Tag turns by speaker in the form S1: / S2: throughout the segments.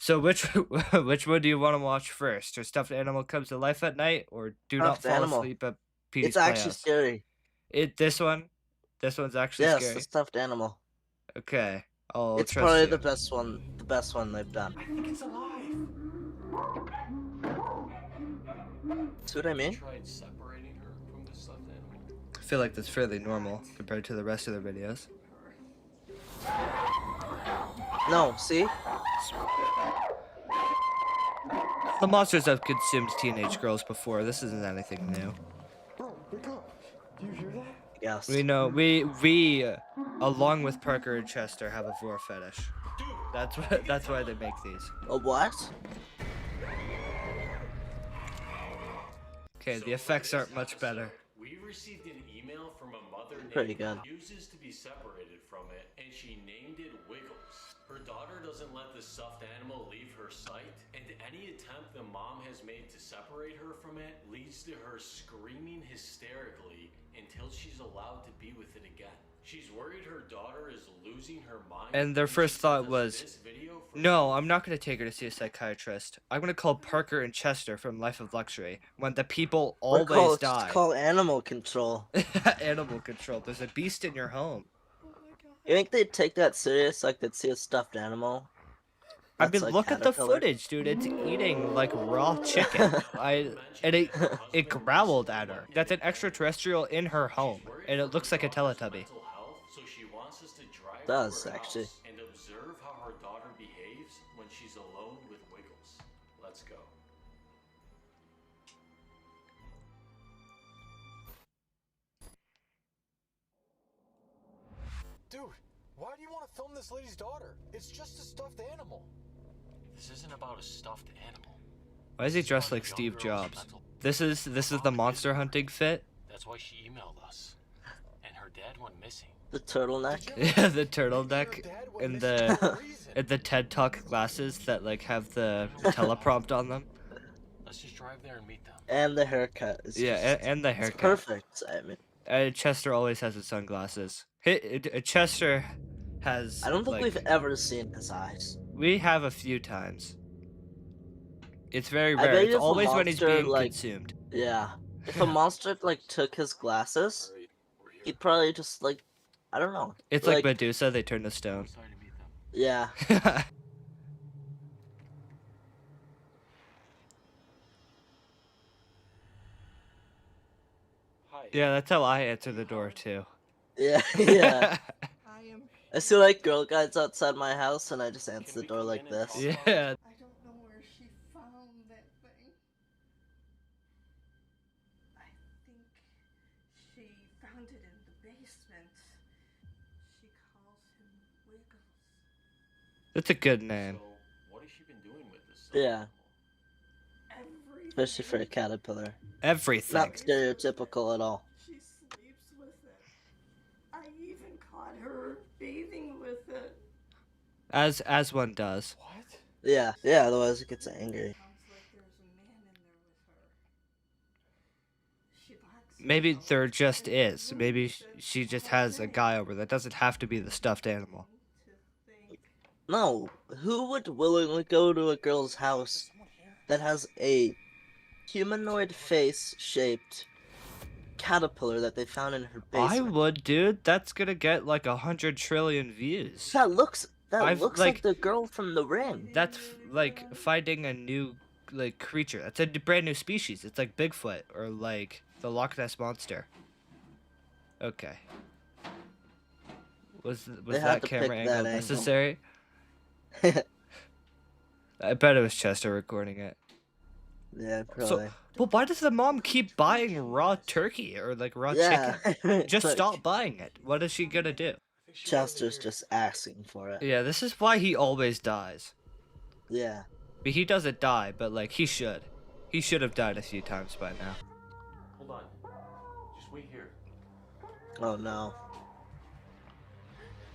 S1: So which which one do you want to watch first? Your stuffed animal comes to life at night, or do not
S2: Stuffed
S1: fall
S2: animal.
S1: asleep at
S2: It's
S1: Petey's
S2: actually
S1: Playhouse?
S2: scary.
S1: This one, this one's actually
S2: Yes, the
S1: scary.
S2: stuffed animal.
S1: Okay, I'll
S2: It's
S1: trust
S2: probably
S1: you.
S2: the best one they've done.
S3: I think it's alive.
S2: See what I
S3: Have you
S2: mean?
S3: tried separating her from the stuffed animal?
S1: I feel like that's fairly normal compared to the rest of their videos.
S2: No, see?
S1: The monsters have consumed teenage girls before. This isn't anything new.
S3: Bro, wake up. Do you hear that?
S2: Yes.
S1: We know we along with Parker and Chester have a vor fetish.
S3: Dude,
S1: That's why they make these.
S2: A what?
S1: Okay,
S3: So
S1: the effects
S3: for this
S1: aren't much
S3: episode,
S1: better.
S3: We received an email from a mother
S2: Pretty
S3: named
S2: good.
S3: who refuses to be separated from it, and she named it Wiggles. Her daughter doesn't let the stuffed animal leave her sight, and any attempt the mom has made to separate her from it leads to her screaming hysterically until she's allowed to be with it again. She's worried her daughter is losing her mind.
S1: And their
S3: she
S1: first thought
S3: sent us
S1: was,
S3: this video for
S1: no, I'm not going to take her to see a psychiatrist. I'm going to call Parker and Chester from Life of Luxury when the people always die.
S2: Call animal control.
S1: Animal control. There's a beast in your home.
S2: You think they'd take that serious? Like they'd see a stuffed animal?
S1: I mean,
S2: That's like
S1: look at the
S2: caterpillar?
S1: footage, dude. It's eating like raw chicken. And it growled at her. That's an extraterrestrial in her home, and it looks like a Teletubby.
S3: So she wants us to drive
S2: Does,
S3: to her
S2: actually.
S3: house and observe how her daughter behaves when she's alone with Wiggles. Let's go.
S4: Dude, why do you want to film this lady's daughter? It's just a stuffed animal.
S3: This isn't about a stuffed animal.
S1: Why is he dressed like Steve Jobs? This is the monster hunting fit.
S3: That's why she emailed us. And her dad went missing.
S2: The turtleneck?
S1: Yeah, the turtleneck and the TED Talk glasses that like have the teleprompt on them.
S3: Let's just drive there and meet them.
S2: And the haircut. Is
S1: Yeah,
S2: just,
S1: and the
S2: it's
S1: haircut.
S2: perfect. I mean,
S1: Chester always has his sunglasses. Chester has.
S2: I don't think
S1: like,
S2: we've ever seen his eyes.
S1: We have a few times. It's very
S2: I
S1: rare.
S2: bet
S1: It's
S2: if a
S1: always when he's
S2: monster,
S1: being
S2: like-
S1: consumed.
S2: Yeah. If a monster like took his glasses,
S3: Alright, we're here.
S2: he'd probably just like, I don't know.
S1: It's like Medusa. They turn to
S3: I'm
S1: stone.
S3: sorry to meet them.
S2: Yeah.
S3: Hi.
S1: Yeah, that's how I answer the door too.
S2: Yeah. Yeah. I see like girl guides outside my house, and I just answer the door like this.
S1: Yeah.
S5: I don't know where she found that thing. I think she found it in the basement. She calls him Wiggles.
S1: That's a good name.
S3: So, what has she been doing with this stuffed
S2: Yeah.
S3: animal?
S5: Everything.
S2: Especially for a caterpillar.
S1: Everything.
S2: Not stereotypical at all.
S5: She sleeps with it. I even caught her bathing with it.
S1: As one does.
S4: What?
S2: Yeah. Yeah. Otherwise, it gets angry.
S5: Sounds like there's a man in there with her. She locks
S1: Maybe
S5: herself
S1: there just
S5: in her
S1: is.
S5: room
S1: Maybe
S5: with it
S1: she just
S5: all
S1: has a
S5: day.
S1: guy over. That doesn't have to be the stuffed animal.
S5: To think
S2: No. Who would willingly go to a girl's house
S4: Someone here?
S2: that has a humanoid face-shaped caterpillar that they found in her
S1: I
S2: basement?
S1: would, dude. That's gonna get like 100 trillion views.
S2: That looks
S1: I've,
S2: like
S1: like-
S2: the girl from The Ring.
S1: That's like finding a new like creature. That's a brand new species. It's like Bigfoot or like the Loch Ness monster. Okay. Was
S2: They had
S1: that
S2: to
S1: camera
S2: pick
S1: angle
S2: that angle.
S1: necessary? I bet it was Chester recording it.
S2: Yeah, probably.
S1: So, well, why does the mom keep buying raw turkey or like raw
S2: yeah.
S1: chicken? Just
S2: Like,
S1: stop buying it. What is she gonna do?
S2: Chester's just asking for it.
S1: Yeah, this is why he always dies.
S2: Yeah.
S1: But he doesn't die, but like he should. He should have died a few times by now.
S3: Hold on. Just wait here.
S2: Oh no.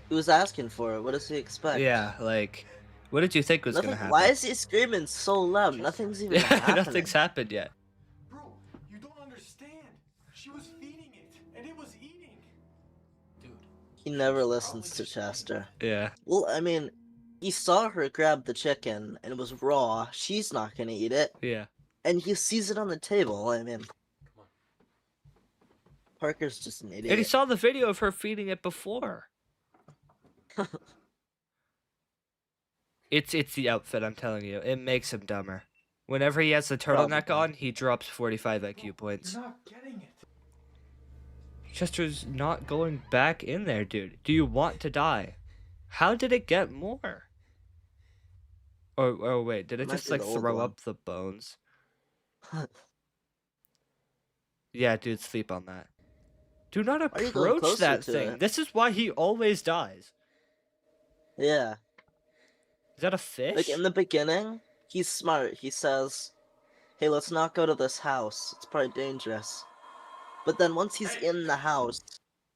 S2: He was asking for it. What does he expect?
S1: Yeah, like, what did you think was
S2: Nothing,
S1: gonna happen?
S2: why is he screaming so loud? Nothing's even happening.
S1: Nothing's happened yet.
S4: Bro, you don't understand. She was feeding it, and it was eating.
S3: Dude,
S2: He never listens to Chester.
S1: Yeah.
S2: Well, I mean, He saw her grab the chicken and it was raw. She's not gonna eat it.
S1: Yeah.
S2: And he sees it on the table. I mean,
S3: Come on.
S2: Parker's just an
S1: And he
S2: idiot.
S1: saw the video of her feeding it before. It's the outfit, I'm telling you. It makes him dumber. Whenever he has the turtleneck
S2: Probably.
S1: on, he drops 45 IQ points.
S4: You're not getting it.
S1: Chester's not going back in there, dude. Do you want to die? How did it get more? Oh wait, did it
S2: Might
S1: just
S2: be
S1: like
S2: the old
S1: throw
S2: one.
S1: up the bones? Yeah, dude, sleep on that. Do not
S2: Why are you going
S1: approach
S2: closer
S1: that
S2: to
S1: thing.
S2: it?
S1: This is why he always dies.
S2: Yeah.
S1: Is that a
S2: Like
S1: fish?
S2: in the beginning, he's smart. He says, "Hey, let's not go to this house. It's probably dangerous." But then once he's
S3: Hey!
S2: in the house,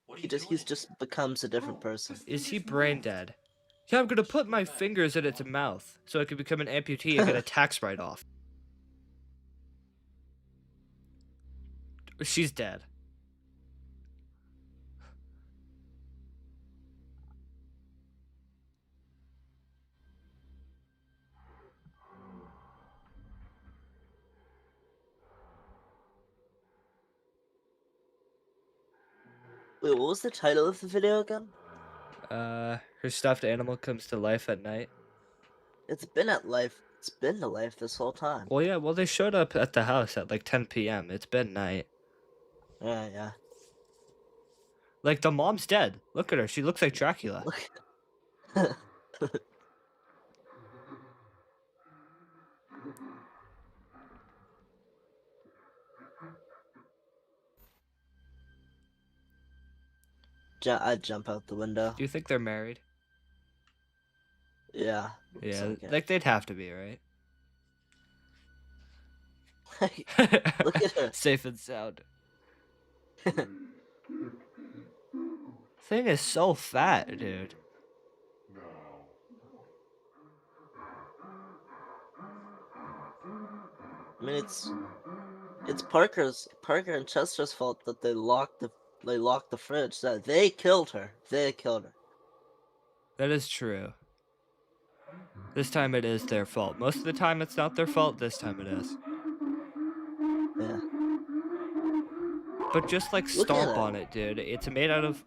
S3: What are
S2: he
S3: you
S2: just
S3: doing?
S2: he's just becomes a different person.
S1: Is he brain dead? Yeah, I'm gonna put my fingers in its mouth so it can become an amputee and get a tax write-off. She's dead.
S2: Wait, what was the title of the video again?
S1: Her stuffed animal comes to life at night.
S2: It's been at life. It's been to life this whole time.
S1: Well, yeah, well, they showed up at the house at like 10 p.m. It's been night.
S2: Yeah.
S1: Like, the mom's dead. Look at her. She looks like Dracula.
S2: Look. I'd jump out the window.
S1: Do you think they're married?
S2: Yeah.
S1: Yeah,
S2: Okay.
S1: like, they'd have to be, right?
S2: Look at her.
S1: Safe and sound. Thing is so fat, dude.
S2: I mean, it's Parker and Chester's fault that they locked the fridge. That they killed her. They killed her.
S1: That is true. This time it is their fault. Most of the time it's not their fault. This time it is.
S2: Yeah.
S1: But just like
S2: Look at
S1: stomp
S2: it.
S1: on it, dude. It's made out of.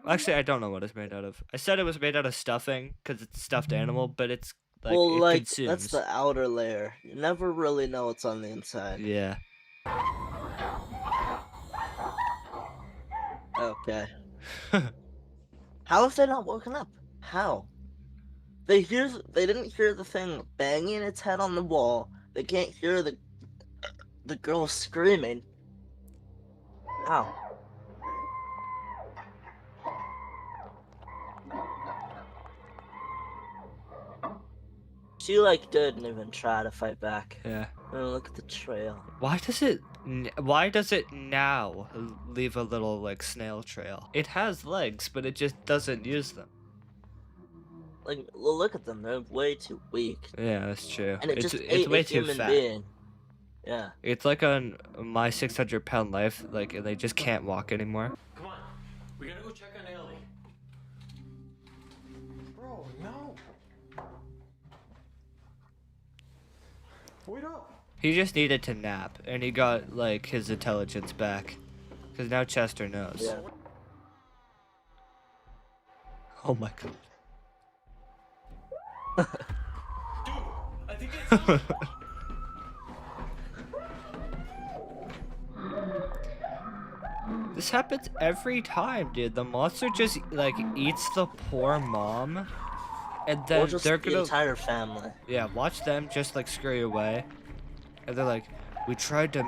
S1: Actually, I don't know what it's made out of. I said it was made out of stuffing because it's a stuffed animal, but it's like
S2: Well,
S1: it
S2: like
S1: consumes.
S2: that's the outer layer. You never really know what's on the inside.
S1: Yeah.
S2: Okay. How have they not woken up? How? They didn't hear the thing banging its head on the wall. They can't hear the girl screaming. How? She like didn't even try to fight back.
S1: Yeah.
S2: Oh, look at the trail.
S1: Why does it? Why does it now leave a little like snail trail? It has legs, but it just doesn't use them.
S2: Like, well, look at them. They're way too weak.
S1: Yeah, that's true.
S2: And it
S1: it's
S2: just
S1: it's
S2: ate
S1: way
S2: a
S1: too
S2: human
S1: fat.
S2: being. Yeah.
S1: It's like on my 600-pound life, like, and they just can't walk anymore.
S3: Come on. We gotta go check on Ellie.
S4: Bro, no. Wait up.
S1: He just needed to nap, and he got like his intelligence back, because now Chester knows.
S2: Yeah.
S1: Oh my god.
S3: Dude, I think it's Ellie.
S1: This happens every time, dude. The monster just like eats the poor mom, and
S2: Or
S1: then
S2: just
S1: they're
S2: the
S1: gonna
S2: entire family.
S1: yeah watch them just like scurry away, and they're like, we tried to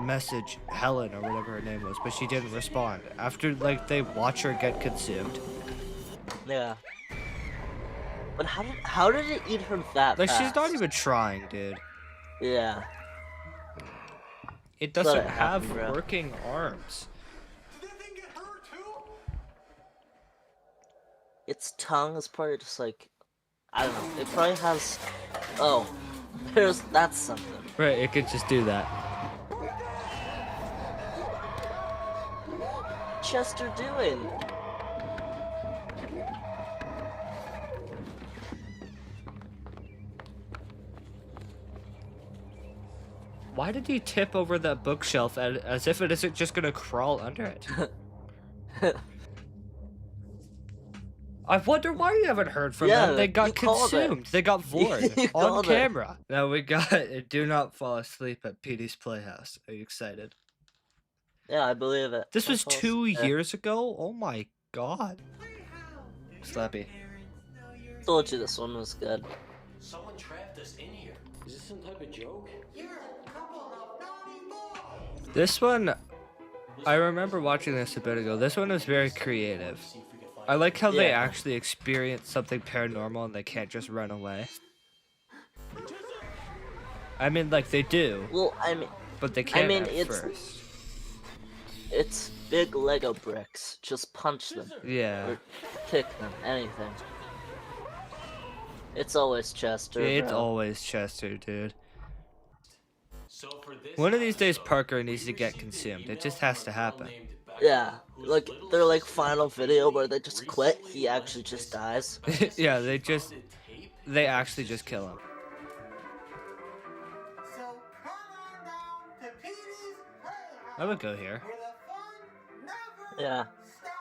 S1: message Helen or whatever her name was, but she didn't respond. After like they watch her get consumed,
S2: Yeah. But how did it eat her that
S1: like
S2: fast?
S1: she's not even trying, dude.
S2: Yeah.
S1: It
S2: Let
S1: doesn't
S2: it happen,
S1: have
S2: bro.
S1: working arms.
S4: Did that thing get hurt too?
S2: Its tongue is probably just like, I don't know. It probably has. Oh, that's something.
S1: Right, it could just do that.
S2: Chester doing?
S1: Why did he tip over that bookshelf as if it isn't just gonna crawl under it? I wonder why you haven't heard from them. They
S2: you
S1: got
S2: called it.
S1: consumed. They got vored
S2: You
S1: on
S2: called it.
S1: camera. Now we got Do Not Fall Asleep at Petey's Playhouse. Are you excited?
S2: Yeah, I believe it.
S1: This was
S2: That's
S1: 2
S2: awesome.
S1: years ago? Oh my god. Slappy.
S2: Told you this one was good.
S3: Someone trapped us in here. Is this some type of joke?
S4: You're a couple of naughty boys.
S1: This one, I remember watching this a bit ago. This one was very creative.
S3: See if we can find
S1: I like how they
S2: Yeah.
S1: actually experience something paranormal and they can't just run away. I mean, like, they do,
S2: Well, I mean,
S1: but they can't
S2: mean,
S1: at
S2: it's-
S1: first.
S2: it's big Lego bricks. Just punch them
S1: Yeah.
S2: or kick them. Anything. It's always Chester.
S1: It's
S2: bro.
S1: always Chester, dude.
S3: So for this
S1: One of these days,
S3: episode,
S1: Parker needs to
S3: we
S1: get
S3: received an
S1: consumed. It
S3: email
S1: just has
S3: from
S1: to
S3: a girl
S1: happen.
S3: named Becca,
S2: Yeah,
S3: whose
S2: like
S3: little
S2: their like
S3: sister
S2: final video where they just quit.
S3: recently
S2: He actually
S3: went
S2: just
S3: missing.
S2: dies.
S3: Becca
S1: Yeah,
S3: says
S1: they
S3: she
S1: just-
S3: found a tape
S1: They actually just kill him.
S4: So come on down to Petey's Playhouse.
S1: I would go here.
S4: Where the fun never
S2: Yeah.
S4: stops.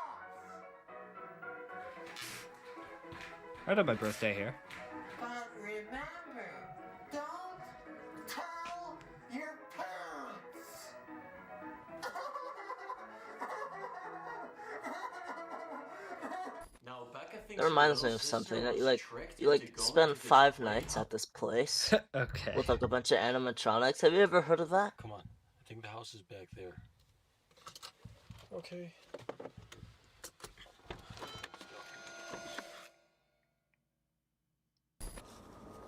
S1: I had my birthday here.
S4: But remember, don't tell your parents.
S3: Now, Becca thinks
S2: That
S3: her
S2: reminds me
S3: little
S2: of
S3: sister
S2: something. That
S3: was
S2: you like
S3: tricked
S2: you
S3: into
S2: like
S3: going
S2: spend
S3: to this
S2: 5
S3: playhouse.
S2: nights at this place
S1: Okay.
S2: with like a bunch of animatronics. Have you ever heard of that?
S3: Come on, I think the house is back there.
S4: Okay.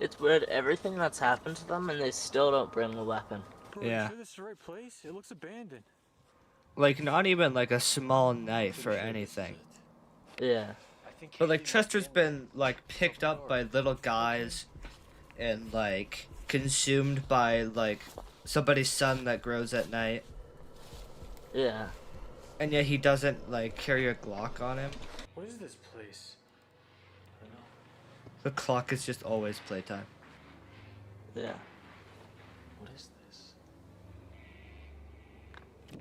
S2: It's weird. Everything that's happened to them, and they still don't bring a weapon.
S4: Bro,
S1: Yeah.
S4: You sure this is the right place? It looks abandoned.
S1: Like, not even like a small knife or anything.
S2: Yeah.
S1: But like Chester's been like picked up by little guys and like consumed by like somebody's son that grows at night.
S2: Yeah.
S1: And yet he doesn't like carry a Glock on him.
S4: What is this place?
S1: The clock is just always playtime.
S2: Yeah.
S3: What is this?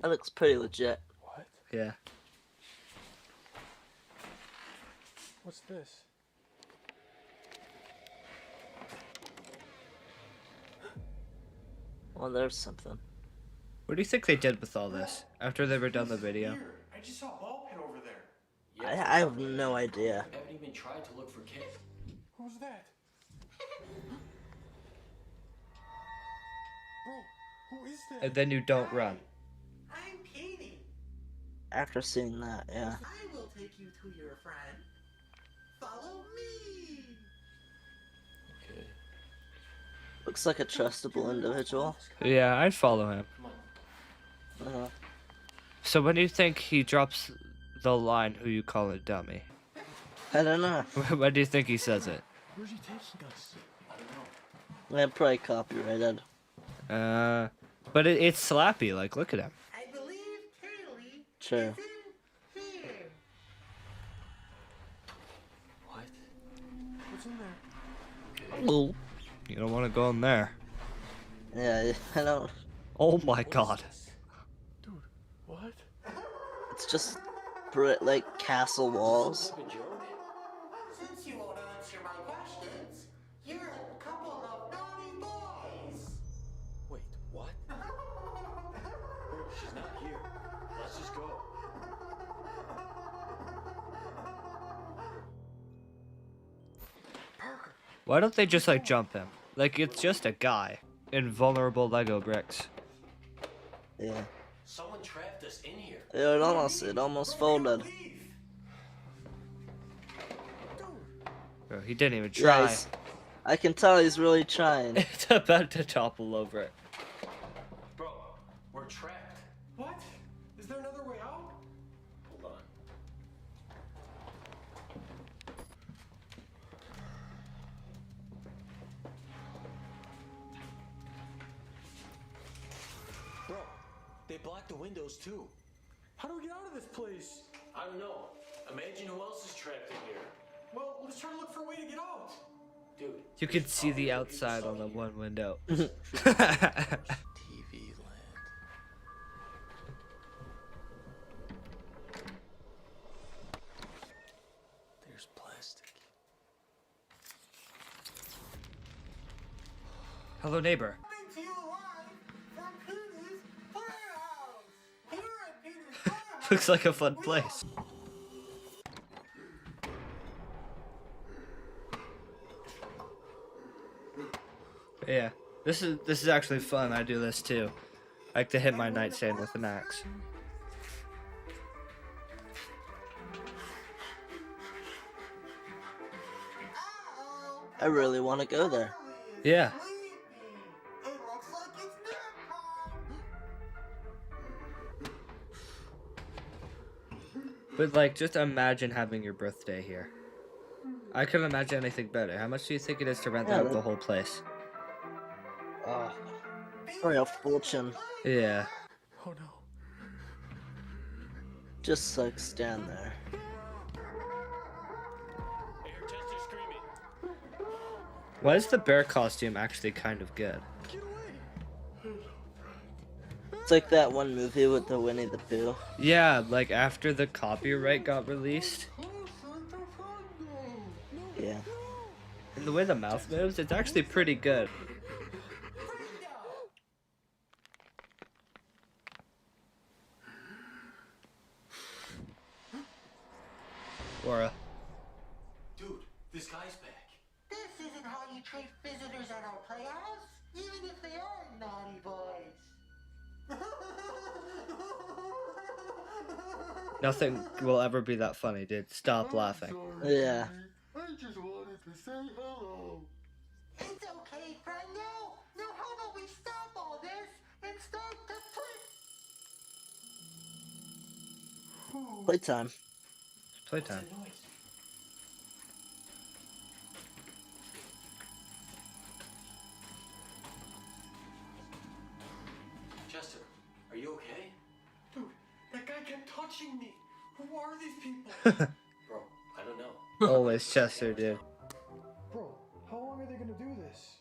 S2: That looks pretty legit.
S4: What?
S1: Yeah.
S4: What's this?
S2: Well, there's something.
S1: What do you think they did with all this after they were done the video?
S4: Here. I just saw a ball pit over there.
S2: I have no idea.
S3: I haven't even tried to look for kids.
S4: Who's that? Bro, who is that?
S1: And then you don't run.
S6: I'm Petey.
S2: After seeing that, yeah.
S6: I will take you to your friend. Follow me.
S3: Okay.
S2: Looks like a trustable individual.
S1: Yeah, I'd follow him.
S3: Come on.
S2: Uh,
S1: So when do you think he drops the line, "Who you call a dummy"?
S2: I don't know.
S1: When do you think he says it?
S4: Where's he taking us?
S3: I don't know.
S2: Yeah, probably copyrighted.
S1: But it's slappy. Like, look at him.
S6: I believe Kaylee
S2: Sure.
S6: is in here.
S3: What?
S4: What's in there?
S2: Ooh.
S1: You don't want to go in there.
S2: Yeah, I don't.
S1: Oh my god.
S4: Dude, what?
S2: It's just like castle walls.
S3: Type of joke?
S6: Since you won't answer my questions, you're a couple of naughty boys.
S3: Wait, what? She's not here. Let's just go.
S1: Why don't they just like jump him? Like, it's just a guy in vulnerable Lego bricks.
S2: Yeah.
S3: Someone trapped us in here.
S2: Yeah, it almost folded.
S4: Leave.
S1: Bro, he didn't even
S2: Yeah,
S1: try.
S2: I can tell he's really trying.
S1: It's about to topple over it.
S3: Bro, we're trapped.
S4: What? Is there another way out?
S3: Hold on. Bro, they blocked the windows too.
S4: How do we get out of this place?
S3: I don't know. Imagine who else is trapped in here.
S4: Well, let's try to look for a way to get out.
S3: Dude.
S1: You can see the outside on the one window.
S3: T
S1: Hello, neighbor.
S6: Coming to you live from Peter's Firehouse. Here at Peter's Firehouse.
S1: Looks like a fun place. Yeah, this is actually fun. I do this too. I like to hit my nightstand with an axe.
S2: I really want to go there.
S1: Yeah.
S6: It looks like it's nap time.
S1: But like, just imagine having your birthday here. I couldn't imagine anything better. How much do you think it is to rent
S2: Yeah,
S1: out
S2: that-
S1: the whole place?
S2: Probably a fortune.
S1: Yeah.
S4: Oh no.
S2: Just like stand there.
S3: I hear Chester screaming.
S1: Why is the bear costume actually kind of good?
S2: It's like that one movie with the Winnie the Pooh.
S1: Yeah, like after the copyright got released,
S2: Yeah.
S1: and the way the mouth moves, it's actually pretty good. Laura.
S3: Dude, this guy's back.
S6: This isn't how you treat visitors at our playhouse, even if they are naughty boys.
S1: Nothing will ever be that funny, dude. Stop laughing.
S2: Yeah.
S6: I just wanted to say hello. It's okay, friendo. Now how about we stop all this and start to play?
S2: Playtime.
S1: Playtime.
S3: Chester, are you okay?
S4: Dude, that guy kept touching me. Who are these people?
S3: Bro, I don't know.
S1: Always Chester, dude.
S4: Bro, how long are they gonna do this?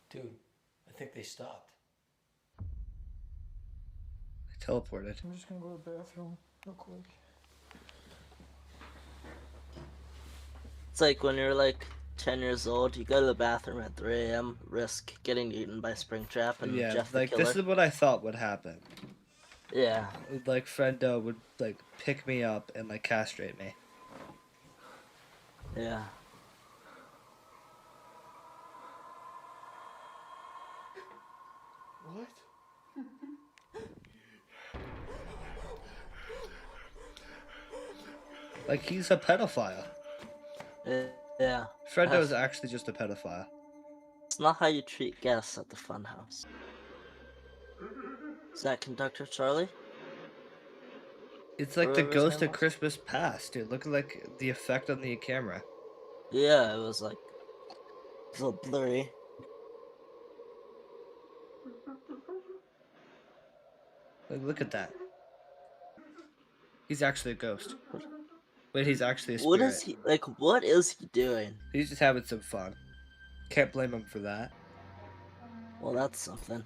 S3: Dude, I think they stopped.
S1: I teleported.
S4: I'm just gonna go to the bathroom real quick.
S2: It's like when you're like 10 years old, you go to the bathroom at 3 a.m., risk getting eaten by Springtrap and
S1: Yeah,
S2: Jeff the
S1: like
S2: Killer.
S1: this is what I thought would happen.
S2: Yeah.
S1: Like Frendo would like pick me up and like castrate me.
S2: Yeah.
S4: What?
S1: Like he's a pedophile.
S2: Yeah.
S1: Frendo's actually just a pedophile.
S2: It's not how you treat guests at the funhouse. Is that Conductor Charlie?
S1: It's like the
S2: Whatever his
S1: ghost
S2: name
S1: of
S2: was.
S1: Christmas past, dude. Look at like the effect on the camera.
S2: Yeah, it was like a little blurry.
S1: Like look at that. He's actually a ghost. Wait, he's actually a spirit.
S2: What is he like? What is he doing?
S1: He's just having some fun. Can't blame him for that.
S2: Well, that's something.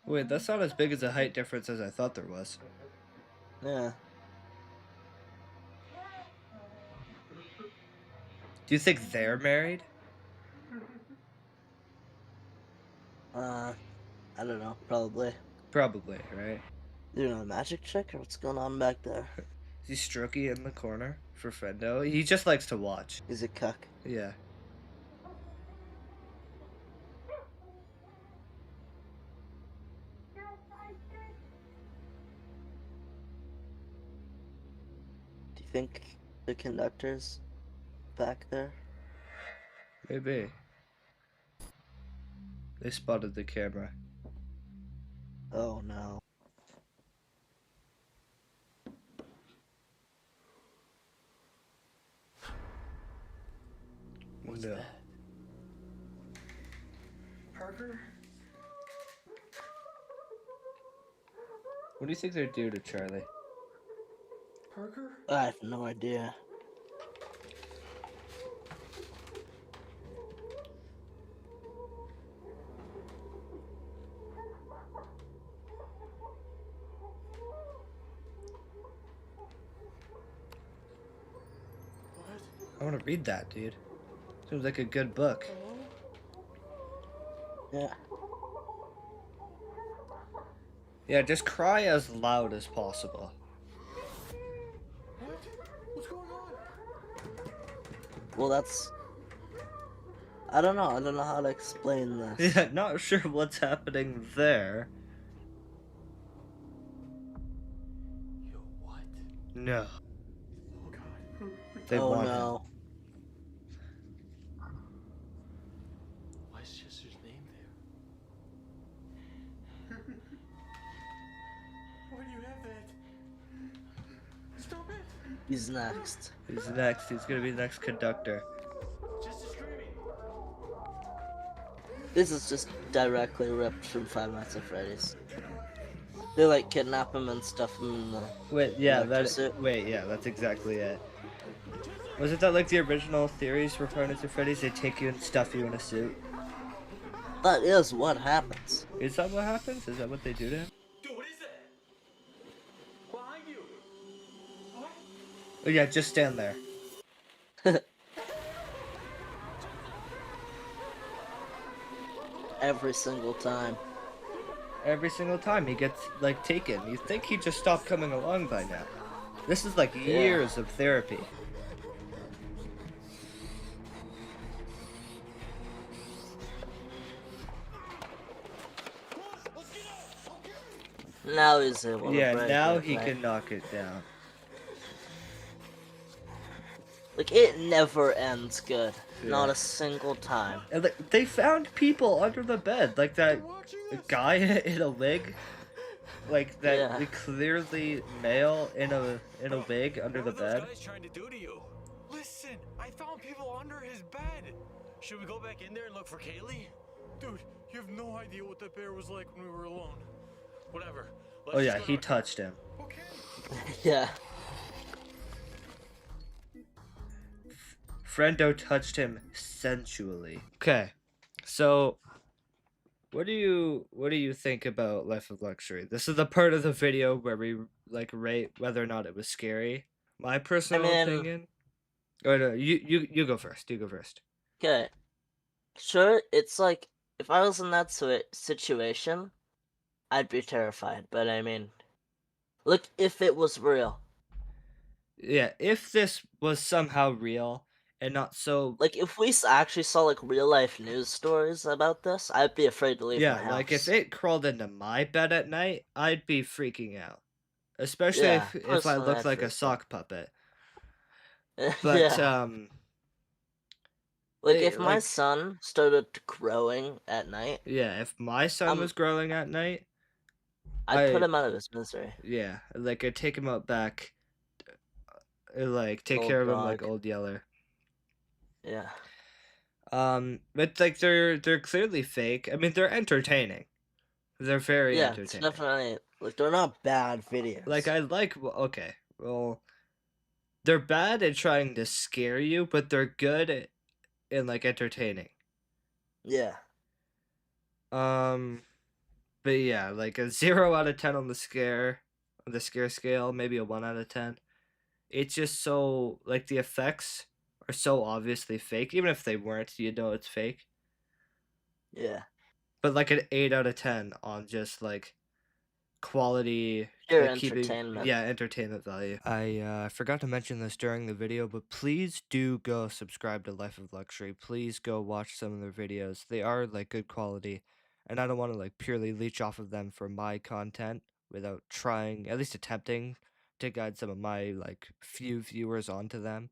S1: Wait, that's not as big as a height difference as I thought there was.
S2: Yeah.
S1: Do you think they're married?
S2: I don't know. Probably.
S1: Probably, right?
S2: You know, a magic trick or what's going on back there?
S1: Is he Strokey in the corner for Frendo? He just likes to watch.
S2: He's a cuck.
S1: Yeah.
S2: Do you think the conductor's back there?
S1: Maybe. They spotted the camera.
S2: Oh no.
S3: What's
S1: No.
S3: that?
S4: Parker?
S1: What do you think they're due to Charlie?
S4: Parker?
S2: I have no idea.
S1: want to read that, dude. Seems like a good book.
S2: Yeah.
S1: Yeah, just cry as loud as possible.
S4: What? What's going on?
S2: Well, that's. I don't know. I don't know how to explain this.
S1: Yeah, not sure what's happening there.
S3: Yo, what?
S1: No.
S4: Oh God.
S1: They
S2: Oh
S1: want him.
S2: no.
S3: Why is Chester's name there?
S4: Why do you have that? Stop it!
S2: He's next.
S1: He's next. He's gonna be the next conductor.
S3: Chester screaming.
S2: This is just directly ripped from Five Nights at Freddy's. They like kidnap him and stuff him in the.
S1: Wait, yeah,
S2: Electric
S1: that.
S2: suit.
S1: Wait, yeah, that's exactly it. Was it that like the original theories for Five Nights at Freddy's? They take you and stuff you in a suit.
S2: That is what happens.
S1: Is that what happens? Is that what they do to him?
S3: Dude, what is that? Behind you. What?
S1: Oh yeah, just stand there.
S2: Every single time.
S1: Every single time he gets like taken, you think he just stopped coming along by now. This is like years of therapy.
S2: Now he's able to
S1: Yeah,
S2: break
S1: now
S2: it,
S1: he
S2: right?
S1: can knock it down.
S2: Like, it never ends good. Not
S1: Yeah.
S2: a single time.
S1: And like, they found people under the bed, like that guy in a wig, like that
S2: Yeah.
S1: clearly male in a wig under the
S3: What were those
S1: bed.
S3: guys trying to do to you?
S4: Listen, I found people under his bed.
S3: Should we go back in there and look for Kaylee?
S4: Dude, you have no idea what that bear was like when we were alone.
S3: Whatever.
S1: Oh yeah, he touched him.
S4: Okay.
S2: Yeah.
S1: Friendo touched him sensually. Okay, so what do you think about Life of Luxury? This is the part of the video where we like rate whether or not it was scary. My personal
S2: mean-
S1: opinion. Oh no, you go first. You go first.
S2: Okay. Sure, it's like, if I was in that situation, I'd be terrified. But I mean, look, if it was real.
S1: Yeah, if this was somehow real and not so.
S2: Like, if we actually saw, like, real-life news stories about this, I'd be afraid to leave my
S1: Yeah,
S2: house.
S1: like if it crawled into my bed at night, I'd be freaking out. Especially
S2: Yeah,
S1: if I
S2: personally,
S1: looked
S2: I'd
S1: like a
S2: freak out.
S1: sock puppet. But
S2: yeah. Like,
S1: it-
S2: if my
S1: like-
S2: son started growing at night,
S1: yeah, if my son was growing at night,
S2: I'd put
S1: I-
S2: him out of his misery.
S1: yeah, like I'd take him out back, like take
S2: Old
S1: care of him like
S2: dog.
S1: Old Yeller.
S2: Yeah.
S1: But like they're clearly fake. I mean, they're entertaining. They're very
S2: Yeah, it's
S1: entertaining.
S2: definitely, like, they're not bad videos.
S1: Like okay, well, they're bad at trying to scare you, but they're good and like entertaining.
S2: Yeah.
S1: But yeah, like a 0 out of 10 on the scare scale, maybe a 1 out of 10. It's just so like the effects are so obviously fake. Even if they weren't, you know it's fake.
S2: Yeah.
S1: But like an 8 out of 10 on just like quality,
S2: Pure
S1: like,
S2: entertainment.
S1: entertainment value. I forgot to mention this during the video, but please do go subscribe to Life of Luxury. Please go watch some of their videos. They are like good quality, and I don't want to like purely leech off of them for my content without trying, at least attempting, to guide some of my like few viewers onto them,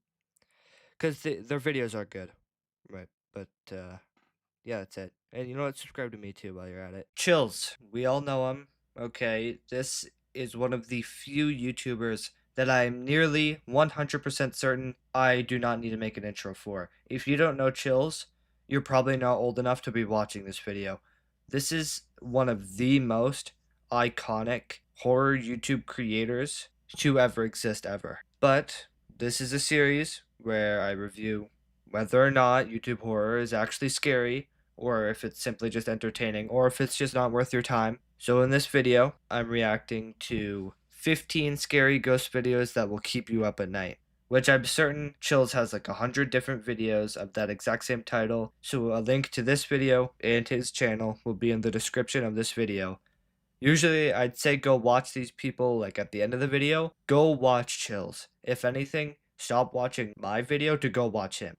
S1: because their videos are good, right? But yeah, that's it. And you know what? Subscribe to me too while you're at it. Chills. We all know him. Okay, this is one of the few YouTubers that I'm nearly 100% certain I do not need to make an intro for. If you don't know Chills, you're probably not old enough to be watching this video. This is one of the most iconic horror YouTube creators to ever exist ever. But this is a series where I review whether or not YouTube horror is actually scary, or if it's simply just entertaining, or if it's just not worth your time. So in this video, I'm reacting to 15 scary ghost videos that will keep you up at night, which I'm certain Chills has like 100 different videos of that exact same title. So a link to this video and his channel will be in the description of this video. Usually I'd say go watch these people like at the end of the video. Go watch Chills. If anything, stop watching my video to go watch him.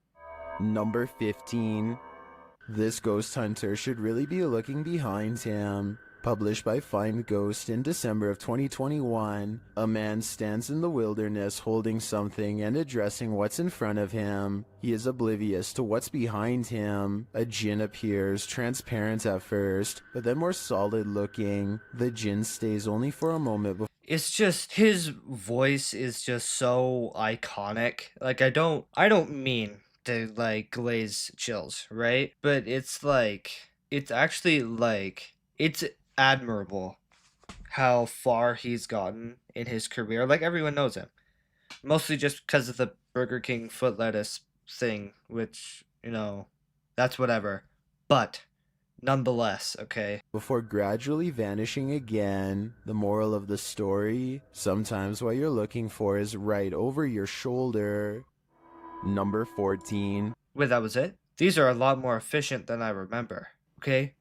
S7: Number 15. This ghost hunter should really be looking behind him. Published by Find Ghost in December of 2021, a man stands in the wilderness holding something and addressing what's in front of him. He is oblivious to what's behind him. A djinn appears, transparent at first, but then more solid looking. The djinn stays only for a moment before
S1: It's just his voice is just so iconic. Like I don't mean to like glaze Chills, right? But it's like it's actually like it's admirable how far he's gotten in his career. Like everyone knows him. Mostly just because of the Burger King foot lettuce thing, which, you know, that's whatever. But nonetheless, okay.
S7: gradually vanishing again. The moral of the story: sometimes what you're looking for is right over your shoulder. Number 14.
S1: Wait, that was it? These are a lot more efficient than I remember. Okay?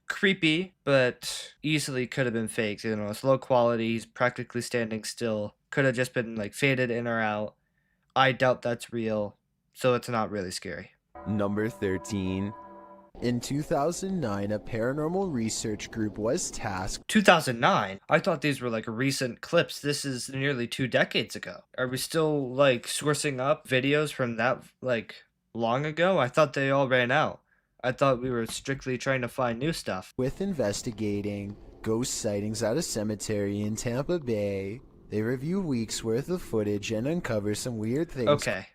S1: Creepy, but easily could have been faked. You know, it's low quality, he's practically standing still. Could have just been like faded in or out. I doubt that's real, so it's not really scary.
S7: Number 13. In 2009, a paranormal research group was tasked
S1: 2009? I thought these were like recent clips. This is nearly 2 decades ago. Are we still like sourcing up videos from that like long ago? I thought they all ran out. I thought we were strictly trying to find new stuff.
S7: with investigating ghost sightings at a cemetery in Tampa Bay. They review weeks worth of footage and uncover some weird things.
S1: Okay.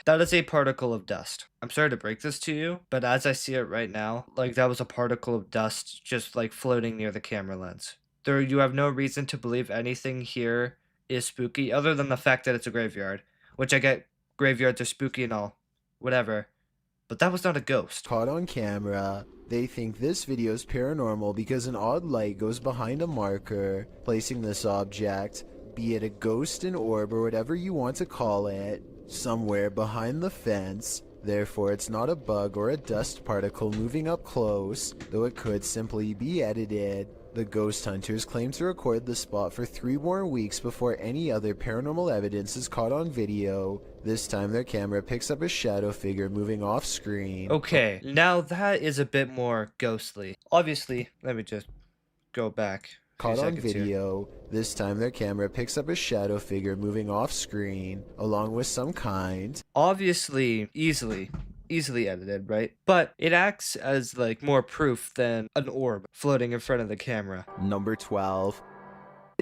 S1: That is a particle of dust. I'm sorry to break this to you, but as I see it right now, like that was a particle of dust just like floating near the camera lens. You have no reason to believe anything here is spooky other than the fact that it's a graveyard, which I get graveyards are spooky and all, whatever. But that was not a ghost.
S7: Caught on camera. They think this video is paranormal because an odd light goes behind a marker, placing this object, be it a ghost, an orb, or whatever you want to call it, somewhere behind the fence. Therefore, it's not a bug or a dust particle moving up close, though it could simply be edited. The ghost hunters claim to record the spot for 3 more weeks before any other paranormal evidence is caught on video. This time their camera picks up a shadow figure moving off screen.
S1: Okay, now that is a bit more ghostly. Obviously, let me just go back.
S7: Caught on video. This time their camera picks up a shadow figure moving off screen, along with some kind.
S1: Obviously, easily edited, right? But it acts as like more proof than an orb floating in front of the camera.
S7: Number 12.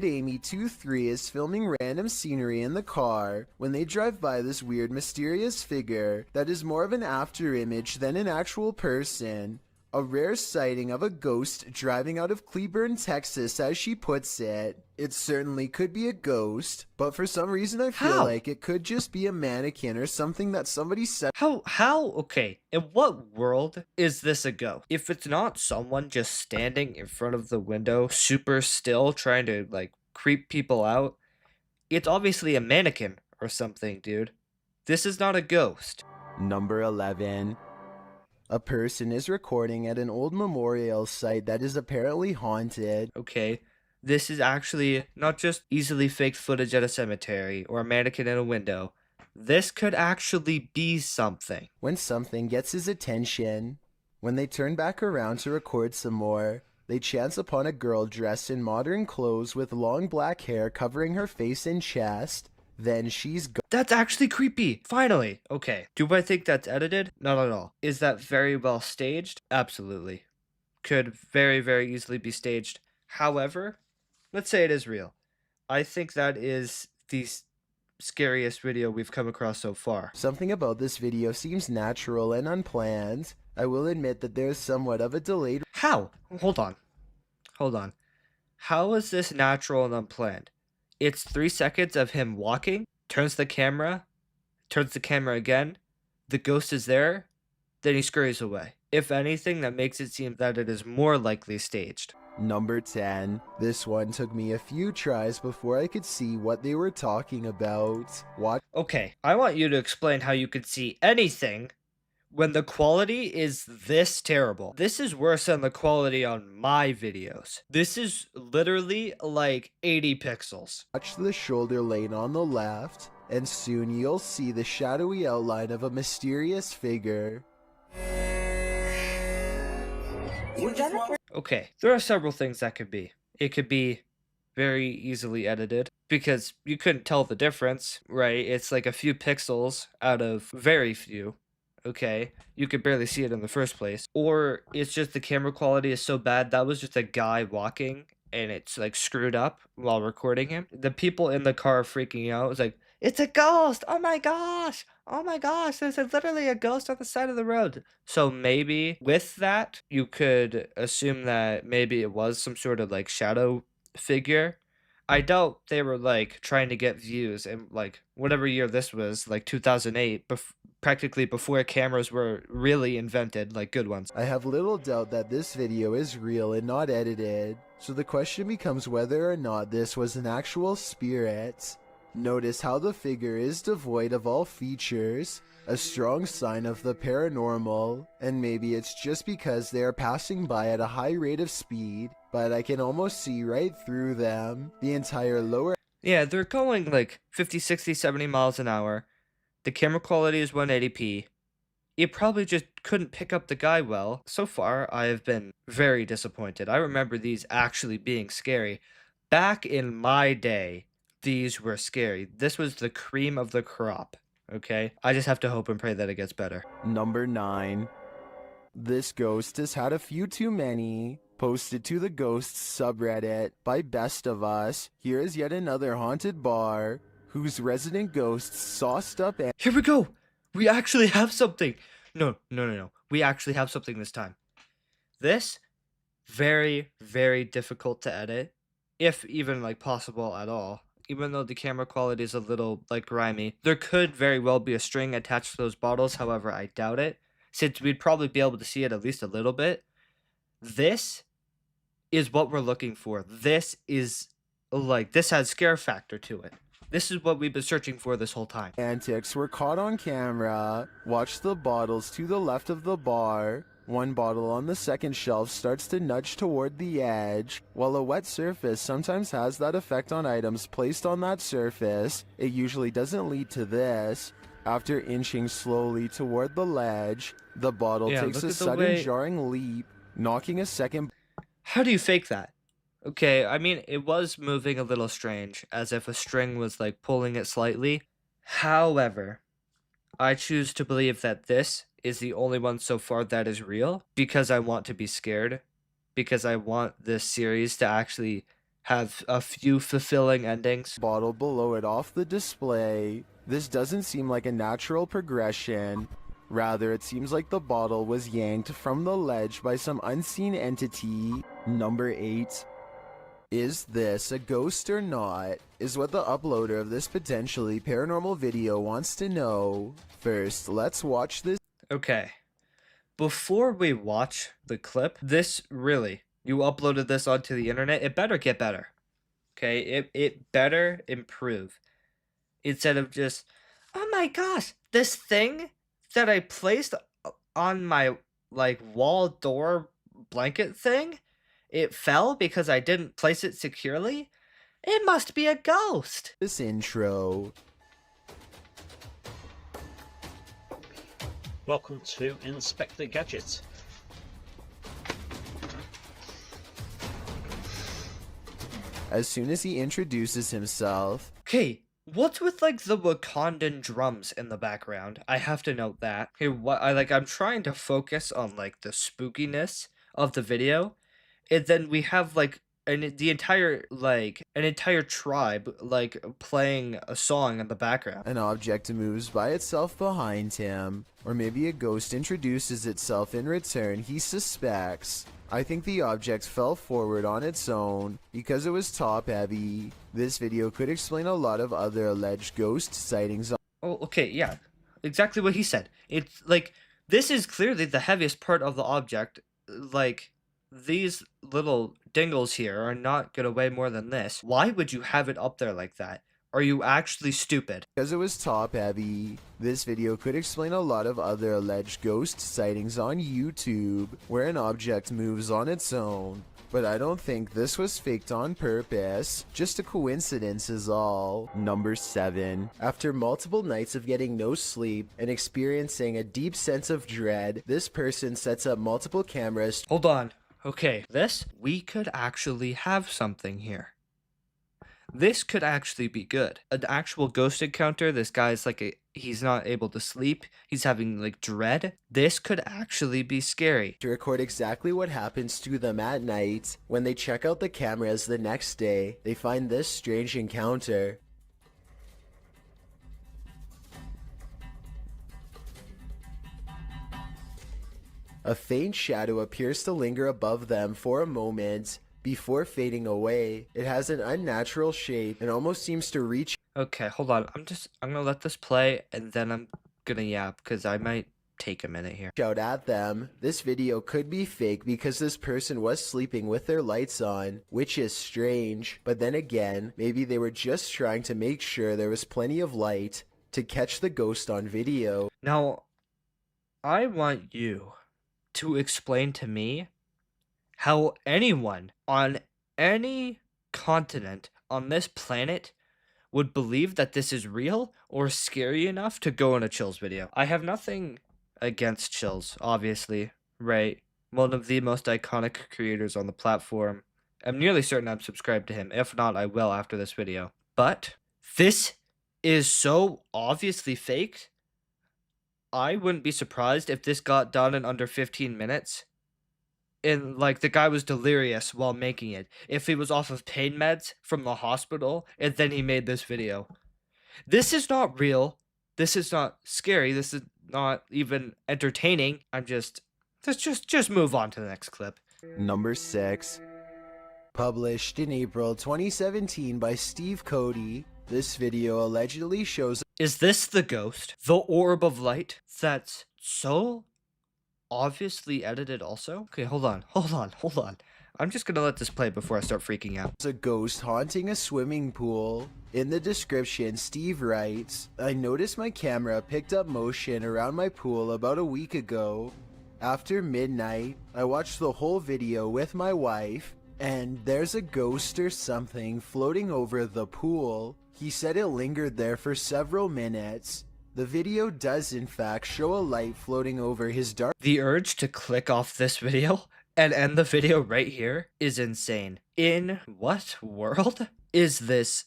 S7: Amy 23 is filming random scenery in the car when they drive by this weird mysterious figure that is more of an after image than an actual person. A rare sighting of a ghost driving out of Cleburne, Texas, as she puts it. It certainly could be a ghost, but for some reason I feel like it could just be a mannequin or something that somebody set.
S1: Okay, in what world is this a ghost? If it's not someone just standing in front of the window, super still, trying to like creep people out, it's obviously a mannequin or something, dude. This is not a ghost.
S7: Number 11. A person is recording at an old memorial site that is apparently haunted.
S1: Okay, this is actually not just easily faked footage at a cemetery or a mannequin in a window. This could actually be something.
S7: When something gets his attention, when they turn back around to record some more, they chance upon a girl dressed in modern clothes with long black hair covering her face and chest. Then she's gone.
S1: That's actually creepy. Finally. Okay. Do I think that's edited? Not at all. Is that very well staged? Absolutely. Could very, very easily be staged. However, let's say it is real. I think that is the scariest video we've come across so far.
S7: Something about this video seems natural and unplanned. I will admit that there's somewhat of a delayed.
S1: How? Hold on. How is this natural and unplanned? It's 3 seconds of him walking, turns the camera again, the ghost is there, then he scurries away. If anything, that makes it seem that it is more likely staged.
S7: Number 10. This one took me a few tries before I could see what they were talking about. Watch
S1: Okay, I want you to explain how you could see anything when the quality is this terrible. This is worse than the quality on my videos. This is literally like 80 pixels.
S7: the shoulder lane on the left, and soon you'll see the shadowy outline of a mysterious figure.
S1: Okay, there are several things that could be. It could be very easily edited because you couldn't tell the difference, right? It's like a few pixels out of very few. Okay, you could barely see it in the first place. Or it's just the camera quality is so bad that was just a guy walking and it's like screwed up while recording him. The people in the car freaking out. It's like, it's a ghost! Oh my gosh! Oh my gosh, there's literally a ghost on the side of the road. So maybe with that, you could assume that maybe it was some sort of like shadow figure. I doubt they were like trying to get views in like whatever year this was, like 2008, practically before cameras were really invented, like good ones.
S7: I have little doubt that this video is real and not edited, so the question becomes whether or not this was an actual spirit. Notice how the figure is devoid of all features, a strong sign of the paranormal, and maybe it's just because they are passing by at a high rate of speed, but I can almost see right through them. The entire lower
S1: Yeah, they're going like 50, 60, 70 miles an hour. The camera quality is 180p. It probably just couldn't pick up the guy well. So far, I have been very disappointed. I remember these actually being scary. Back in my day, these were scary. This was the cream of the crop, okay? I just have to hope and pray that it gets better.
S7: Number 9. This ghost has had a few too many. Posted to the Ghosts subreddit by Best of Us. Here is yet another haunted bar whose resident ghosts sauced up and
S1: Here we go! We actually have something! No. We actually have something this time. This, very, very difficult to edit, if even like possible at all. Even though the camera quality is a little like grimy. There could very well be a string attached to those bottles, however, I doubt it. Since we'd probably be able to see it at least a little bit. This is what we're looking for. This is like, this has scare factor to it. This is what we've been searching for this whole time.
S7: antics were caught on camera. Watch the bottles to the left of the bar. One bottle on the second shelf starts to nudge toward the edge. While a wet surface sometimes has that effect on items placed on that surface, it usually doesn't lead to this. After inching slowly toward the ledge, the bottle
S1: Yeah,
S7: takes
S1: look
S7: a
S1: at the
S7: sudden
S1: way-
S7: jarring leap, knocking a second
S1: How do you fake that? Okay, I mean, it was moving a little strange, as if a string was like pulling it slightly. However, I choose to believe that this is the only one so far that is real because I want to be scared, because I want this series to actually have a few fulfilling endings.
S7: bottle below it off the display. This doesn't seem like a natural progression. Rather, it seems like the bottle was yanked from the ledge by some unseen entity. Number 8. Is this a ghost or not? Is what the uploader of this potentially paranormal video wants to know. First, let's watch this.
S1: Okay, before we watch the clip, this really, you uploaded this onto the internet, it better get better. Okay, it better improve. Instead of just, oh my gosh, this thing that I placed on my like wall door blanket thing, it fell because I didn't place it securely? It must be a ghost.
S7: This intro.
S8: Welcome to Inspector Gadget.
S7: As soon as he introduces himself,
S1: Okay, what's with like the Wakandan drums in the background? I have to note that. Okay, I'm trying to focus on like the spookiness of the video, and then we have like an entire tribe like playing a song in the background.
S7: an object moves by itself behind him, or maybe a ghost introduces itself in return, he suspects. I think the object fell forward on its own because it was top heavy. This video could explain a lot of other alleged ghost sightings.
S1: Oh, okay, yeah, exactly what he said. It's like this is clearly the heaviest part of the object. Like these little dingles here are not gonna weigh more than this. Why would you have it up there like that? Are you actually stupid?
S7: Because it was top heavy, this video could explain a lot of other alleged ghost sightings on YouTube, where an object moves on its own. But I don't think this was faked on purpose, just a coincidence is all. Number 7. After multiple nights of getting no sleep and experiencing a deep sense of dread, this person sets up multiple cameras.
S1: Hold on. Okay, we could actually have something here. This could actually be good. An actual ghost encounter, this guy's like he's not able to sleep, he's having like dread. This could actually be scary.
S7: To record exactly what happens to them at night. When they check out the cameras the next day, they find this strange encounter. A faint shadow appears to linger above them for a moment before fading away. It has an unnatural shape and almost seems to reach
S1: Okay, hold on. I'm gonna let this play and then I'm gonna yap because I might take a minute here.
S7: out at them. This video could be fake because this person was sleeping with their lights on, which is strange. But then again, maybe they were just trying to make sure there was plenty of light to catch the ghost on video.
S1: Now, I want you to explain to me how anyone on any continent on this planet would believe that this is real or scary enough to go in a Chills video. I have nothing against Chills, obviously, right? One of the most iconic creators on the platform. I'm nearly certain I'm subscribed to him. If not, I will after this video. But this is so obviously faked. I wouldn't be surprised if this got done in under 15 minutes. And like the guy was delirious while making it. If he was off of pain meds from the hospital and then he made this video. This is not real. This is not scary. This is not even entertaining. Just move on to the next clip.
S7: Number 6. Published in April 2017 by Steve Cody, this video allegedly shows.
S1: Is this the ghost? The orb of light? That's so obviously edited also? Okay, hold on. I'm just gonna let this play before I start freaking out.
S7: A ghost haunting a swimming pool. In the description, Steve writes, I noticed my camera picked up motion around my pool about a week ago. After midnight, I watched the whole video with my wife, and there's a ghost or something floating over the pool. He said it lingered there for several minutes. The video does in fact show a light floating over his dark.
S1: The urge to click off this video and end the video right here is insane. In what world is this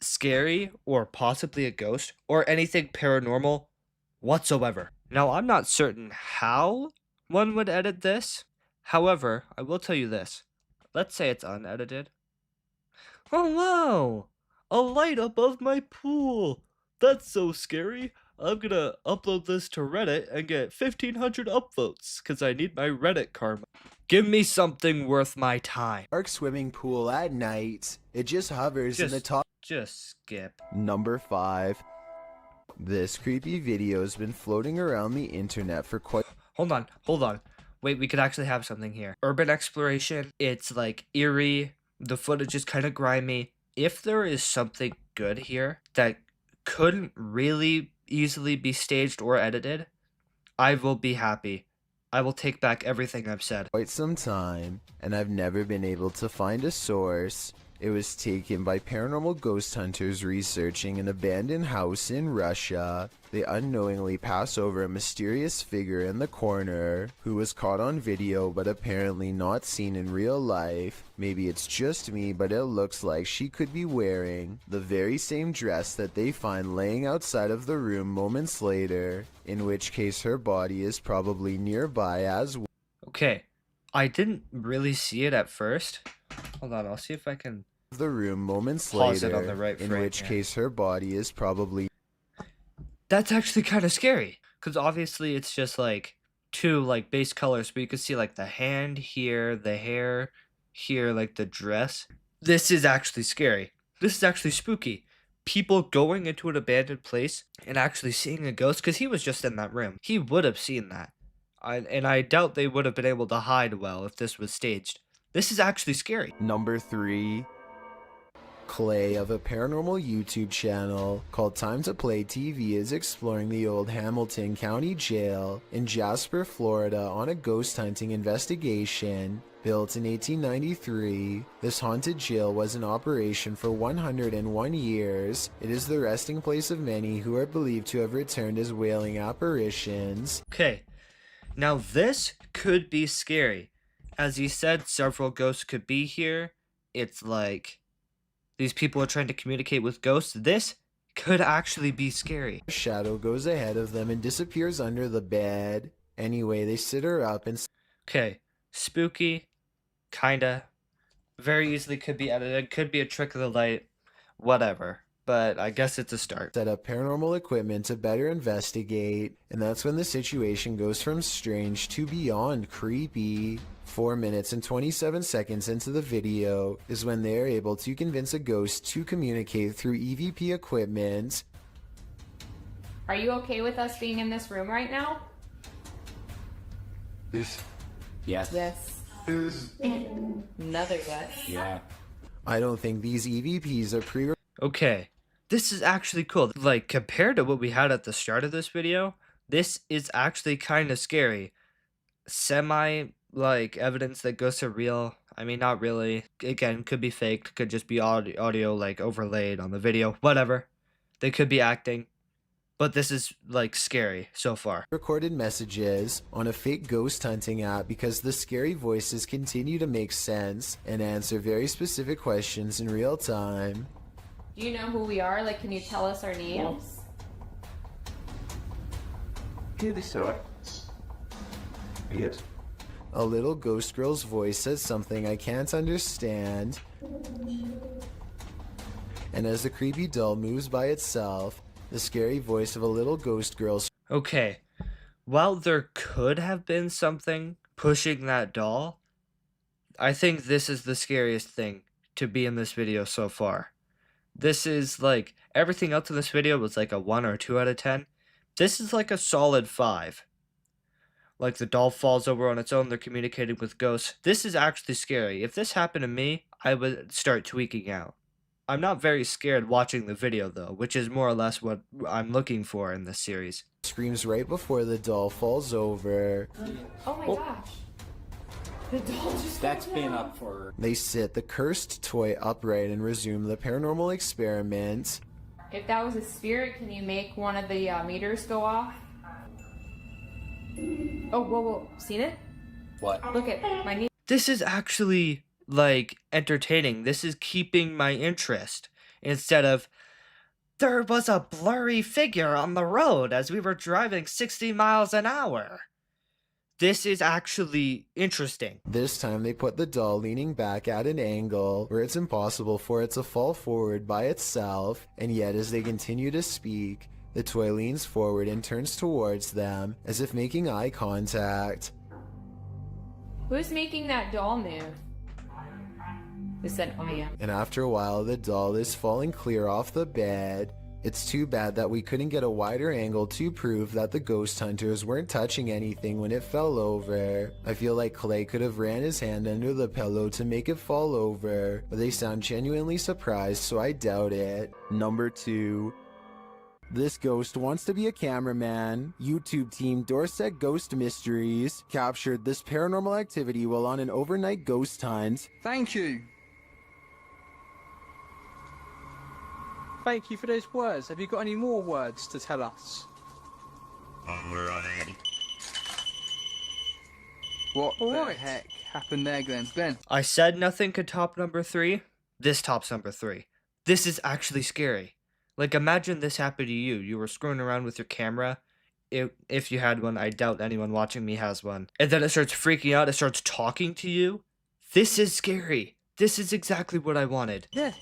S1: scary or possibly a ghost or anything paranormal whatsoever? Now, I'm not certain how one would edit this. However, I will tell you this. Let's say it's unedited. Oh, wow! A light above my pool! That's so scary. I'm gonna upload this to Reddit and get 1,500 upvotes, because I need my Reddit karma. Give me something worth my time.
S7: Dark swimming pool at night. It just hovers in the top.
S1: Just skip.
S7: Number 5. This creepy video has been floating around the internet for quite.
S1: Hold on. Wait, we could actually have something here. Urban exploration. It's like eerie. The footage is kind of grimy. If there is something good here that couldn't really easily be staged or edited, I will be happy. I will take back everything I've said.
S7: Quite some time, and I've never been able to find a source. It was taken by paranormal ghost hunters researching an abandoned house in Russia. They unknowingly pass over a mysterious figure in the corner who was caught on video but apparently not seen in real life. Maybe it's just me, but it looks like she could be wearing the very same dress that they find laying outside of the room moments later, in which case her body is probably nearby as well.
S1: Okay, I didn't really see it at first. Hold on, I'll see if I can
S7: the room moments
S1: pause
S7: later,
S1: it on the right
S7: in
S1: frame
S7: which
S1: here.
S7: case her body is probably.
S1: That's actually kind of scary, because obviously it's just like two like base colors, but you can see like the hand here, the hair here, like the dress. This is actually scary. This is actually spooky. People going into an abandoned place and actually seeing a ghost, because he was just in that room. He would have seen that. And I doubt they would have been able to hide well if this was staged. This is actually scary.
S7: Number 3. Clay of a paranormal YouTube channel called Time to Play TV is exploring the old Hamilton County Jail in Jasper, Florida on a ghost hunting investigation. Built in 1893, this haunted jail was in operation for 101 years. It is the resting place of many who are believed to have returned as wailing apparitions.
S1: Okay, now this could be scary. As you said, several ghosts could be here. It's like these people are trying to communicate with ghosts. This could actually be scary.
S7: A shadow goes ahead of them and disappears under the bed. Anyway, they sit her up and
S1: Okay, spooky, kinda. Very easily could be edited, could be a trick of the light, whatever. But I guess it's a start.
S7: set up paranormal equipment to better investigate, and that's when the situation goes from strange to beyond creepy. 4 minutes and 27 seconds into the video is when they are able to convince a ghost to communicate through EVP equipment.
S9: Are you okay with us being in this room right now?
S4: This
S10: Yes.
S9: Yes.
S4: is.
S9: Another yes.
S10: Yeah.
S7: I don't think these EVPs are pre
S1: Okay, this is actually cool. Like, compared to what we had at the start of this video, this is actually kind of scary. Semi, like, evidence that ghosts are real. I mean, not really. Again, could be faked, could just be audio like, overlaid on the video. Whatever. They could be acting. But this is, like, scary so far.
S7: recorded messages on a fake ghost hunting app because the scary voices continue to make sense and answer very specific questions in real time.
S9: Do you know who we are? Like, can you tell us our names?
S10: Here they saw it. Yes.
S7: A little ghost girl's voice says something I can't understand. And as the creepy doll moves by itself, the scary voice of a little ghost girl
S1: Okay, while there could have been something pushing that doll, I think this is the scariest thing to be in this video so far. This is like, everything else in this video was like a 1 or 2 out of 10. This is like a solid 5. Like the doll falls over on its own, they're communicating with ghosts. This is actually scary. If this happened to me, I would start tweaking out. I'm not very scared watching the video though, which is more or less what I'm looking for in this series.
S7: screams right before the doll falls over.
S9: Oh my gosh. The doll just
S10: That's been up for.
S7: They sit the cursed toy upright and resume the paranormal experiment.
S9: If that was a spirit, can you make one of the meters go off? Oh, whoa. Seen it?
S10: What?
S9: Look at my knee.
S1: This is actually, like, entertaining. This is keeping my interest. Instead of, there was a blurry figure on the road as we were driving 60 miles an hour. This is actually interesting.
S7: This time they put the doll leaning back at an angle where it's impossible for it to fall forward by itself, and yet as they continue to speak, the toy leans forward and turns towards them as if making eye contact.
S9: Who's making that doll move? Who said, oh yeah.
S7: And after a while, the doll is falling clear off the bed. It's too bad that we couldn't get a wider angle to prove that the ghost hunters weren't touching anything when it fell over. I feel like Clay could have ran his hand under the pillow to make it fall over, but they sound genuinely surprised, so I doubt it. Number 2. This ghost wants to be a cameraman. YouTube team Dorset Ghost Mysteries captured this paranormal activity while on an overnight ghost hunt.
S11: Thank you. Thank you for those words. Have you got any more words to tell us? What the heck happened there, Glenn? Glenn?
S1: I said nothing could top number 3. This tops number 3. This is actually scary. Like, imagine this happened to you. You were screwing around with your camera. If you had one, I doubt anyone watching me has one. And then it starts freaking out. It starts talking to you. This is scary. This is exactly what I wanted.
S11: Yeah.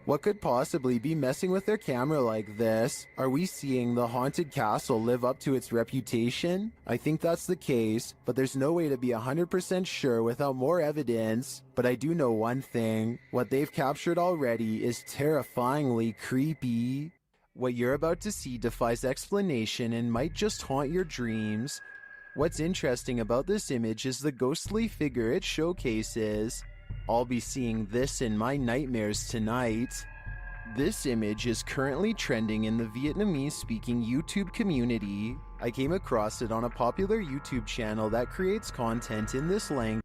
S7: What could possibly be messing with their camera like this? Are we seeing the haunted castle live up to its reputation? I think that's the case, but there's no way to be 100% sure without more evidence. But I do know one thing. What they've captured already is terrifyingly creepy. What you're about to see defies explanation and might just haunt your dreams. What's interesting about this image is the ghostly figure it showcases. I'll be seeing this in my nightmares tonight. This image is currently trending in the Vietnamese-speaking YouTube community. I came across it on a popular YouTube channel that creates content in this language.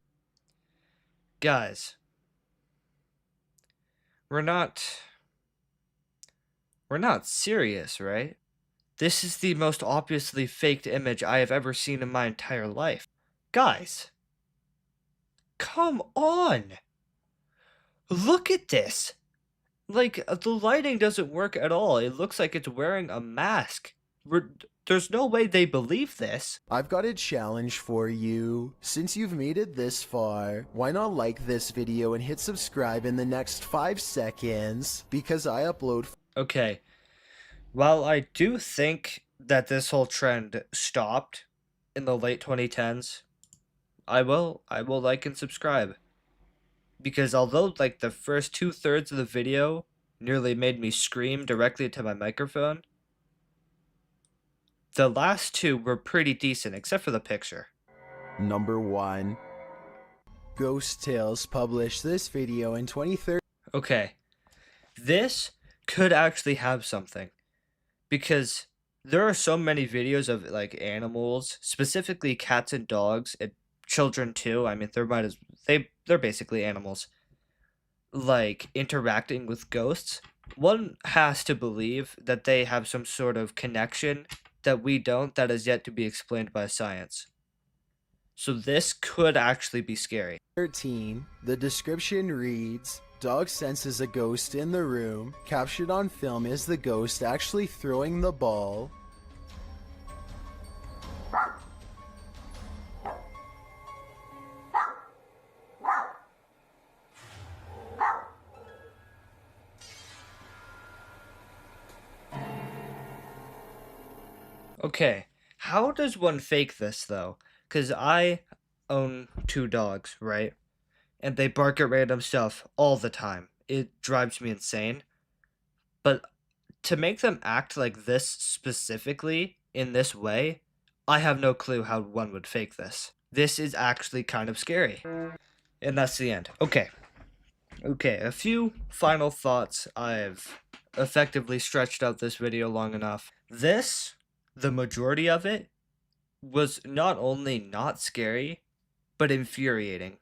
S1: Guys, we're not serious, right? This is the most obviously faked image I have ever seen in my entire life. Guys, come on! Look at this! Like, the lighting doesn't work at all. It looks like it's wearing a mask. There's no way they believe this.
S7: I've got a challenge for you. Since you've made it this far, why not like this video and hit subscribe in the next 5 seconds? Because I upload...
S1: Okay. While I do think that this whole trend stopped in the late 2010s, I will like and subscribe. Because although like the first 2/3 of the video nearly made me scream directly to my microphone, the last two were pretty decent, except for the picture.
S7: Number 1. Ghost Tales published this video in 2013.
S1: Okay, this could actually have something. Because there are so many videos of like animals, specifically cats and dogs, and children too. I mean, they're basically animals, like interacting with ghosts. One has to believe that they have some sort of connection that we don't, that is yet to be explained by science. So this could actually be scary.
S7: 13. The description reads, dog senses a ghost in the room. Captured on film is the ghost actually throwing the ball.
S1: Okay, how does one fake this though? Because I own 2 dogs, right? And they bark at random stuff all the time. It drives me insane. But to make them act like this specifically in this way, I have no clue how one would fake this. This is actually kind of scary. And that's the end. Okay. Okay, a few final thoughts. I've effectively stretched out this video long enough. This, the majority of it, was not only not scary, but infuriating.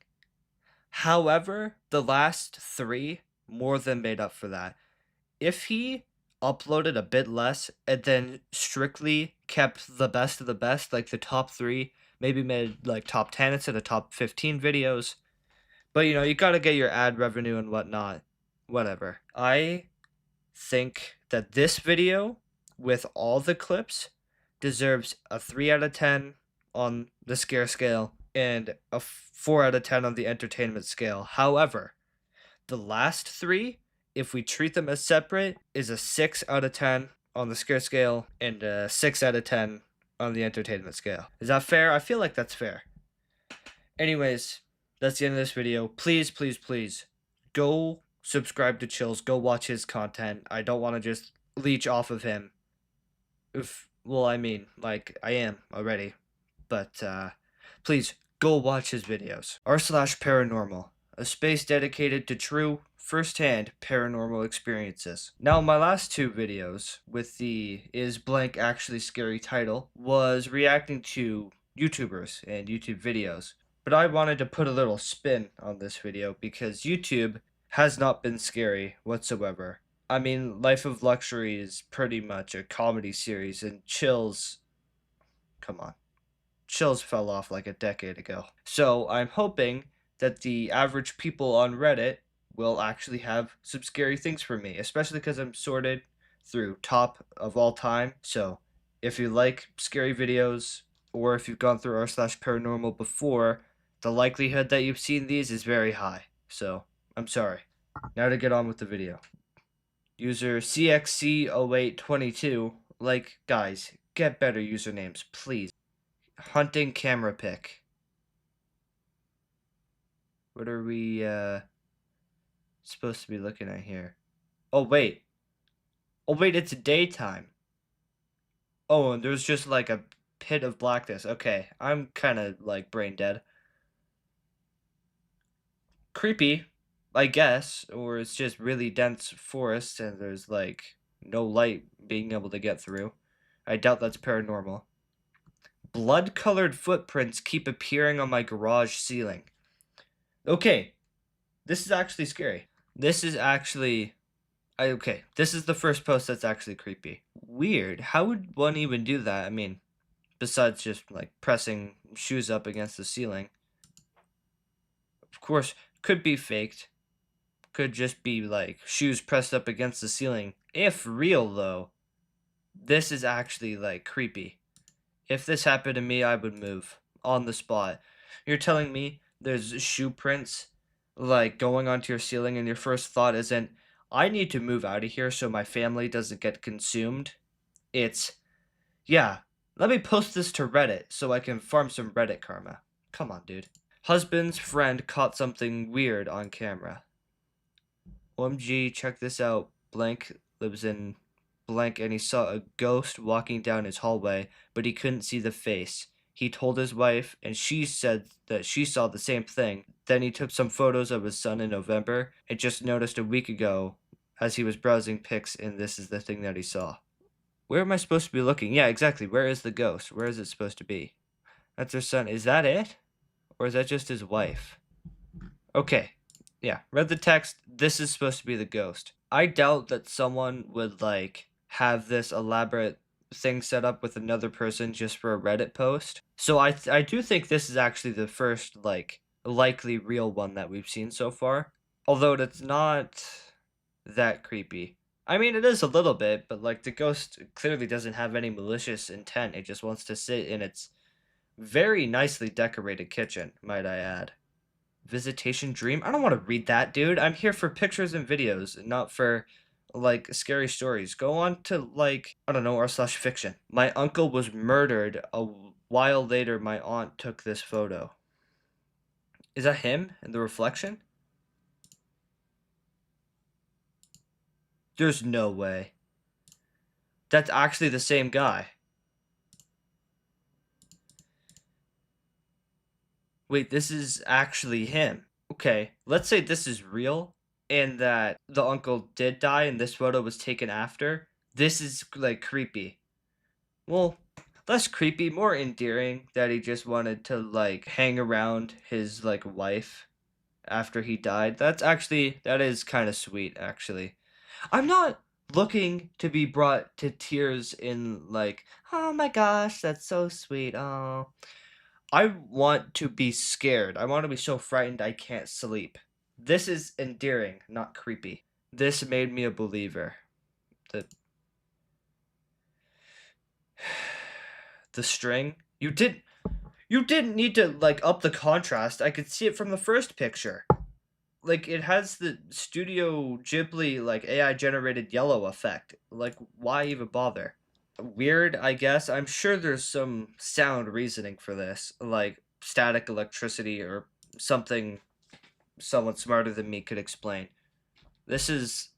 S1: However, the last 3 more than made up for that. If he uploaded a bit less and then strictly kept the best of the best, like the top 3, maybe made like top 10 instead of top 15 videos. But you know, you gotta get your ad revenue and whatnot. Whatever. I think that this video, with all the clips, deserves a 3 out of 10 on the scare scale and a 4 out of 10 on the entertainment scale. However, the last 3, if we treat them as separate, is a 6 out of 10 on the scare scale and a 6 out of 10 on the entertainment scale. Is that fair? I feel like that's fair. Anyways, that's the end of this video. Please, please, please, go subscribe to Chills. Go watch his content. I don't want to just leech off of him. Well, I mean, like, I am already. But, please, go watch his videos. r/paranormal, a space dedicated to true, first-hand paranormal experiences. Now, my last 2 videos with the Is Blank Actually Scary title was reacting to YouTubers and YouTube videos. But I wanted to put a little spin on this video because YouTube has not been scary whatsoever. I mean, Life of Luxury is pretty much a comedy series, and Chills, come on. Chills fell off like a decade ago. So I'm hoping that the average people on Reddit will actually have some scary things for me, especially because I'm sorted through top of all time. So if you like scary videos, or if you've gone through r/paranormal before, the likelihood that you've seen these is very high. So I'm sorry. Now to get on with the video. User CXC0822, like, guys, get better usernames, please. Hunting camera pick. What are we, supposed to be looking at here? Oh, wait. Oh, wait, it's daytime. Oh, and there's just like a pit of blackness. Okay, I'm kind of like brain dead. Creepy, I guess, or it's just really dense forest and there's like no light being able to get through. I doubt that's paranormal. Blood-colored footprints keep appearing on my garage ceiling. Okay, this is actually scary. This is actually okay, this is the first post that's actually creepy. Weird. How would one even do that? I mean, besides just like pressing shoes up against the ceiling. Of course, could be faked. Could just be like shoes pressed up against the ceiling. If real though, this is actually like creepy. If this happened to me, I would move on the spot. You're telling me there's shoe prints like going onto your ceiling and your first thought isn't, I need to move out of here so my family doesn't get consumed. It's, yeah, let me post this to Reddit so I can farm some Reddit karma. Come on, dude. Husband's friend caught something weird on camera. OMG, check this out. Blank lives in blank and he saw a ghost walking down his hallway, but he couldn't see the face. He told his wife, and she said that she saw the same thing. Then he took some photos of his son in November and just noticed a week ago as he was browsing pics, and this is the thing that he saw. Where am I supposed to be looking? Yeah, exactly. Where is the ghost? Where is it supposed to be? That's her son. Is that it? Or is that just his wife? Okay. Yeah, read the text. This is supposed to be the ghost. I doubt that someone would like have this elaborate thing set up with another person just for a Reddit post. So I do think this is actually the first like likely real one that we've seen so far. Although it's not that creepy. I mean, it is a little bit, but like the ghost clearly doesn't have any malicious intent. It just wants to sit in its very nicely decorated kitchen, might I add. Visitation dream? I don't want to read that, dude. I'm here for pictures and videos, not for like scary stories. Go on to like, I don't know, r/fiction. My uncle was murdered. A while later, my aunt took this photo. Is that him in the reflection? There's no way. That's actually the same guy. Wait, this is actually him. Okay, let's say this is real and that the uncle did die and this photo was taken after. This is like creepy. Well, less creepy, more endearing that he just wanted to like hang around his like wife after he died. That is kind of sweet actually. I'm not looking to be brought to tears in like, oh my gosh, that's so sweet. Oh, I want to be scared. I want to be so frightened I can't sleep. This is endearing, not creepy. This made me a believer. The string? You didn't need to like up the contrast. I could see it from the first picture. Like it has the Studio Ghibli like AI generated yellow effect. Like why even bother? Weird, I guess. I'm sure there's some sound reasoning for this, like static electricity or something someone smarter than me could explain. This is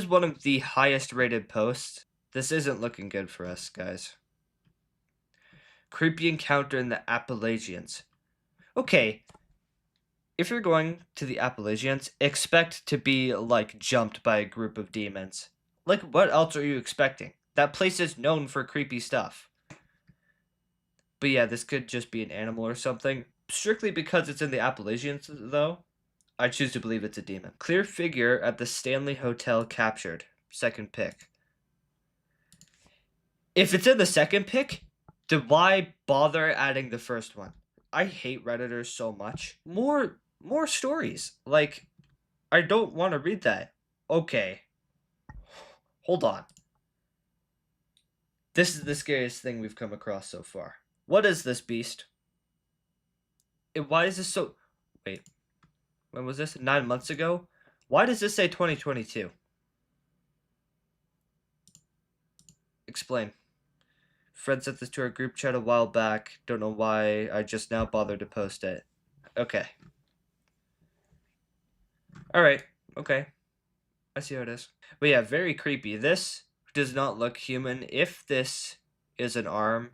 S1: one of the highest rated posts. This isn't looking good for us, guys. Creepy encounter in the Appalachians. Okay, if you're going to the Appalachians, expect to be like jumped by a group of demons. Like what else are you expecting? That place is known for creepy stuff. But yeah, this could just be an animal or something. Strictly because it's in the Appalachians, though, I choose to believe it's a demon. Clear figure at the Stanley Hotel captured. Second pick. If it's in the second pick, then why bother adding the first one? I hate Redditors so much. More stories. Like, I don't want to read that. Okay. Hold on. This is the scariest thing we've come across so far. What is this beast? Why is this so... Wait. When was this? 9 months ago? Why does this say 2022? Explain. Fred sent this to our group chat a while back. Don't know why I just now bothered to post it. Okay. Alright. Okay. I see how it is. But yeah, very creepy. This does not look human. If this is an arm,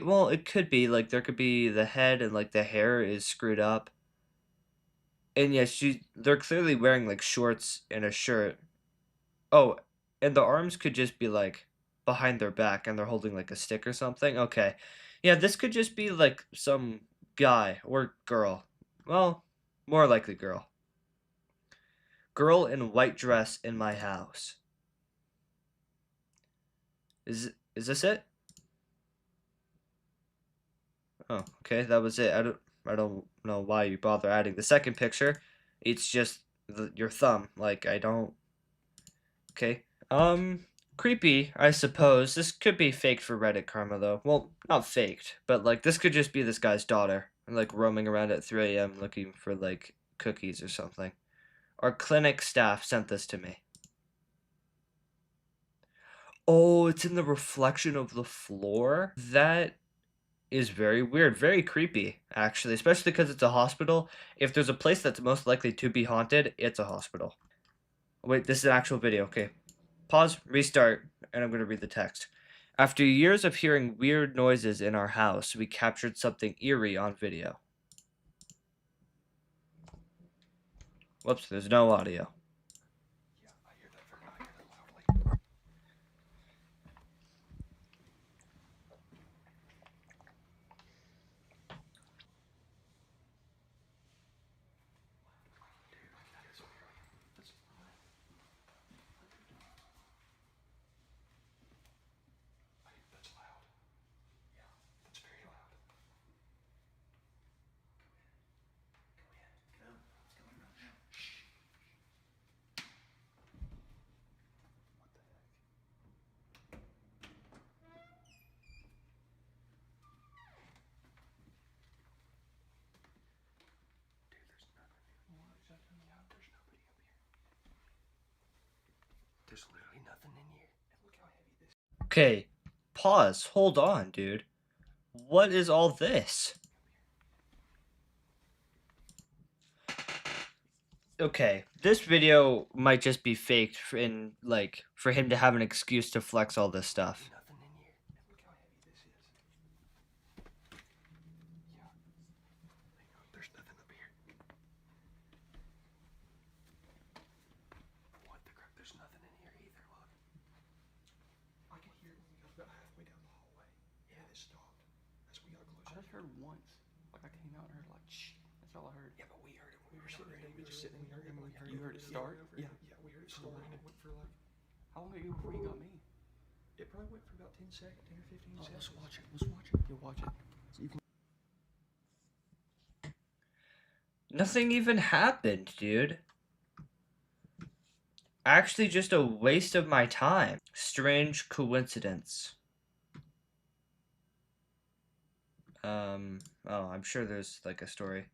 S1: Well, it could be like there could be the head and like the hair is screwed up. And yeah, they're clearly wearing like shorts and a shirt. Oh, and the arms could just be like behind their back and they're holding like a stick or something. Okay. Yeah, this could just be like some guy or girl. Well, more likely girl. Girl in white dress in my house. Is this it? Oh, okay, that was it. I don't know why you bother adding the second picture. It's just your thumb. Like I don't. Okay. Creepy, I suppose. This could be faked for Reddit karma though. Well, not faked, but like this could just be this guy's daughter, like roaming around at 3 a.m. looking for like cookies or something. Our clinic staff sent this to me. Oh, it's in the reflection of the floor? That is very weird, very creepy, actually, especially because it's a hospital. If there's a place that's most likely to be haunted, it's a hospital. Wait, this is an actual video. Okay. Pause, restart, and I'm going to read the text. After years of hearing weird noises in our house, we captured something eerie on video. Whoops, there's no audio.
S10: There's literally nothing in here. And look how heavy this.
S1: Okay, pause, hold on, dude. What is all this? Okay, this video might just be faked for him to have an excuse to flex all this stuff.
S10: Nothing in here. And look how heavy this is. Yeah. There's nothing up here. What the crap? There's nothing in here either. Look. I could hear it when we got about halfway down the hallway. Yeah, it stopped. As we got closer.
S11: I just heard once. Like I came out and heard like shh. That's all I heard.
S10: Yeah, but we heard it when we were sitting there. We were just sitting there and we heard
S11: You heard it start?
S10: Yeah, we heard it start and it went for like.
S11: How long ago before you got me?
S10: It probably went for about 10 seconds, 10 or 15 seconds.
S11: Let's watch it. Let's watch it. You'll watch it. So you can.
S1: Nothing even happened, dude. Actually, just a waste of my time. Strange coincidence. Oh, I'm sure there's like a story.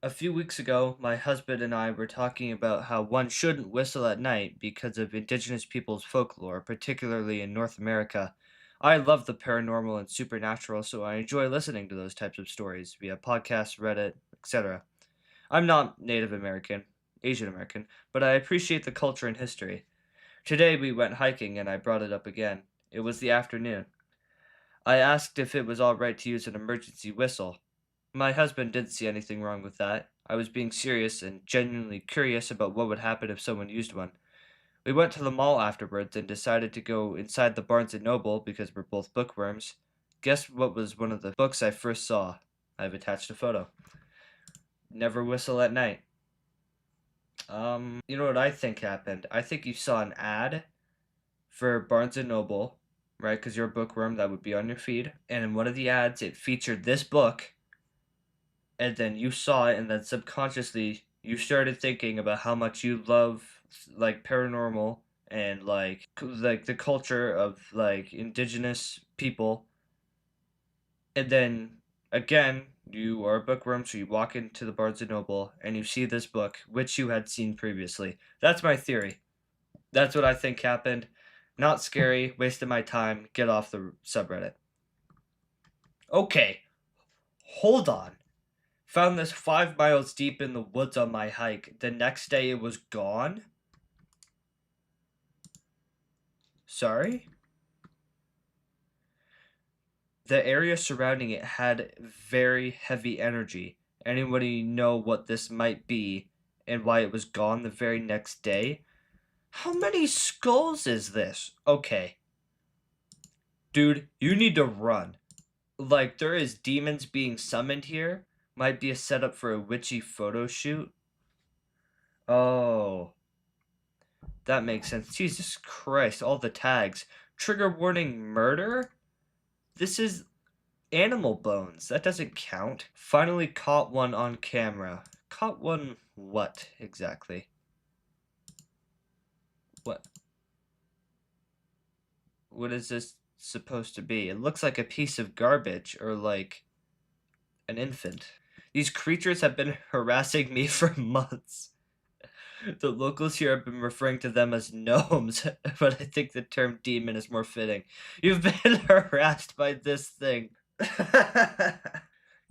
S1: A few weeks ago, my husband and I were talking about how one shouldn't whistle at night because of indigenous people's folklore, particularly in North America. I love the paranormal and supernatural, so I enjoy listening to those types of stories via podcasts, Reddit, etc. I'm not Native American, Asian American, but I appreciate the culture and history. Today we went hiking and I brought it up again. It was the afternoon. I asked if it was all right to use an emergency whistle. My husband didn't see anything wrong with that. I was being serious and genuinely curious about what would happen if someone used one. We went to the mall afterwards and decided to go inside the Barnes & Noble because we're both bookworms. Guess what was one of the books I first saw? I've attached a photo. Never Whistle at Night. You know what I think happened? I think you saw an ad for Barnes & Noble, right? Because you're a bookworm, that would be on your feed. And in one of the ads, it featured this book. And then you saw it, and then subconsciously, you started thinking about how much you love, like, paranormal and, like the culture of, like, indigenous people. And then, again, you are a bookworm, so you walk into the Barnes & Noble, and you see this book, which you had seen previously. That's my theory. That's what I think happened. Not scary, wasted my time, get off the subreddit. Okay, hold on. Found this 5 miles deep in the woods on my hike. The next day it was gone? Sorry? the area surrounding it had very heavy energy. Anybody know what this might be and why it was gone the very next day? How many skulls is this? Okay. Dude, you need to run. Like, there is demons being summoned here. Might be a setup for a witchy photo shoot. Oh. That makes sense. Jesus Christ, all the tags. Trigger warning murder? This is animal bones. That doesn't count. Finally caught one on camera. Caught one what exactly? What? What is this supposed to be? It looks like a piece of garbage or like an infant. These creatures have been harassing me for months. The locals here have been referring to them as gnomes, but I think the term demon is more fitting. You've been harassed by this thing.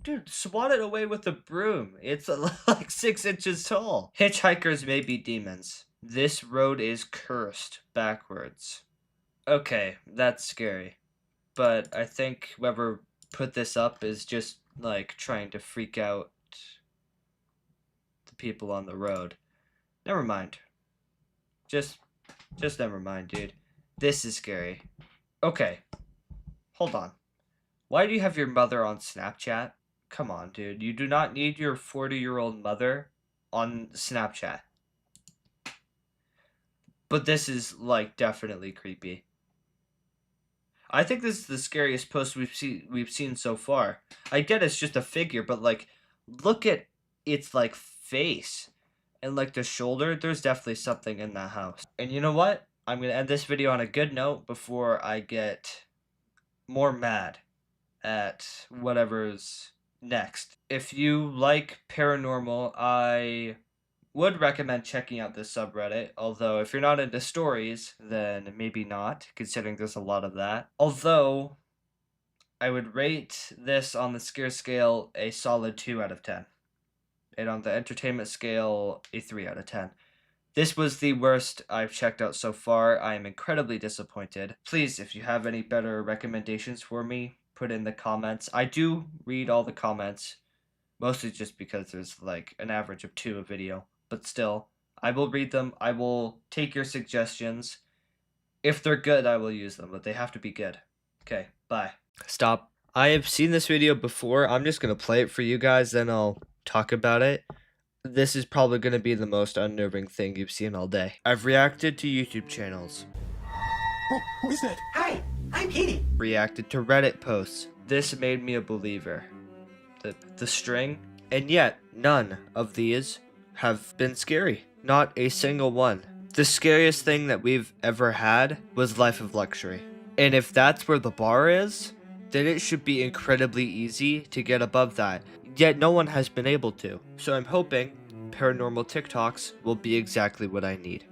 S1: Dude, swat it away with a broom. It's like 6 inches tall. Hitchhikers may be demons. This road is cursed backwards. Okay, that's scary. But I think whoever put this up is just like trying to freak out the people on the road. Never mind. Just never mind, dude. This is scary. Okay. Hold on. Why do you have your mother on Snapchat? Come on, dude. You do not need your 40-year-old mother on Snapchat. But this is, like, definitely creepy. I think this is the scariest post we've seen so far. I get it's just a figure, but, like, look at its, like, face. And, like, the shoulder. There's definitely something in that house. And you know what? I'm going to end this video on a good note before I get more mad at whatever's next. If you like paranormal, I would recommend checking out this subreddit, although if you're not into stories, then maybe not, considering there's a lot of that. Although, I would rate this on the scare scale a solid 2 out of 10. And on the entertainment scale, a 3 out of 10. This was the worst I've checked out so far. I am incredibly disappointed. Please, if you have any better recommendations for me, put in the comments. I do read all the comments, mostly just because there's like an average of 2 a video. But still, I will read them. I will take your suggestions. If they're good, I will use them, but they have to be good. Okay, bye. Stop. I have seen this video before. I'm just going to play it for you guys, then I'll talk about it. This is probably going to be the most unnerving thing you've seen all day. I've reacted to YouTube channels.
S4: Who is that? Hi, I'm Katie.
S1: Reacted to Reddit posts. This made me a believer. The string. And yet, none of these have been scary. Not a single one. The scariest thing that we've ever had was Life of Luxury. And if that's where the bar is, then it should be incredibly easy to get above that. Yet no one has been able to. So I'm hoping paranormal TikToks will be exactly what I need.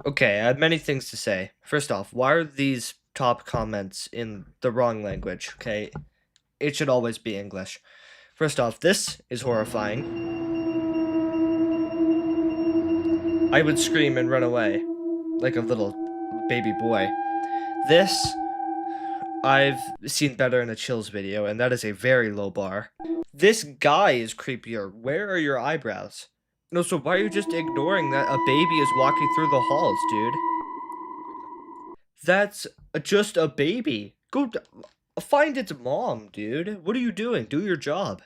S1: Okay, I have many things to say. First off, why are these top comments in the wrong language? Okay, it should always be English. First off, this is horrifying. I would scream and run away, like a little baby boy. This, I've seen better in a Chills video, and that is a very low bar. This guy is creepier. Where are your eyebrows? No, so why are you just ignoring that a baby is walking through the halls, dude? That's just a baby. Go find its mom, dude. What are you doing? Do your job.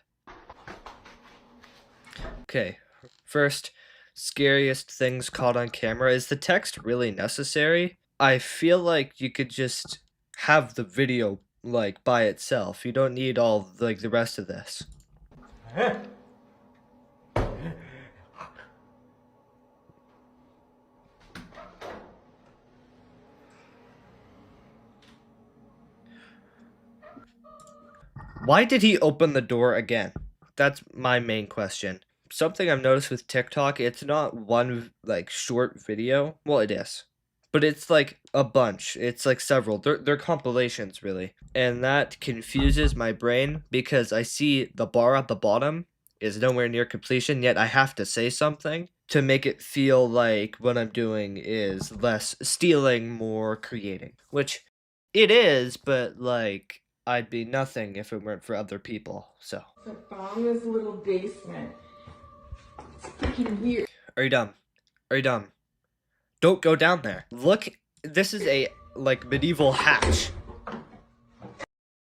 S1: Okay, first, scariest things caught on camera. Is the text really necessary? I feel like you could just have the video, like, by itself. You don't need all, like, the rest of this. Why did he open the door again? That's my main question. something I've noticed with TikTok, it's not one like short video. Well, it is. But it's like a bunch. It's like several. They're compilations really. And that confuses my brain because I see the bar at the bottom is nowhere near completion, yet I have to say something to make it feel like what I'm doing is less stealing, more creating. Which it is, but like I'd be nothing if it weren't for other people. So
S12: I found this little basement. It's freaking weird.
S1: are you dumb? Are you dumb? Don't go down there. Look, this is a like medieval hatch.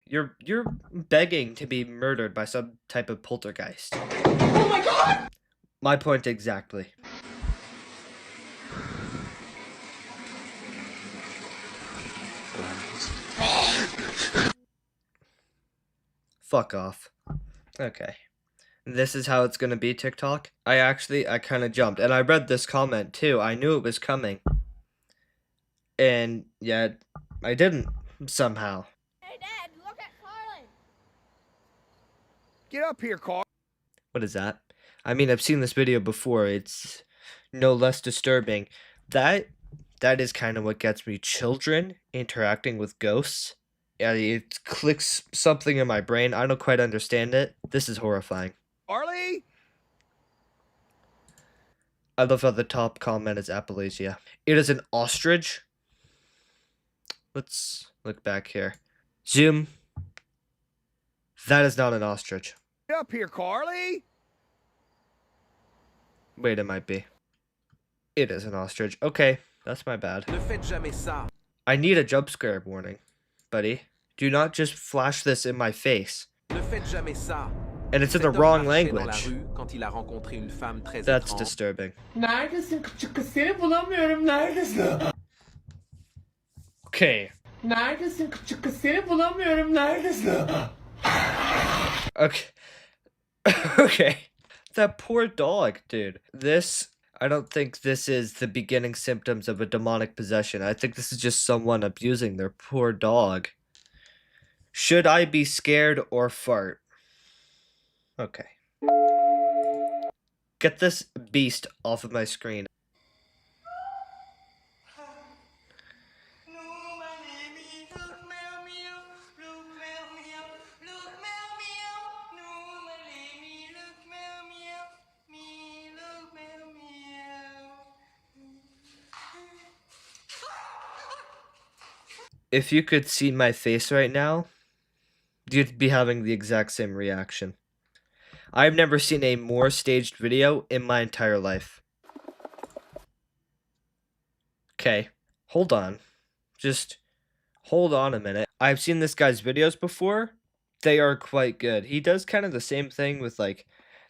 S1: You're begging to be murdered by some type of poltergeist.
S12: Oh my god!
S1: My point exactly. Fuck off. Okay. This is how it's gonna be, TikTok. I kind of jumped. And I read this comment too. I knew it was coming. And yet, I didn't, somehow.
S13: Hey Dad, look at Carlin!
S14: Get up here, Carl!
S1: What is that? I mean, I've seen this video before. It's no less disturbing. That is kind of what gets me. Children interacting with ghosts. Yeah, it clicks something in my brain. I don't quite understand it. This is horrifying.
S14: Arlie?
S1: I love how the top comment is Appalachia. It is an ostrich. Let's look back here. Zoom. That is not an ostrich.
S14: Get up here, Carly!
S1: Wait, it might be. It is an ostrich. Okay, that's my bad.
S14: Ne faites jamais ça.
S1: I need a jump scare warning, buddy. Do not just flash this in my face.
S14: Ne faites jamais ça.
S1: And it's in the wrong language. That's disturbing.
S12: Neredesin küçük kız? Seni bulamıyorum. Neredesin?
S1: Okay.
S12: Neredesin küçük kız? Seni bulamıyorum. Neredesin?
S1: Okay. Okay. That poor dog, dude. I don't think this is the beginning symptoms of a demonic possession. I think this is just someone abusing their poor dog. Should I be scared or fart? Okay. Get this beast off of my screen. If you could see my face right now, you'd be having the exact same reaction. I've never seen a more staged video in my entire life. Okay, hold on. Just hold on a minute. I've seen this guy's videos before. They are quite good. He does kind of the same thing with like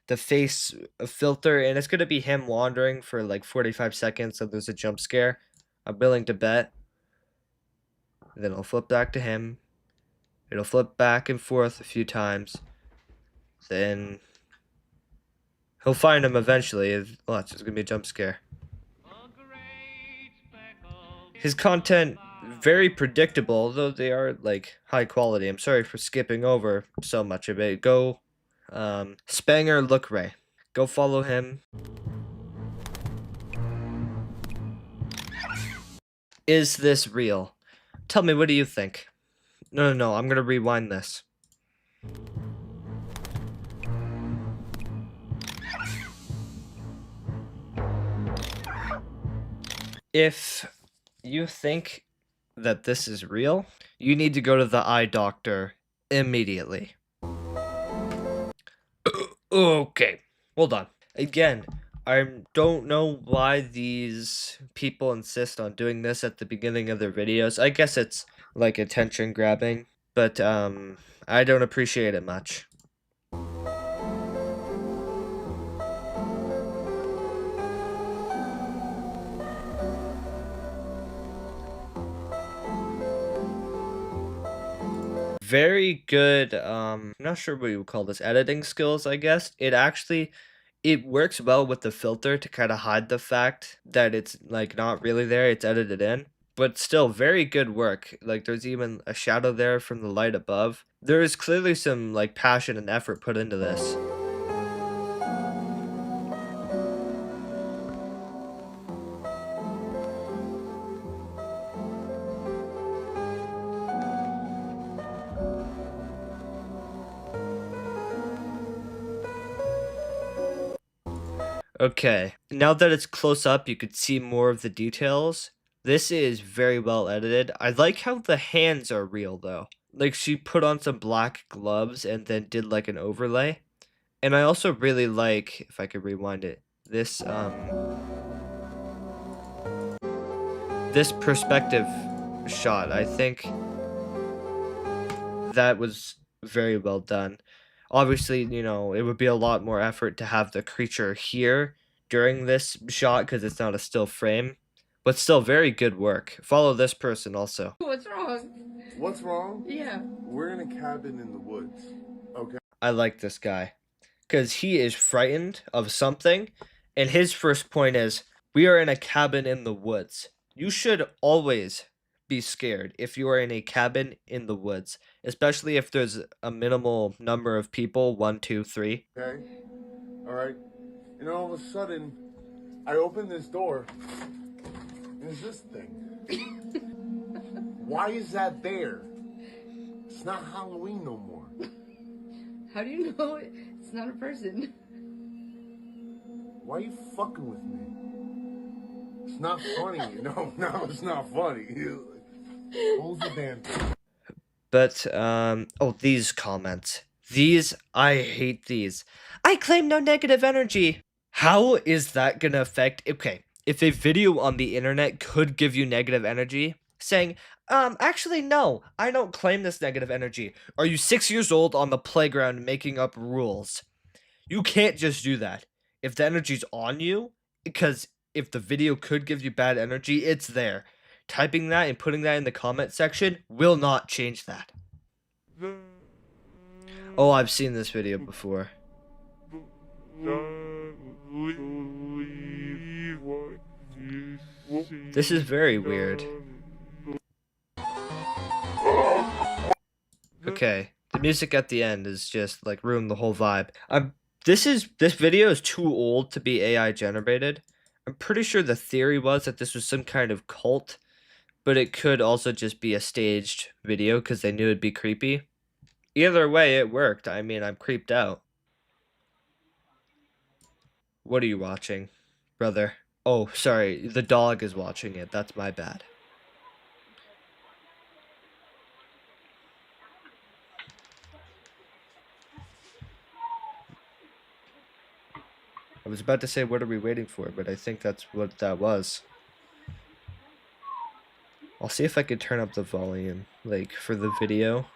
S1: the face filter, and it's going to be him wandering for like 45 seconds, so there's a jump scare. I'm willing to bet. Then I'll flip back to him. It'll flip back and forth a few times. Then he'll find him eventually. Watch, there's gonna be a jump scare. His content, very predictable, although they are like high quality. I'm sorry for skipping over so much of it. Go, Spanger Look Ray. Go follow him. Is this real? Tell me, what do you think? No, I'm gonna rewind this. If you think that this is real, you need to go to the eye doctor immediately. Okay, hold on. Again, I don't know why these people insist on doing this at the beginning of their videos. I guess it's like attention grabbing, but I don't appreciate it much. Very good, I'm not sure what you would call this, editing skills, I guess. It works well with the filter to kind of hide the fact that it's like not really there, it's edited in. But still, very good work. Like, there's even a shadow there from the light above. There is clearly some like passion and effort put into this. Okay, now that it's close up, you could see more of the details. This is very well edited. I like how the hands are real though. Like she put on some black gloves and then did like an overlay. And I also really like, if I could rewind it, this perspective shot. I think that was very well done. Obviously, you know, it would be a lot more effort to have the creature here during this shot because it's not a still frame, but still very good work. Follow this person also.
S9: What's wrong?
S6: What's wrong?
S9: Yeah.
S6: We're in a cabin in the woods. Okay.
S1: I like this guy because he is frightened of something, and his first point is, we are in a cabin in the woods. You should always be scared if you are in a cabin in the woods, especially if there's a minimal number of people, 1, 2, 3.
S6: Okay. All right. And all of a sudden, I open this door, and there's this thing. Why is that there? It's not Halloween no more.
S9: How do you know it's not a person?
S6: Why are you fucking with me? It's not funny. No, it's not funny. Hold the damn thing.
S1: But, oh, these comments. These, I hate these. I claim no negative energy. How is that gonna affect, okay, if a video on the internet could give you negative energy, saying, actually, no, I don't claim this negative energy. Are you 6 years old on the playground making up rules? You can't just do that. If the energy's on you, because if the video could give you bad energy, it's there. Typing that and putting that in the comment section will not change that. Oh, I've seen this video before. This is very weird. Okay, the music at the end is just like ruined the whole vibe. This video is too old to be AI generated. I'm pretty sure the theory was that this was some kind of cult, but it could also just be a staged video because they knew it'd be creepy. Either way, it worked. I mean, I'm creeped out. What are you watching, brother? Oh, sorry, the dog is watching it. That's my bad. I was about to say, what are we waiting for? But I think that's what that was. I'll see if I could turn up the volume, like, for the video.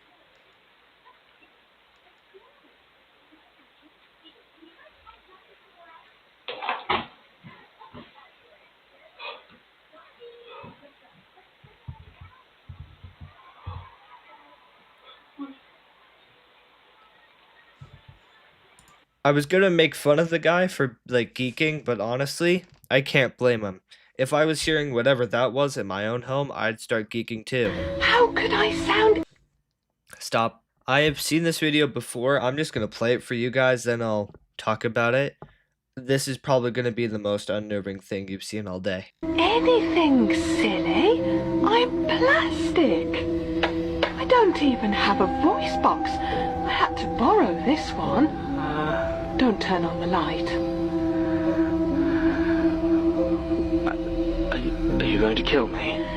S1: I was gonna make fun of the guy for, like, geeking, but honestly, I can't blame him. If I was hearing whatever that was in my own home, I'd start geeking too.
S12: How could I sound?
S1: Stop. I have seen this video before. I'm just gonna play it for you guys, then I'll talk about it. This is probably gonna be the most unnerving thing you've seen all day.
S12: Anything silly? I'm plastic. I don't even have a voice box. I had to borrow this one. Don't turn on the light.
S11: Are you going to kill me?
S12: No!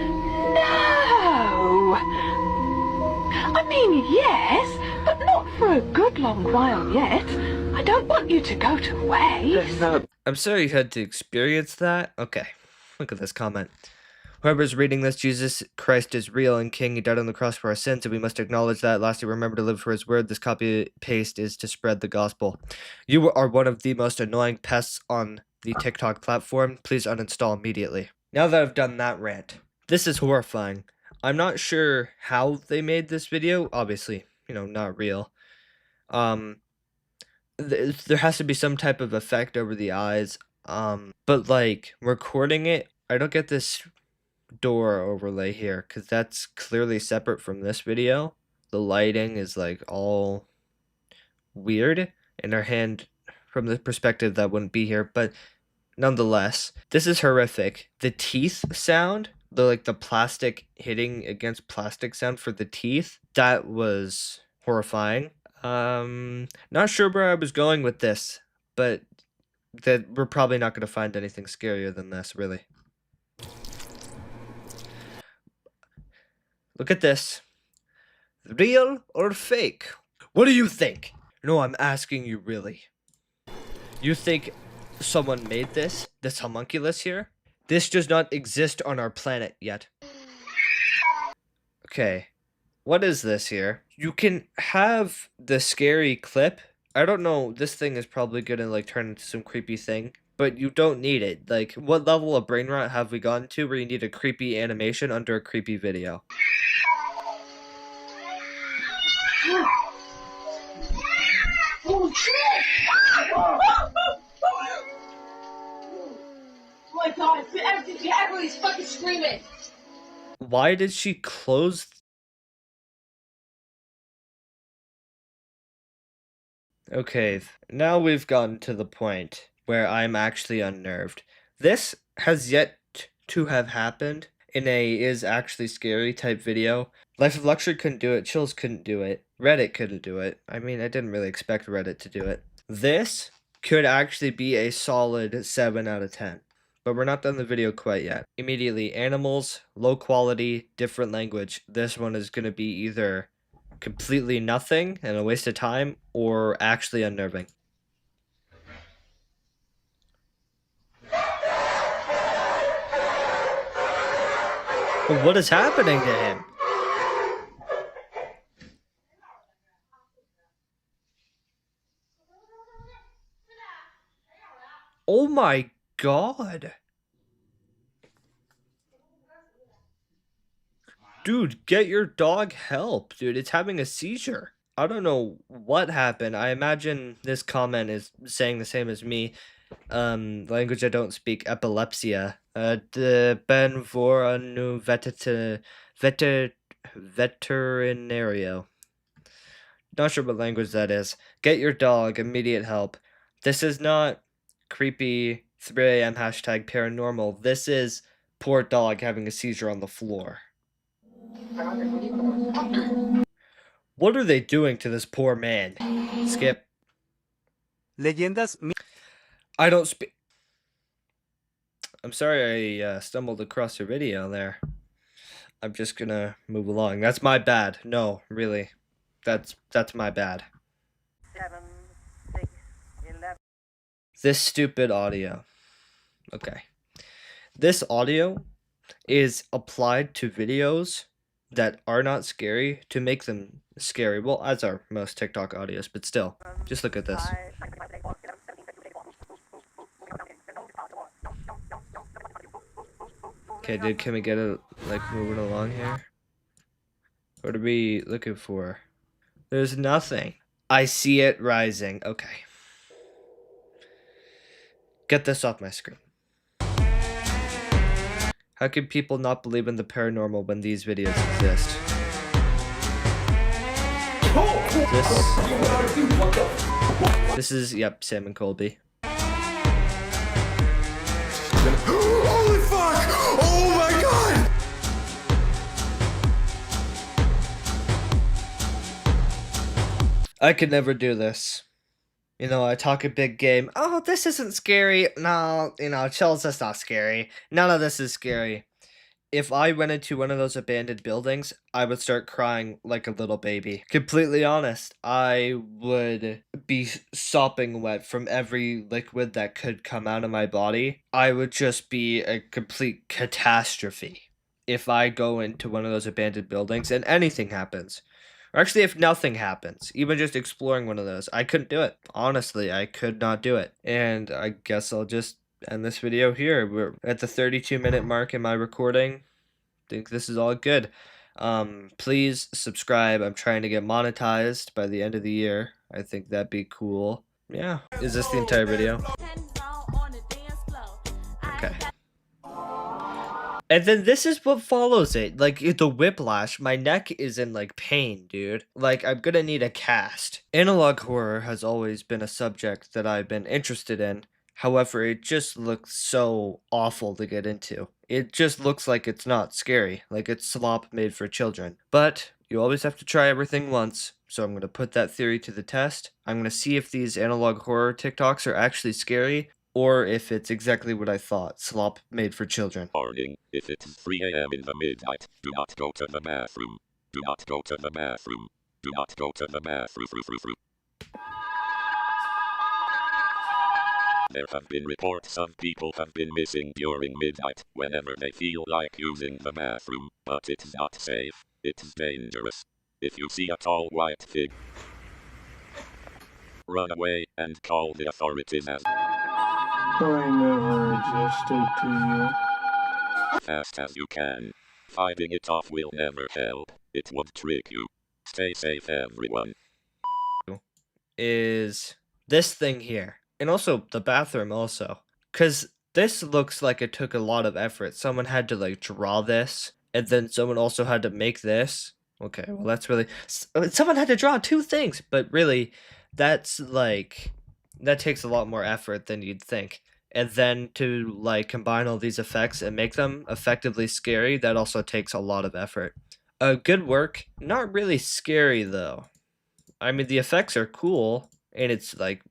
S12: I mean, yes, but not for a good long while yet. I don't want you to go to waste.
S1: I'm sorry you had to experience that. Okay, look at this comment. Whoever's reading this, Jesus Christ is real and King. He died on the cross for our sins, and we must acknowledge that. Lastly, remember to live for his word. This copy-paste is to spread the gospel. You are one of the most annoying pests on the TikTok platform. Please uninstall immediately. Now that I've done that rant, this is horrifying. I'm not sure how they made this video. Obviously, you know, not real. There has to be some type of effect over the eyes. But like recording it, I don't get this door overlay here because that's clearly separate from this video. The lighting is like all weird, and her hand from the perspective that wouldn't be here, but nonetheless, this is horrific. The teeth sound, the plastic hitting against plastic sound for the teeth, that was horrifying. Not sure where I was going with this, but that we're probably not going to find anything scarier than this, really. Look at this. Real or fake? What do you think? No, I'm asking you really. You think someone made this homunculus here? This does not exist on our planet yet. Okay. What is this here? You can have the scary clip. I don't know, this thing is probably gonna like turn into some creepy thing, but you don't need it. Like, what level of brain rot have we gotten to where you need a creepy animation under a creepy video?
S15: Oh shit! Oh my god, everybody's fucking screaming!
S1: Why did she close? Okay, now we've gotten to the point where I'm actually unnerved. This has yet to have happened in a is actually scary type video. Life of Luxury couldn't do it, Chills couldn't do it, Reddit couldn't do it. I mean, I didn't really expect Reddit to do it. This could actually be a solid 7 out of 10. But we're not done the video quite yet. Immediately, animals, low quality, different language. This one is going to be either completely nothing and a waste of time, or actually unnerving. What is happening to him? Oh my god. Dude, get your dog help, dude. It's having a seizure. I don't know what happened. I imagine this comment is saying the same as me. Language I don't speak, epilepsia. De ben voor een veterinario. Not sure what language that is. Get your dog, immediate help. This is not creepy 3 a.m. hashtag paranormal. This is poor dog having a seizure on the floor. What are they doing to this poor man? Skip.
S16: Leyendas.
S1: I don't speak. I'm sorry I stumbled across your video there. I'm just gonna move along. That's my bad. No, really. That's my bad.
S17: 7, 6, 11.
S1: This stupid audio. Okay. This audio is applied to videos that are not scary to make them scary. Well, as are most TikTok audios, but still. Just look at this. Okay, dude, can we get it, like, moving along here? What are we looking for? There's nothing. I see it rising. Okay. Get this off my screen. How can people not believe in the paranormal when these videos exist? This is, yep, Sam and Colby.
S6: Holy fuck! Oh my god!
S1: I could never do this. You know, I talk a big game. Oh, this isn't scary. No, you know, Chills, that's not scary. None of this is scary. If I went into one of those abandoned buildings, I would start crying like a little baby. Completely honest, I would be sopping wet from every liquid that could come out of my body. I would just be a complete catastrophe if I go into one of those abandoned buildings and anything happens. Or actually, if nothing happens, even just exploring one of those, I couldn't do it. Honestly, I could not do it. And I guess I'll just end this video here. We're at the 32-minute mark in my recording. I think this is all good. Please subscribe. I'm trying to get monetized by the end of the year. I think that'd be cool. Yeah. Is this the entire video? Okay. And then this is what follows it. Like, the whiplash. My neck is in, like, pain, dude. Like, I'm gonna need a cast. Analog horror has always been a subject that I've been interested in. However, it just looks so awful to get into. It just looks like it's not scary. Like it's slop made for children. But you always have to try everything once. So I'm going to put that theory to the test. I'm going to see if these analog horror TikToks are actually scary. or if it's exactly what I thought, slop made for children.
S18: Warning, if it's 3 a.m. in the midnight, do not go to the bathroom. Do not go to the bathroom. Do not go to the bathroom. There have been reports of people have been missing during midnight whenever they feel like using the bathroom, but it's not safe. It's dangerous. If you see a tall white figure, run away and call the authorities as
S19: I never adjusted to
S18: fast as you can. Fighting it off will never help. It would trick you. Stay safe, everyone.
S1: Is this thing here, and also the bathroom also, because this looks like it took a lot of effort. Someone had to like draw this, and then someone also had to make this. Okay, well that's really someone had to draw two things, but really that's like that takes a lot more effort than you'd think. And then to like combine all these effects and make them effectively scary, that also takes a lot of effort. Good work. Not really scary though. I mean, the effects are cool, and it's, like,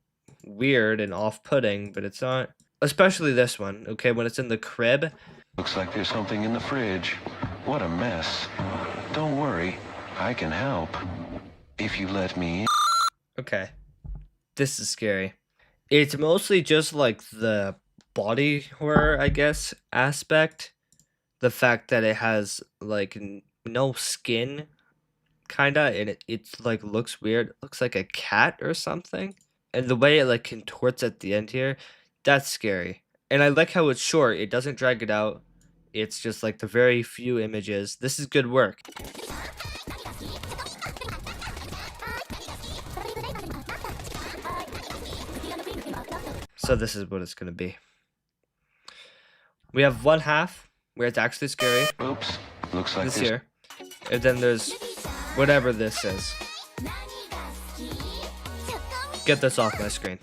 S1: weird and off-putting, but it's not especially this one, okay, when it's in the crib.
S20: Looks like there's something in the fridge. What a mess. Don't worry, I can help. If you let me in.
S1: Okay. This is scary. It's mostly just, like, the body horror, I guess, aspect. The fact that it has, like, no skin, kinda, and it's like looks weird. It looks like a cat or something. And the way it like contorts at the end here, that's scary. And I like how it's short. It doesn't drag it out. It's just like the very few images. This is good work. So this is what it's gonna be. We have one half where it's actually scary.
S20: Oops. Looks like
S1: this here. And then there's whatever this is. Get this off my screen.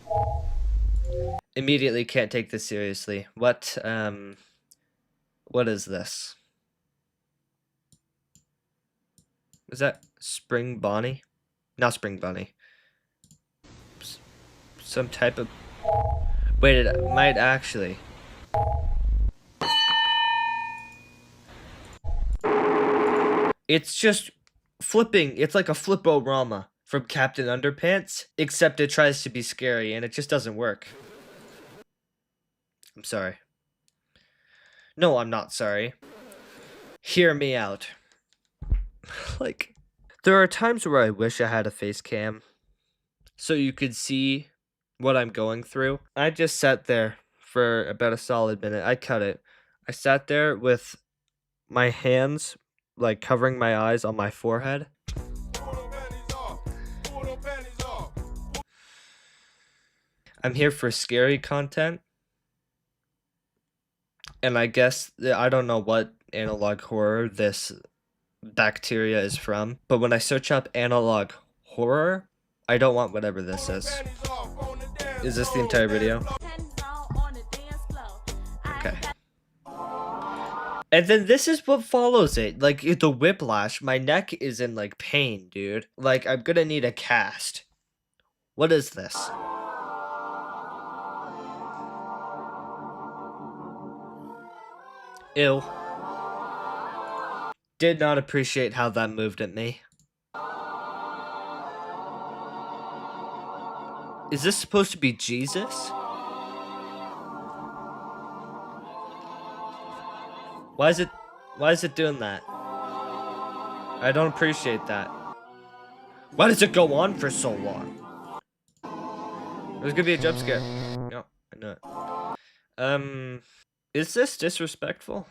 S1: Immediately can't take this seriously. What is this? Is that Spring Bonnie? Not Spring Bunny. Some type of... Wait, it might actually. It's just flipping. It's like a flip-o-rama from Captain Underpants, except it tries to be scary and it just doesn't work. I'm sorry. No, I'm not sorry. Hear me out. Like, there are times where I wish I had a face cam so you could see what I'm going through. I just sat there for about a solid minute. I cut it. I sat there with my hands like covering my eyes on my forehead. I'm here for scary content. And I guess I don't know what analog horror this bacteria is from, but when I search up analog horror, I don't want whatever this is. Is this the entire video? Okay. And then this is what follows it. Like, the whiplash. My neck is in, like, pain, dude. Like, I'm gonna need a cast. What is this? Ew. Did not appreciate how that moved at me. Is this supposed to be Jesus? Why is it doing that? I don't appreciate that. Why does it go on for so long? There's gonna be a jump scare. No, I know it. Is this disrespectful?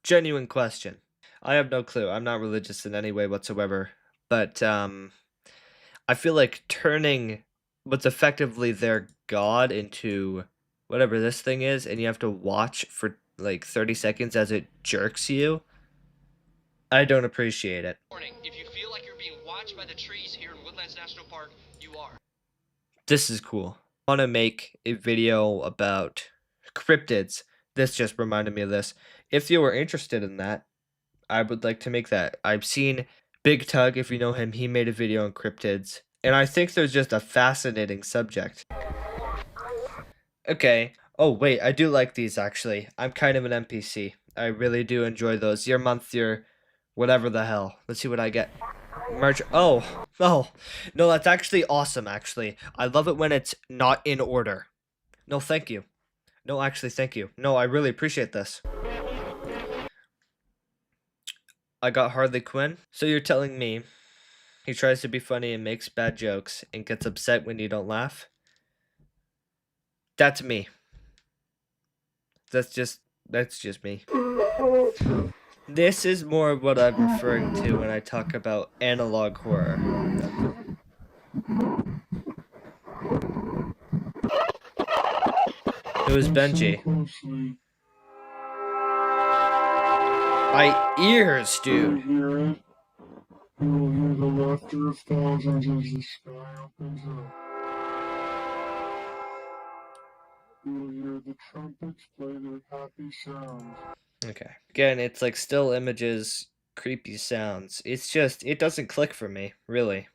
S1: Genuine question. I have no clue. I'm not religious in any way whatsoever. But, I feel like turning what's effectively their god into whatever this thing is, and you have to watch for like 30 seconds as it jerks you. I don't appreciate it.
S21: Warning, if you feel like you're being watched by the trees here in Woodlands National Park, you are.
S1: This is cool. I want to make a video about cryptids. This just reminded me of this. If you were interested in that, I would like to make that. I've seen Big Tug, if you know him, he made a video on cryptids. And I think there's just a fascinating subject. Okay. Oh, wait, I do like these, actually. I'm kind of an NPC. I really do enjoy those. Your month, your whatever the hell. Let's see what I get. Merch. Oh, oh. No, that's actually awesome, actually. I love it when it's not in order. No, thank you. No, actually, thank you. No, I really appreciate this. I got Harley Quinn. So you're telling me he tries to be funny and makes bad jokes and gets upset when you don't laugh? That's me. That's just me. This is more of what I'm referring to when I talk about analog horror. It was Benji. My ears, dude.
S19: You will hear the laughter of thousands as the sky opens up. You will hear the trumpets play their happy sounds.
S1: Okay. Again, it's like still images, creepy sounds. It's just, it doesn't click for me, really.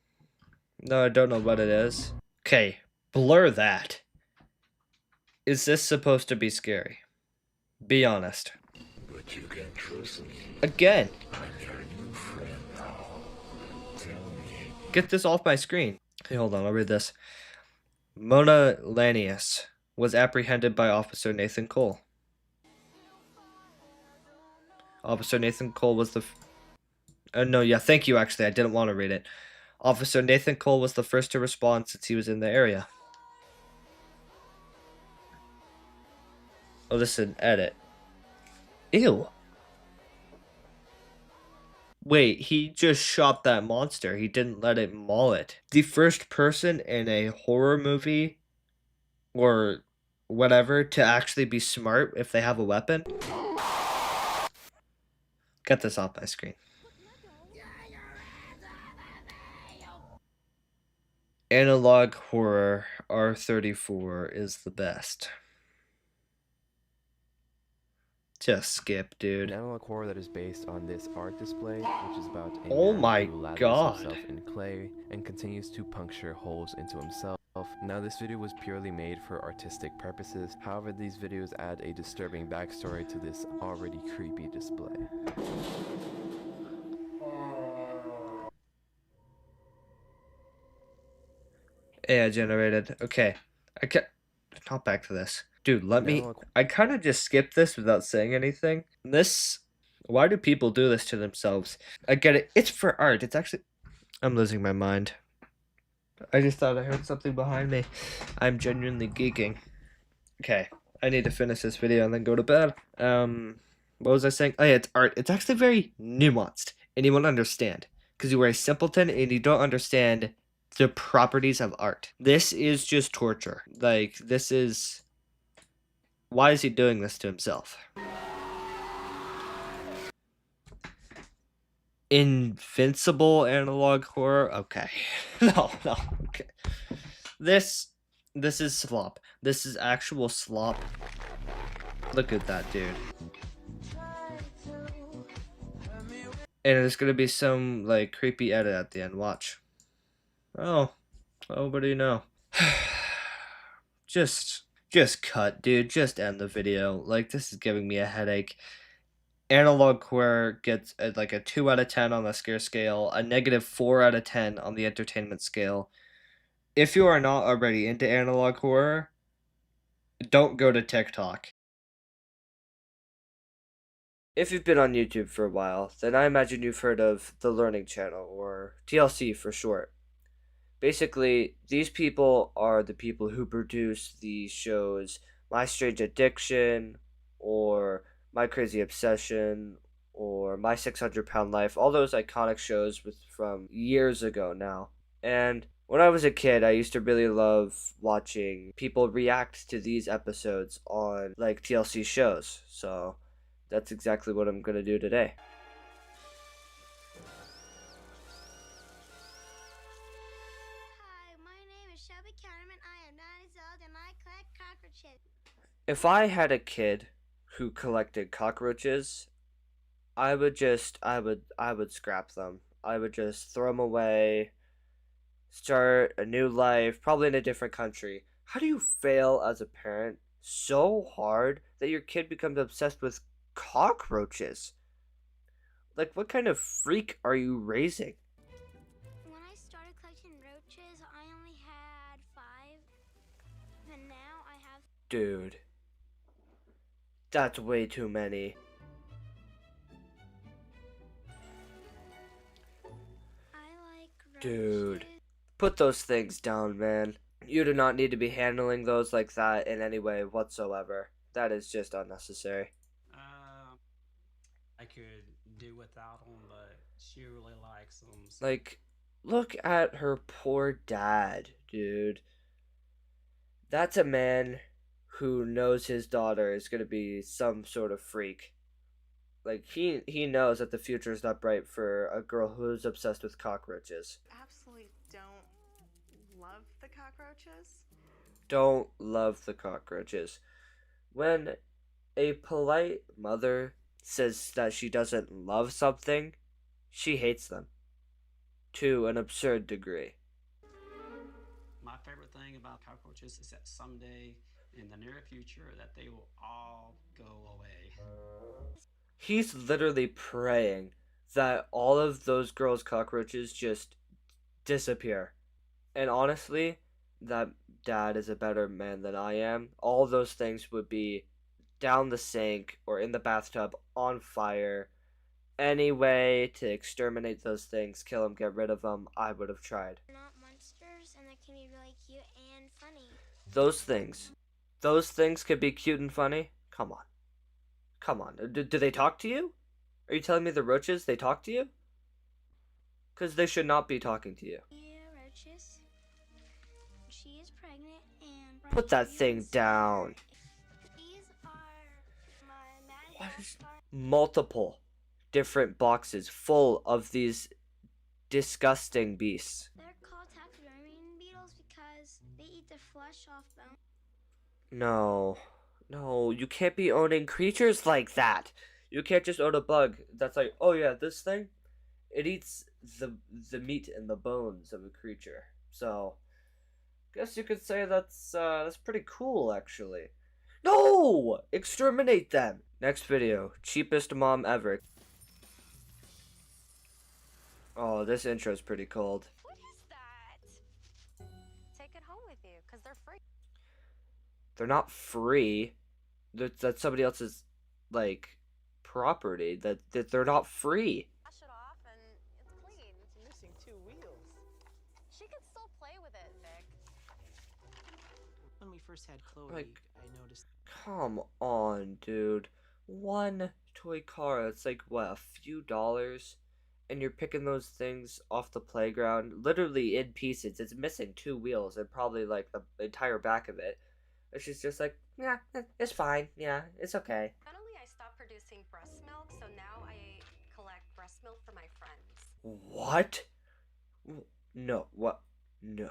S1: No, I don't know what it is. Okay, blur that. Is this supposed to be scary? Be honest.
S19: But you can trust me.
S1: Again.
S19: I'm your new friend now. Tell me.
S1: Get this off my screen. Hey, hold on, I'll read this. Mona Lanius was apprehended by Officer Nathan Cole. Officer Nathan Cole was the... no, yeah, thank you, actually. I didn't want to read it. Officer Nathan Cole was the first to respond since he was in the area. Oh, listen, edit. Ew. Wait, he just shot that monster. He didn't let it maul it. The first person in a horror movie or whatever to actually be smart if they have a weapon. Get this off my screen. Analog horror R34 is the best. Just skip, dude.
S5: An analog horror that is based on this art display, which is about a
S1: Oh
S5: man
S1: my
S5: who lathers
S1: God.
S5: himself in clay and continues to puncture holes into himself. Now, this video was purely made for artistic purposes. However, these videos add a disturbing backstory to this already creepy display.
S1: AI generated. Okay. I can't... Not back to this. Dude, let me... I kind of just skipped this without saying anything. This... Why do people do this to themselves? I get it. It's for art. It's actually... I'm losing my mind. I just thought I heard something behind me. I'm genuinely geeking. Okay. I need to finish this video and then go to bed. What was I saying? Oh yeah, it's art. It's actually very nuanced. And you won't understand. Because you are a simpleton and you don't understand the properties of art. This is just torture. Like, this is... Why is he doing this to himself? Invincible analog horror? Okay. No. Okay. This is slop. This is actual slop. Look at that, dude. And there's gonna be some, like, creepy edit at the end. Watch. Oh, what do you know? Just cut, dude. Just end the video. Like, this is giving me a headache. Analog horror gets like a 2 out of 10 on the scare scale, a negative 4 out of 10 on the entertainment scale. If you are not already into analog horror, don't go to TikTok. If you've been on YouTube for a while, then I imagine you've heard of the Learning Channel, or TLC for short. Basically, these people are the people who produce the shows My Strange Addiction, or My Crazy Obsession, or My 600-Pound Life, all those iconic shows from years ago now. And when I was a kid, I used to really love watching people react to these episodes on, like, TLC shows. So that's exactly what I'm going to do today. If I had a kid who collected cockroaches, I would scrap them. I would just throw them away, start a new life, probably in a different country. How do you fail as a parent so hard that your kid becomes obsessed with cockroaches? Like, what kind of freak are you raising?
S13: When I started collecting roaches, I only had 5, and now I have...
S1: Dude, that's way too many.
S13: I like roaches.
S1: Dude, put those things down, man. You do not need to be handling those like that in any way whatsoever. That is just unnecessary.
S11: I could do without them, but she really likes them. So.
S1: Like, look at her poor dad, dude. That's a man who knows his daughter is going to be some sort of freak. Like, he knows that the future is not bright for a girl who's obsessed with cockroaches.
S3: Absolutely don't love the cockroaches.
S1: Don't love the cockroaches. When a polite mother says that she doesn't love something, she hates them. To an absurd degree.
S11: My favorite thing about cockroaches is that someday, in the near future, that they will all go away.
S1: He's literally praying that all of those girls' cockroaches just disappear. And honestly, that dad is a better man than I am. All those things would be down the sink or in the bathtub on fire. Any way to exterminate those things, kill them, get rid of them, I would have tried.
S13: They're not monsters, and they can be really cute and funny.
S1: Those things could be cute and funny? Come on. Come on. Do they talk to you? Are you telling me the roaches, they talk to you? Because they should not be talking to you.
S13: Yeah, roaches. She is pregnant and...
S1: Put that thing down.
S13: These are my Madagascar...
S1: Multiple different boxes full of these disgusting beasts.
S13: They're called taxidermy beetles because they eat the flesh off bone.
S1: No, you can't be owning creatures like that. You can't just own a bug that's like, oh yeah, this thing, it eats the meat and the bones of a creature. So, guess you could say that's pretty cool, actually. No! Exterminate them! Next video, cheapest mom ever. Oh, this intro's pretty cold.
S3: What is that? Take it home with you, because they're free.
S1: They're not free. That's somebody else's, like, property. That they're not free.
S3: Wash it off and it's clean. It's missing 2 wheels. She can still play with it, Vic.
S22: When we first had Chloe,
S1: Like,
S22: I noticed...
S1: Come on, dude. One toy car, it's like, what, a few dollars? And you're picking those things off the playground, literally in pieces. It's missing 2 wheels and probably, like, the entire back of it. And she's just like, yeah, it's fine. Yeah, it's okay.
S3: Finally, I stopped producing breast milk, so now I collect breast milk for my friends.
S1: What? No, what? No.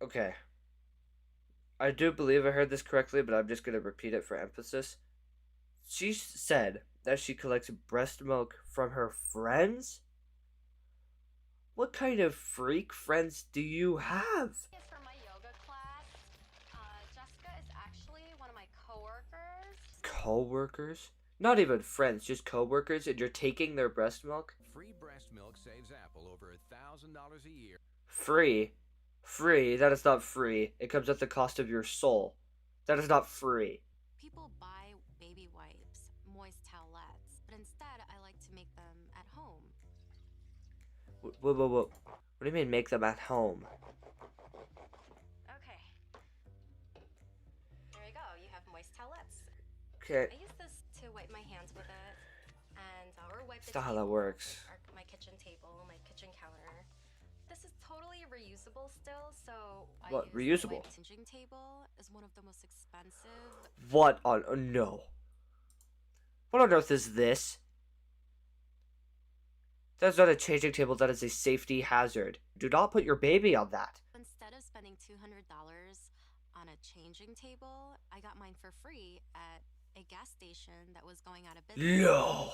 S1: Okay. I do believe I heard this correctly, but I'm just going to repeat it for emphasis. She said that she collects breast milk from her friends? What kind of freak friends do you have?
S3: It's for my yoga class. Jessica is actually one of my coworkers.
S1: Co-workers? Not even friends, just co-workers, and you're taking their breast milk?
S14: Free breast milk saves Apple over $1,000 a year.
S1: Free? Free? That is not free. It comes at the cost of your soul. That is not free.
S3: People buy baby wipes, moist towelettes, but instead I like to make them at home.
S1: Whoa. What do you mean make them at home?
S3: Okay. There you go. You have moist towelettes.
S1: Okay.
S3: I use this to wipe my hands with it, and or wipe the
S1: That's not how that
S3: table,
S1: works.
S3: my kitchen table, my kitchen counter. This is totally reusable still, so
S1: What,
S3: I use
S1: reusable?
S3: The kitchen table is one of the most expensive.
S1: What on... no. What on earth is this? That's not a changing table, that is a safety hazard. Do not put your baby on that.
S3: Instead of spending $200 on a changing table, I got mine for free at a gas station that was going out of business.
S1: No.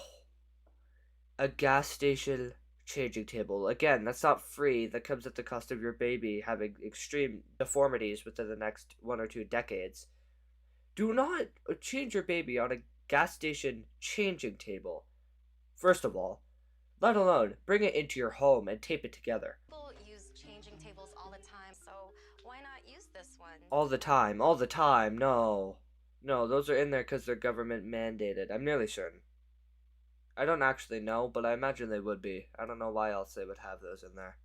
S1: A gas station changing table. Again, that's not free. That comes at the cost of your baby having extreme deformities within the next 1 or 2 decades. Do not change your baby on a gas station changing table. First of all, let alone bring it into your home and tape it together.
S3: People use changing tables all the time, so why not use this one?
S1: All the time, all the time. No. No, those are in there because they're government mandated. I'm nearly certain. I don't actually know, but I imagine they would be. I don't know why else they would have those in there.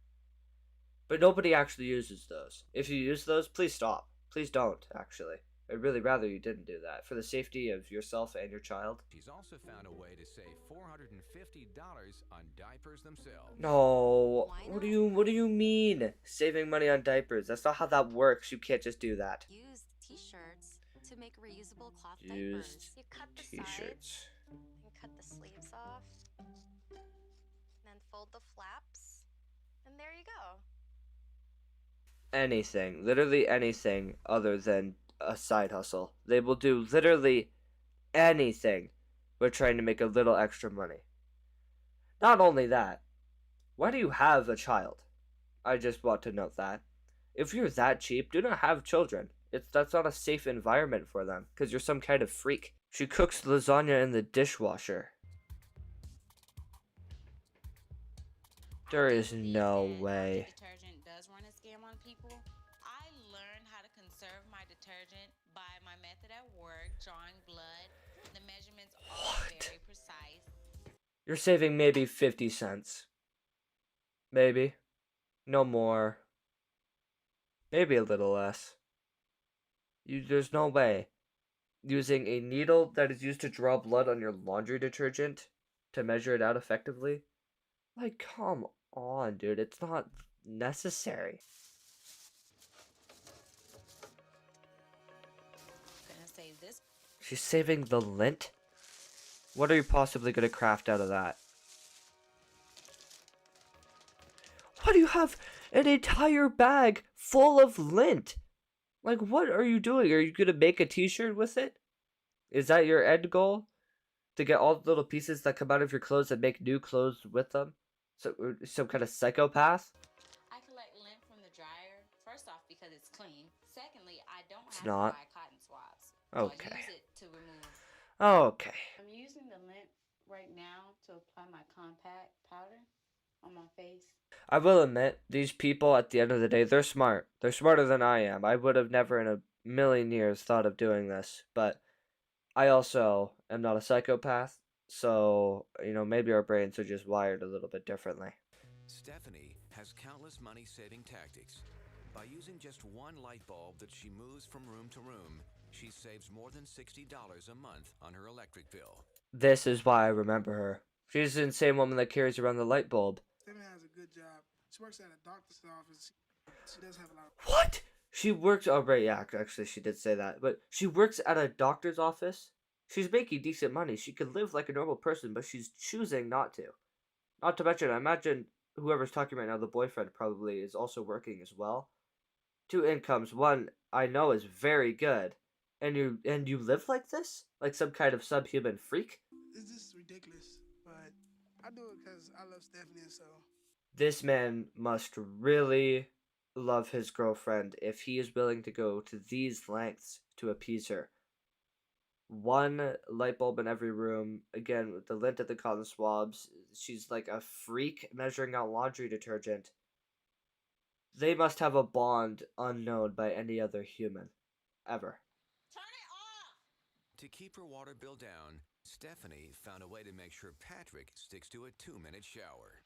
S1: But nobody actually uses those. If you use those, please stop. Please don't, actually. I'd really rather you didn't do that for the safety of yourself and your child.
S14: She's also found a way to save $450 on diapers themselves.
S1: No. What do you mean? Saving money on diapers. That's not how that works. You can't just do that.
S3: Used t-shirts to make reusable cloth
S1: Used
S3: diapers. You cut the
S1: t-shirts.
S3: sides and cut the sleeves off. Then fold the flaps. And there you go.
S1: Anything. Literally anything other than a side hustle. They will do literally anything. We're trying to make a little extra money. Not only that, why do you have a child? I just want to note that. If you're that cheap, do not have children. That's not a safe environment for them, because you're some kind of freak. She cooks lasagna in the dishwasher. There is no way.
S2: Detergent does run a scam on people. I learned how to conserve my detergent by my method at work, drawing blood. The measurements are very precise.
S1: You're saving maybe 50 cents. Maybe. No more. Maybe a little less. There's no way. Using a needle that is used to draw blood on your laundry detergent to measure it out effectively? Like, come on, dude. It's not necessary.
S2: Gonna save this.
S1: She's saving the lint? What are you possibly going to craft out of that? Why do you have an entire bag full of lint? Like, what are you doing? Are you going to make a t-shirt with it? Is that your end goal? To get all the little pieces that come out of your clothes and make new clothes with them? So, some kind of psychopath?
S2: I collect lint from the dryer. First off, because it's clean. Secondly, I don't
S1: It's
S2: have
S1: not.
S2: to buy cotton swabs.
S1: Okay.
S2: So I use it to remove.
S1: Okay.
S2: I'm using the lint right now to apply my compact powder on my face.
S1: I will admit, these people at the end of the day, they're smart. They're smarter than I am. I would have never in a million years thought of doing this. But I also am not a psychopath. So, maybe our brains are just wired a little bit differently.
S14: Stephanie has countless money-saving tactics. By using just one light bulb that she moves from room to room, she saves more than $60 a month on her electric bill.
S1: This is why I remember her. She's the same woman that carries around the light bulb.
S10: Stephanie has a good job. She works at a doctor's office. She does have a lot of...
S1: What? She works... Oh, right, yeah, actually, she did say that. But she works at a doctor's office? She's making decent money. She could live like a normal person, but she's choosing not to. Not to mention, I imagine whoever's talking right now, the boyfriend probably is also working as well. 2 incomes. One, I know, is very good. And you live like this? Like some kind of subhuman freak?
S10: It's just ridiculous, but I do it because I love Stephanie, so...
S1: This man must really love his girlfriend if he is willing to go to these lengths to appease her. 1 light bulb in every room. Again, with the lint at the cotton swabs. She's like a freak measuring out laundry detergent. They must have a bond unknown by any other human. Ever.
S14: To keep her water bill down, Stephanie found a way to make sure Patrick sticks to a 2-minute shower.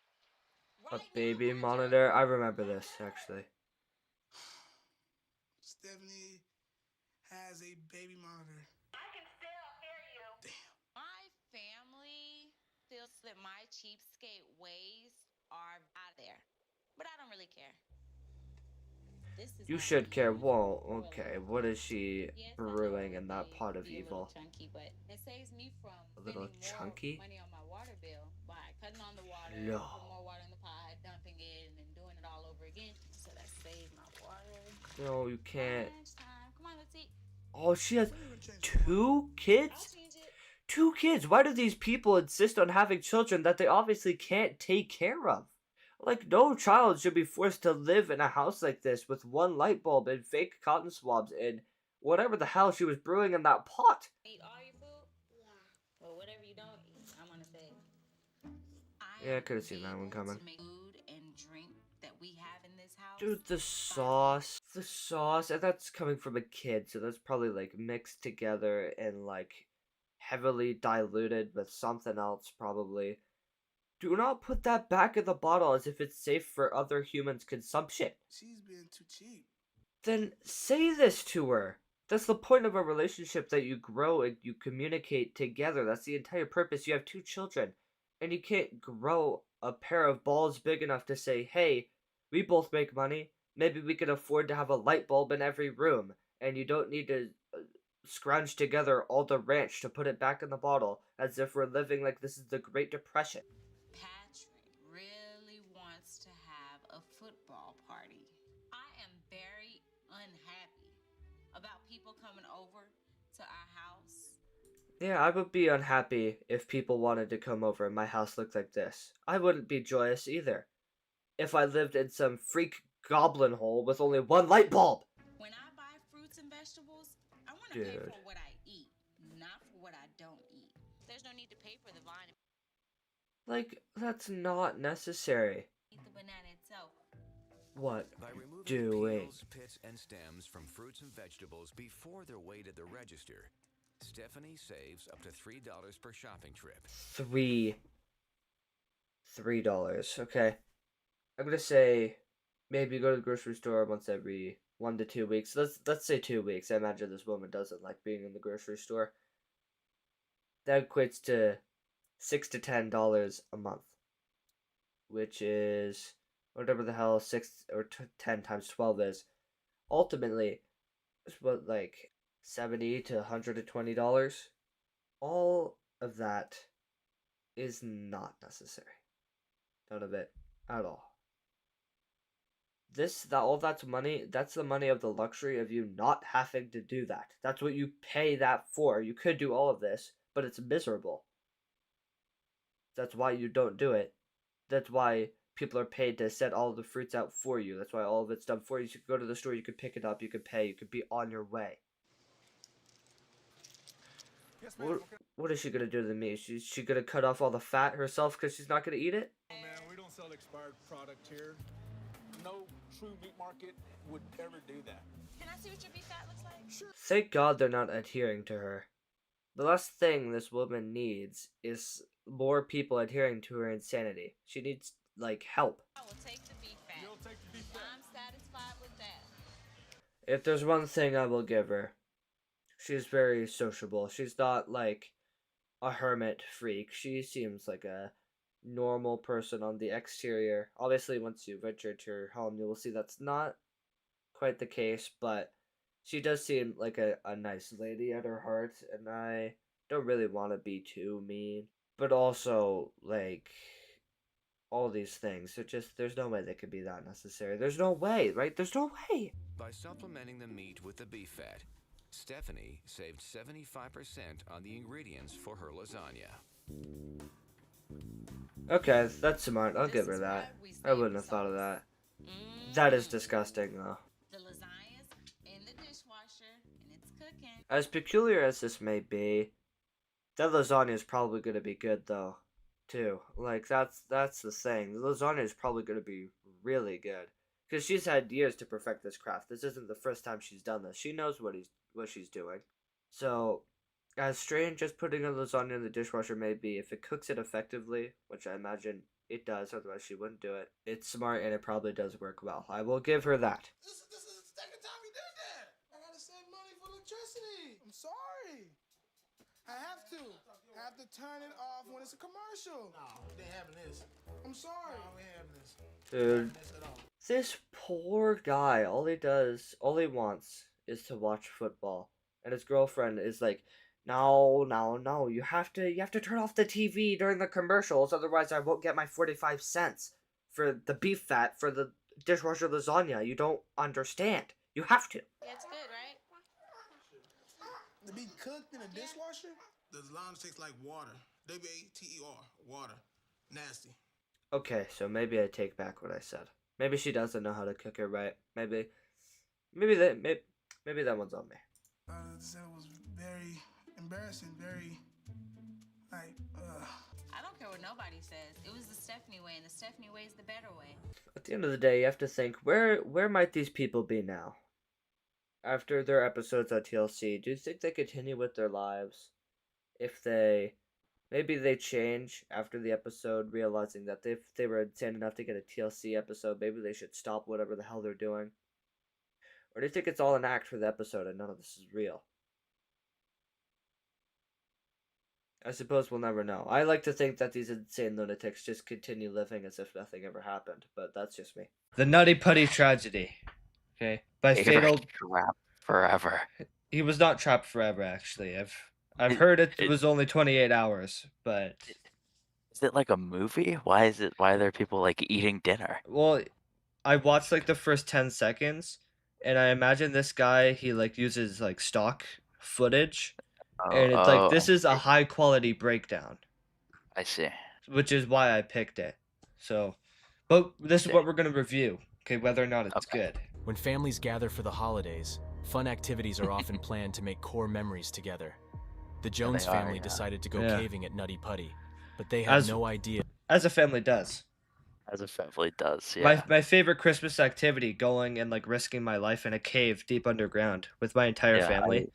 S1: A baby monitor? I remember this, actually.
S10: Stephanie has a baby monitor.
S2: I can still hear you. Damn. My family feels that my cheapskate ways are out there, but I don't really care. This is
S1: You should care. Whoa, okay. What is she brewing in that pot of evil?
S2: Chunky, but it saves me from
S1: A little chunky?
S2: money on my water bill by cutting on the water,
S1: No.
S2: putting more water in the pot, dumping it, and then doing it all over again. So that saves my water.
S1: No, you can't.
S2: Lunchtime. Come on, let's eat.
S1: Oh, she has 2 kids? 2 kids. Why do these people insist on having children that they obviously can't take care of? Like, no child should be forced to live in a house like this with 1 light bulb and fake cotton swabs and whatever the hell she was brewing in that pot.
S2: Eat all your food? Yeah. Well, whatever you don't eat, I'm gonna say.
S1: Yeah, I could have seen that one coming.
S2: To make food and drink that we have in this house.
S1: Dude, the sauce, and that's coming from a kid, so that's probably like mixed together and like heavily diluted with something else, probably. Do not put that back in the bottle as if it's safe for other humans' consumption.
S8: She's being too cheap.
S1: Then say this to her. That's the point of a relationship, that you grow and you communicate together. That's the entire purpose. You have 2 children, and you can't grow a pair of balls big enough to say, hey, we both make money. Maybe we can afford to have a light bulb in every room, and you don't need to scrounge together all the ranch to put it back in the bottle as if we're living like this is the Great Depression.
S2: Patrick really wants to have a football party. I am very unhappy about people coming over to our house.
S1: Yeah, I would be unhappy if people wanted to come over and my house looked like this. I wouldn't be joyous either if I lived in some freak goblin hole with only 1 light bulb.
S2: When I buy fruits and vegetables, I want to pay for what I eat, not for what I don't eat. There's no need to pay for the vine.
S1: Like, that's not necessary.
S2: Eat the banana itself.
S1: What
S14: By removing
S1: doing?
S14: peels, pits, and stems from fruits and vegetables before they're weighed at the register, Stephanie saves up to $3 per shopping trip.
S1: $3. Okay. I'm gonna say maybe go to the grocery store once every 1 to 2 weeks. Let's say 2 weeks. I imagine this woman doesn't like being in the grocery store. That equates to $6 to $10 a month, which is whatever the hell 6 or 10 times 12 is. Ultimately, it's what, like $70 to $120. All of that is not necessary. None of it at all. All that's money, that's the money of the luxury of you not having to do that. That's what you pay that for. You could do all of this, but it's miserable. That's why you don't do it. That's why people are paid to set all the fruits out for you. That's why all of it's done for you. You could go to the store, you could pick it up, you could pay, you could be on your way.
S8: Yes, ma'am.
S1: What is she gonna do to me? She gonna cut off all the fat herself because she's not gonna eat it?
S8: Oh, man, we don't sell expired product here. No true meat market would ever do that.
S2: Can I see what your beef fat looks like?
S8: Sure.
S1: Thank God they're not adhering to her. The last thing this woman needs is more people adhering to her insanity. She needs, like, help.
S2: I will take the beef fat.
S8: You'll take the beef fat.
S2: I'm satisfied with that.
S1: If there's one thing I will give her, she's very sociable. She's not like a hermit freak. She seems like a normal person on the exterior. Obviously, once you venture to her home, you will see that's not quite the case, but she does seem like a nice lady at her heart, and I don't really want to be too mean. But also, like, all these things, there's no way they could be that necessary. There's no way, right? There's no way!
S14: By supplementing the meat with the beef fat, Stephanie saved 75% on the ingredients for her lasagna.
S1: Okay, that's smart. I'll give her that. I wouldn't have thought of that. That is disgusting, though.
S2: The lasagna's in the dishwasher and it's cooking.
S1: As peculiar as this may be, that lasagna is probably going to be good, though, too. Like, that's the thing. The lasagna is probably going to be really good. Because she's had years to perfect this craft. This isn't the first time she's done this. She knows what she's doing. So, as strange as putting a lasagna in the dishwasher may be, if it cooks it effectively, which I imagine it does, otherwise she wouldn't do it, it's smart and it probably does work well. I will give her that.
S8: This is the second time we did that. I gotta save money for electricity. I'm sorry. I have to. I have to turn it off when it's a commercial. No, we ain't having this. I'm sorry. No, we ain't having this.
S1: Dude, this poor guy, all he wants is to watch football. And his girlfriend is like, no, you have to turn off the TV during the commercials, otherwise I won't get my 45 cents for the beef fat for the dishwasher lasagna. You don't understand. You have to.
S2: Yeah, it's good, right?
S8: To be cooked in a dishwasher? The lounge tastes like water. WATER. Water. Nasty.
S1: Okay, so maybe I take back what I said. Maybe she doesn't know how to cook it right. Maybe that one's on me.
S8: It was very embarrassing, very, like,
S2: I don't care what nobody says. It was the Stephanie way, and the Stephanie way is the better way.
S1: At the end of the day, you have to think, where might these people be now? After their episodes on TLC, do you think they continue with their lives? If maybe they change after the episode, realizing that if they were insane enough to get a TLC episode, maybe they should stop whatever the hell they're doing? Or do you think it's all an act for the episode and none of this is real? I suppose we'll never know. I like to think that these insane lunatics just continue living as if nothing ever happened, but that's just me. The Nutty Putty Tragedy. Okay. By
S7: They
S1: Fatal...
S7: were trapped forever.
S1: He was not trapped forever, actually. I've heard it was only 28 hours, but...
S7: Is it like a movie? Why are there people like eating dinner?
S1: Well, I watched like the first 10 seconds, and I imagine this guy, he like uses like stock footage, and it's like, this is a high quality breakdown.
S7: I see.
S1: Which is why I picked it. So, but this is what we're going to review, okay, whether or not it's good.
S22: When families gather for the holidays, fun activities are often planned to make core memories together. The Jones family decided to go caving at Nutty Putty, but they had no idea.
S1: As a family does.
S7: As a family does, yeah.
S1: My favorite Christmas activity, going and like risking my life in a cave deep underground with my entire family.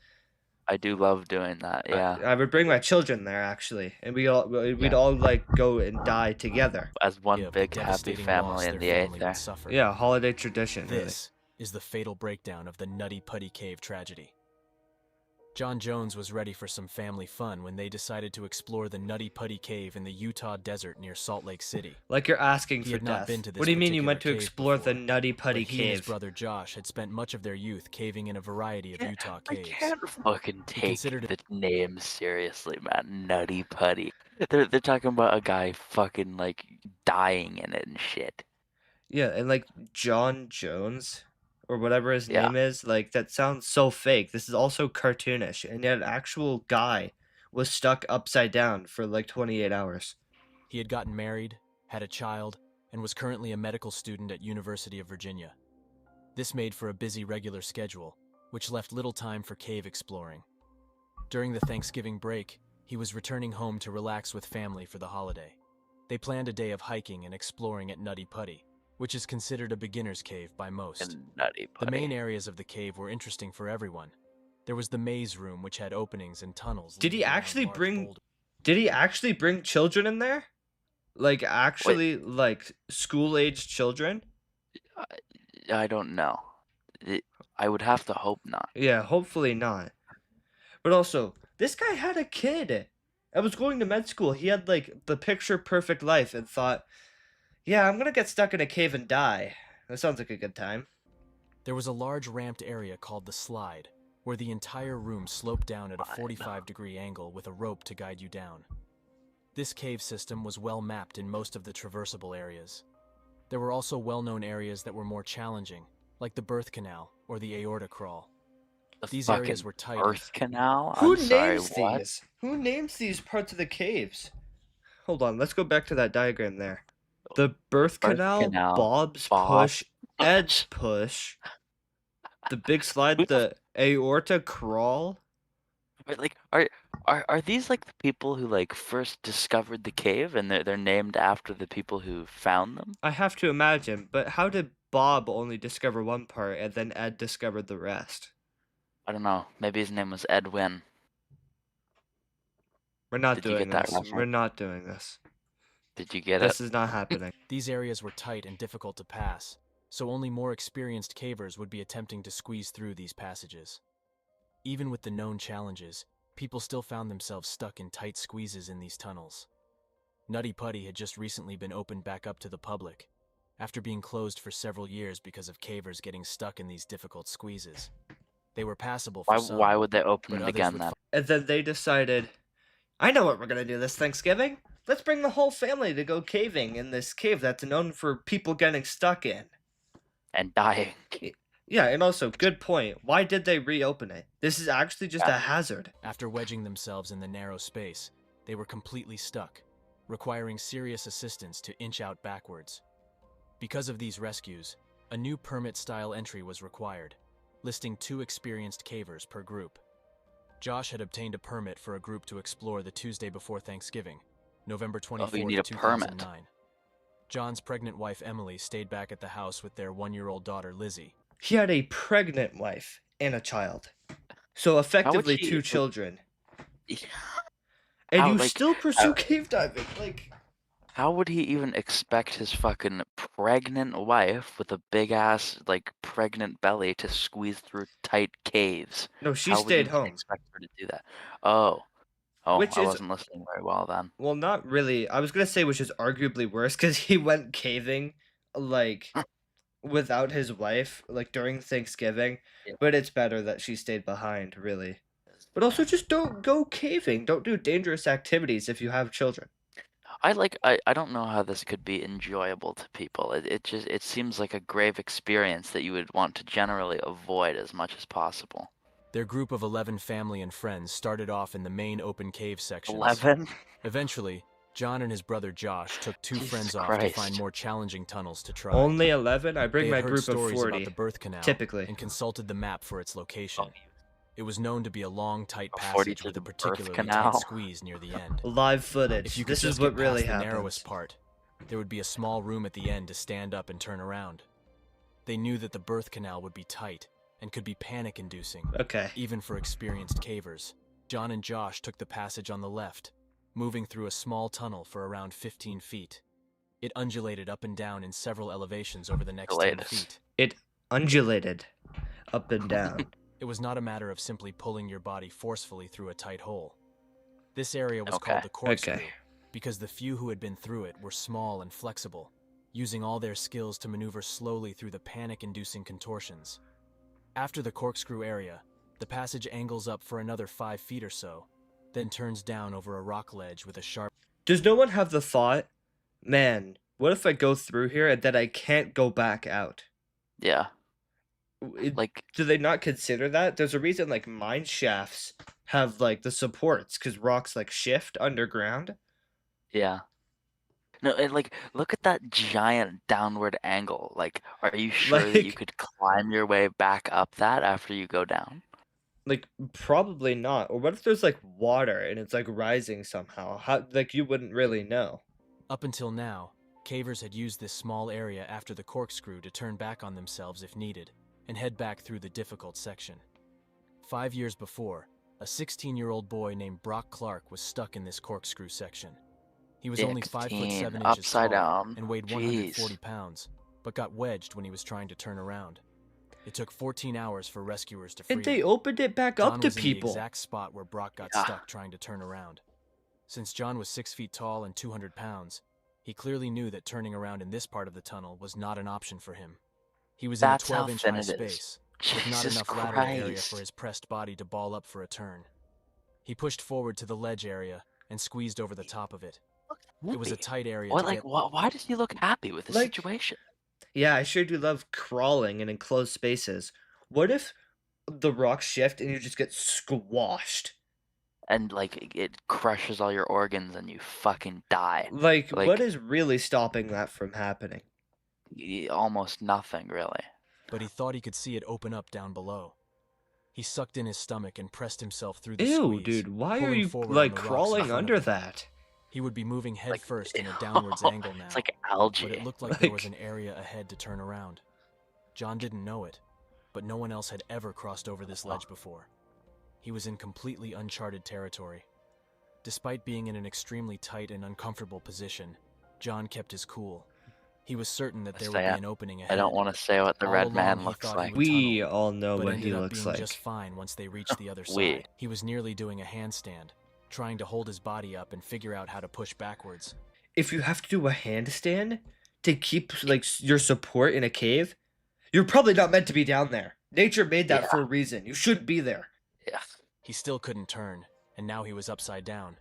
S7: I do love doing that, yeah.
S1: I would bring my children there actually, and we'd all like go and die together.
S7: As one big happy family in the eighth there.
S1: Yeah, holiday tradition.
S22: This is the fatal breakdown of the Nutty Putty Cave tragedy. John Jones was ready for some family fun when they decided to explore the Nutty Putty Cave in the Utah desert near Salt Lake City.
S1: Like you're asking for
S22: He had not
S1: death.
S22: been to this
S1: What do you mean you went to
S22: particular cave
S1: explore
S22: before,
S1: the Nutty Putty
S22: but he and his
S1: Cave?
S22: brother Josh had spent much of their youth caving in a variety of Utah caves.
S7: I can't fucking
S22: He
S7: take
S22: considered
S7: the name seriously, man. Nutty Putty. They're talking about a guy fucking like dying in it and shit.
S1: Yeah, and like John Jones or whatever his name is, like that sounds so fake. This is also cartoonish, and yet an actual guy was stuck upside down for like 28 hours.
S22: He had gotten married, had a child, and was currently a medical student at University of Virginia. This made for a busy regular schedule, which left little time for cave exploring. During the Thanksgiving break, he was returning home to relax with family for the holiday. They planned a day of hiking and exploring at Nutty Putty, which is considered a beginner's cave by most. The main areas of the cave were interesting for everyone. There was the maze room, which had openings and tunnels.
S1: Did he actually bring children in there? Like actually like school-aged children?
S7: I don't know. I would have to hope not.
S1: Yeah, hopefully not. But also, this guy had a kid. I was going to med school. He had like the picture perfect life and thought, yeah, I'm gonna get stuck in a cave and die. That sounds like a good time.
S22: There was a large ramped area called the Slide, where the entire room sloped down at a 45-degree angle with a rope to guide you down. This cave system was well mapped in most of the traversable areas. There were also well-known areas that were more challenging, like the birth canal or the aorta crawl. These areas were tight.
S7: Birth canal?
S1: Who names these? Who names these parts of the caves? Hold on, let's go back to that diagram there. The birth canal, Bob's push, Ed's push, the big slide, the aorta crawl.
S7: But like, are these like the people who like first discovered the cave and they're named after the people who found them?
S1: I have to imagine, but how did Bob only discover one part and then Ed discovered the rest?
S7: I don't know. Maybe his name was Edwin.
S1: We're not doing this. We're not doing this.
S7: Did you get it?
S1: This is not happening.
S22: These areas were tight and difficult to pass, so only more experienced cavers would be attempting to squeeze through these passages. Even with the known challenges, people still found themselves stuck in tight squeezes in these tunnels. Nutty Putty had just recently been opened back up to the public, after being closed for several years because of cavers getting stuck in these difficult squeezes. They were passable for some.
S7: Why would they open it again then?
S1: And then they decided, I know what we're going to do this Thanksgiving. Let's bring the whole family to go caving in this cave that's known for people getting stuck in.
S7: And dying.
S1: Yeah, and also, good point. Why did they reopen it? This is actually just a hazard.
S22: After wedging themselves in the narrow space, they were completely stuck, requiring serious assistance to inch out backwards. Because of these rescues, a new permit-style entry was required, listing 2 experienced cavers per group. Josh had obtained a permit for a group to explore the Tuesday before Thanksgiving, November 24,
S7: you need a permit.
S22: 2009. John's pregnant wife Emily stayed back at the house with their 1-year-old daughter Lizzie.
S1: He had a pregnant wife and a child. So effectively
S7: she,
S1: 2 children.
S7: How,
S1: And you
S7: like,
S1: still pursue cave diving, like...
S7: How would he even expect his fucking pregnant wife with a big ass, like, pregnant belly to squeeze through tight caves?
S1: No, she
S7: How would you
S1: stayed home.
S7: expect her to do that? Oh,
S1: Which
S7: I
S1: is...
S7: wasn't listening very well then.
S1: Well, not really. I was gonna say which is arguably worse, because he went caving, like, without his wife, like, during Thanksgiving.
S7: Yeah.
S1: But it's better that she stayed behind, really. But also, just don't go caving. Don't do dangerous activities if you have children.
S7: I don't know how this could be enjoyable to people. It seems like a grave experience that you would want to generally avoid as much as possible.
S22: Their group of 11 family and friends started off in the main open cave sections.
S7: 11?
S22: Eventually, John and his brother Josh took 2 friends off to find more challenging tunnels to try.
S1: Only 11? I bring
S22: They
S1: my
S22: had heard
S1: group of
S22: stories
S1: 40,
S22: about the birth canal,
S1: typically.
S22: and consulted the map for its location. It was known to be a long, tight
S7: 40
S22: passage
S7: to
S22: with
S7: the
S22: a
S7: birth
S22: particularly
S7: canal.
S22: tight squeeze near the end.
S1: Live footage.
S22: If you could
S1: This
S22: just
S1: is what
S22: get
S1: really
S22: past the
S1: happens.
S22: narrowest part, there would be a small room at the end to stand up and turn around. They knew that the birth canal would be tight and could be panic-inducing, even for experienced cavers. John and Josh took the passage on the left, moving through a small tunnel for around 15 feet. It undulated up and down in several elevations over the next 10 feet.
S1: It undulated up and down.
S22: It was not a matter of simply pulling your body forcefully through a tight hole. This area was called the corkscrew because the few who had been through it were small and flexible, using all their skills to maneuver slowly through the panic-inducing contortions. After the corkscrew area, the passage angles up for another 5 feet or so, then turns down over a rock ledge with a sharp...
S1: Does no one have the thought, man, what if I go through here and then I can't go back out?
S7: Yeah.
S1: Do they not consider that? There's a reason, like, mine shafts have, like, the supports, because rocks, like, shift underground.
S7: Yeah. No, and, like, look at that giant downward angle. Like, are you sure that you could climb your way back up that after you go down?
S1: Like, probably not. Or what if there's, like, water and it's, like, rising somehow? How, like, you wouldn't really know.
S22: Up until now, cavers had used this small area after the corkscrew to turn back on themselves if needed, and head back through the difficult section. 5 years before, a 16-year-old boy named Brock Clark was stuck in this corkscrew section. He was only 5'7" inches tall and weighed 140 pounds, but got wedged when he was trying to turn around. It took 14 hours for rescuers to free him.
S1: And they opened it back up to people.
S22: John was in the exact spot where Brock got stuck trying to turn around. Since John was 6 feet tall and 200 pounds, he clearly knew that turning around in this part of the tunnel was not an option for him. He was in a 12-inch high space, with not enough lateral area for his pressed body to ball up for a turn. He pushed forward to the ledge area and squeezed over the top of it. It was a tight area to get...
S7: Why does he look happy with the situation?
S1: Yeah, I sure do love crawling in enclosed spaces. What if the rocks shift and you just get squashed?
S7: And, like, it crushes all your organs and you fucking die.
S1: Like, what is really stopping that from happening?
S7: Almost nothing, really.
S22: But he thought he could see it open up down below. He sucked in his stomach and pressed himself through the squeeze.
S1: Ew, dude, why are
S22: pulling
S1: you,
S22: forward
S1: like,
S22: on the rocks
S1: crawling
S22: in front
S1: under
S22: of him.
S1: that?
S22: He would be moving headfirst in a downwards angle now.
S7: It's like algae.
S22: But it looked like there was an area ahead to turn around. John didn't know it, but no one else had ever crossed over this ledge before. He was in completely uncharted territory. Despite being in an extremely tight and uncomfortable position, John kept his cool. He was certain that there would be an opening ahead.
S7: I don't want to say what the red man looks like.
S1: We all know what he looks like.
S22: But ended up being just fine once they reached the other side. He was nearly doing a handstand, trying to hold his body up and figure out how to push backwards.
S1: If you have to do a handstand to keep, like, your support in a cave, you're probably not meant to be down there. Nature made that for a reason. You shouldn't be there.
S7: Yeah.
S22: He still couldn't turn, and now he was upside down.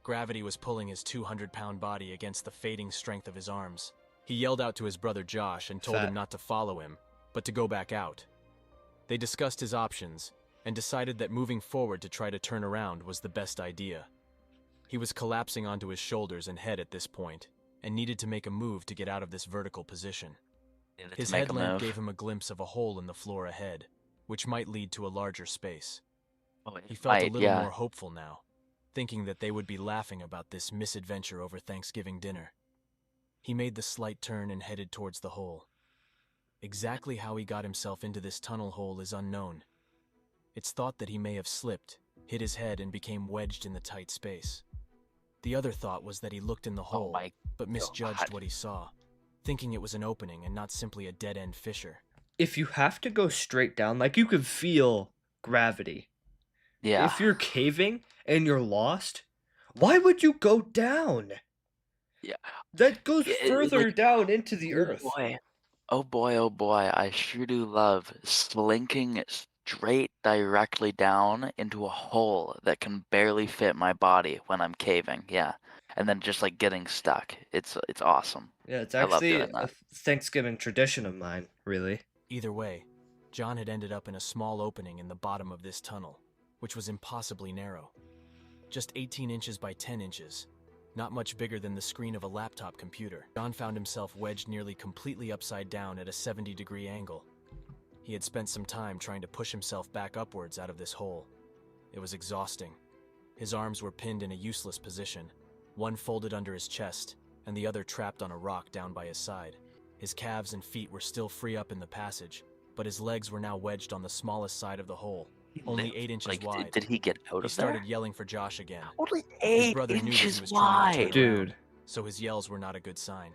S22: Gravity was pulling his 200-pound body against the fading strength of his arms. He yelled out to his brother Josh and told him not to follow him, but to go back out. They discussed his options and decided that moving forward to try to turn around was the best idea. He was collapsing onto his shoulders and head at this point, and needed to make a move to get out of this vertical position. His headlamp gave him a glimpse of a hole in the floor ahead, which might lead to a larger space. He felt a little more hopeful now, thinking that they would be laughing about this misadventure over Thanksgiving dinner. He made the slight turn and headed towards the hole. Exactly how he got himself into this tunnel hole is unknown. It's thought that he may have slipped, hit his head, and became wedged in the tight space. The other thought was that he looked in the hole, but misjudged what he saw, thinking it was an opening and not simply a dead-end fissure.
S1: If you have to go straight down, like, you could feel gravity.
S7: Yeah.
S1: If you're caving and you're lost, why would you go down?
S7: Yeah.
S1: That goes further down into the earth.
S7: Oh boy, I sure do love slinking straight directly down into a hole that can barely fit my body when I'm caving, yeah. And then just like getting stuck. It's awesome.
S1: Yeah, it's
S7: I love
S1: actually
S7: doing that.
S1: a Thanksgiving tradition of mine, really.
S22: Either way, John had ended up in a small opening in the bottom of this tunnel, which was impossibly narrow. Just 18 inches by 10 inches, not much bigger than the screen of a laptop computer. John found himself wedged nearly completely upside down at a 70-degree angle. He had spent some time trying to push himself back upwards out of this hole. It was exhausting. His arms were pinned in a useless position, one folded under his chest, and the other trapped on a rock down by his side. His calves and feet were still free up in the passage, but his legs were now wedged on the smallest side of the hole, only 8 inches wide.
S7: Did he get out
S22: He
S7: of there?
S22: started yelling for Josh again.
S7: Only
S22: His
S7: 8
S22: brother knew that he
S7: inches
S22: was trying to
S7: wide.
S22: turn around,
S1: Dude.
S22: so his yells were not a good sign.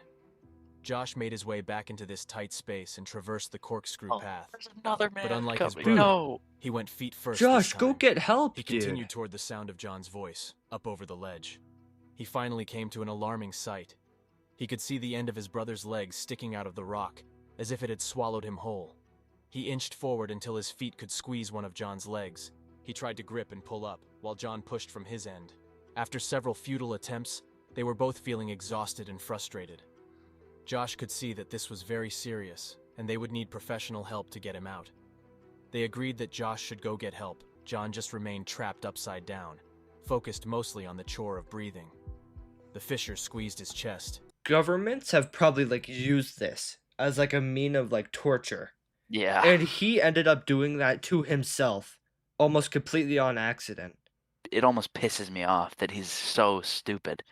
S22: Josh made his way back into this tight space and traversed the corkscrew path.
S7: There's another man
S22: But unlike his
S7: coming.
S22: brother,
S7: No.
S22: he went feet first.
S1: Josh,
S22: this
S1: go
S22: time.
S1: get help,
S22: He
S1: dude.
S22: continued toward the sound of John's voice, up over the ledge. He finally came to an alarming sight. He could see the end of his brother's legs sticking out of the rock, as if it had swallowed him whole. He inched forward until his feet could squeeze one of John's legs. He tried to grip and pull up, while John pushed from his end. After several futile attempts, they were both feeling exhausted and frustrated. Josh could see that this was very serious, and they would need professional help to get him out. They agreed that Josh should go get help. John just remained trapped upside down, focused mostly on the chore of breathing. The fissure squeezed his chest.
S1: Governments have probably, like, used this as, like, a mean of, like, torture.
S7: Yeah.
S1: And he ended up doing that to himself, almost completely on accident.
S7: It almost pisses me off that he's so stupid,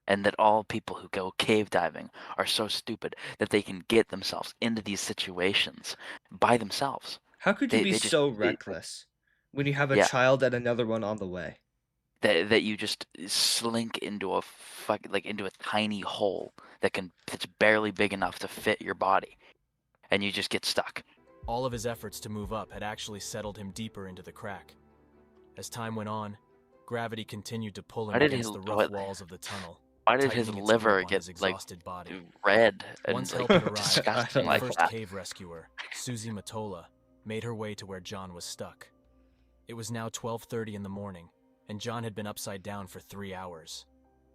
S7: and that all people who go cave diving are so stupid that they can get themselves into these situations by themselves.
S1: How could you
S7: They
S1: be
S7: just-
S1: so reckless when you have a
S7: Yeah.
S1: child and another one on the way?
S7: That you just slink into into a tiny hole that's barely big enough to fit your body, and you just get stuck.
S22: All of his efforts to move up had actually settled him deeper into the crack. As time went on, gravity continued to pull him
S7: Why did
S22: against
S7: his-
S22: the rough walls of the tunnel.
S7: Why did his
S22: tightening its
S7: liver
S22: grip on his
S7: get like
S22: exhausted body.
S7: red and
S22: Once
S7: like,
S22: help had arrived,
S7: disgusting
S22: the
S7: like
S22: first
S7: that?
S22: cave rescuer, Susie Matola, made her way to where John was stuck. It was now 12:30 in the morning, and John had been upside down for 3 hours.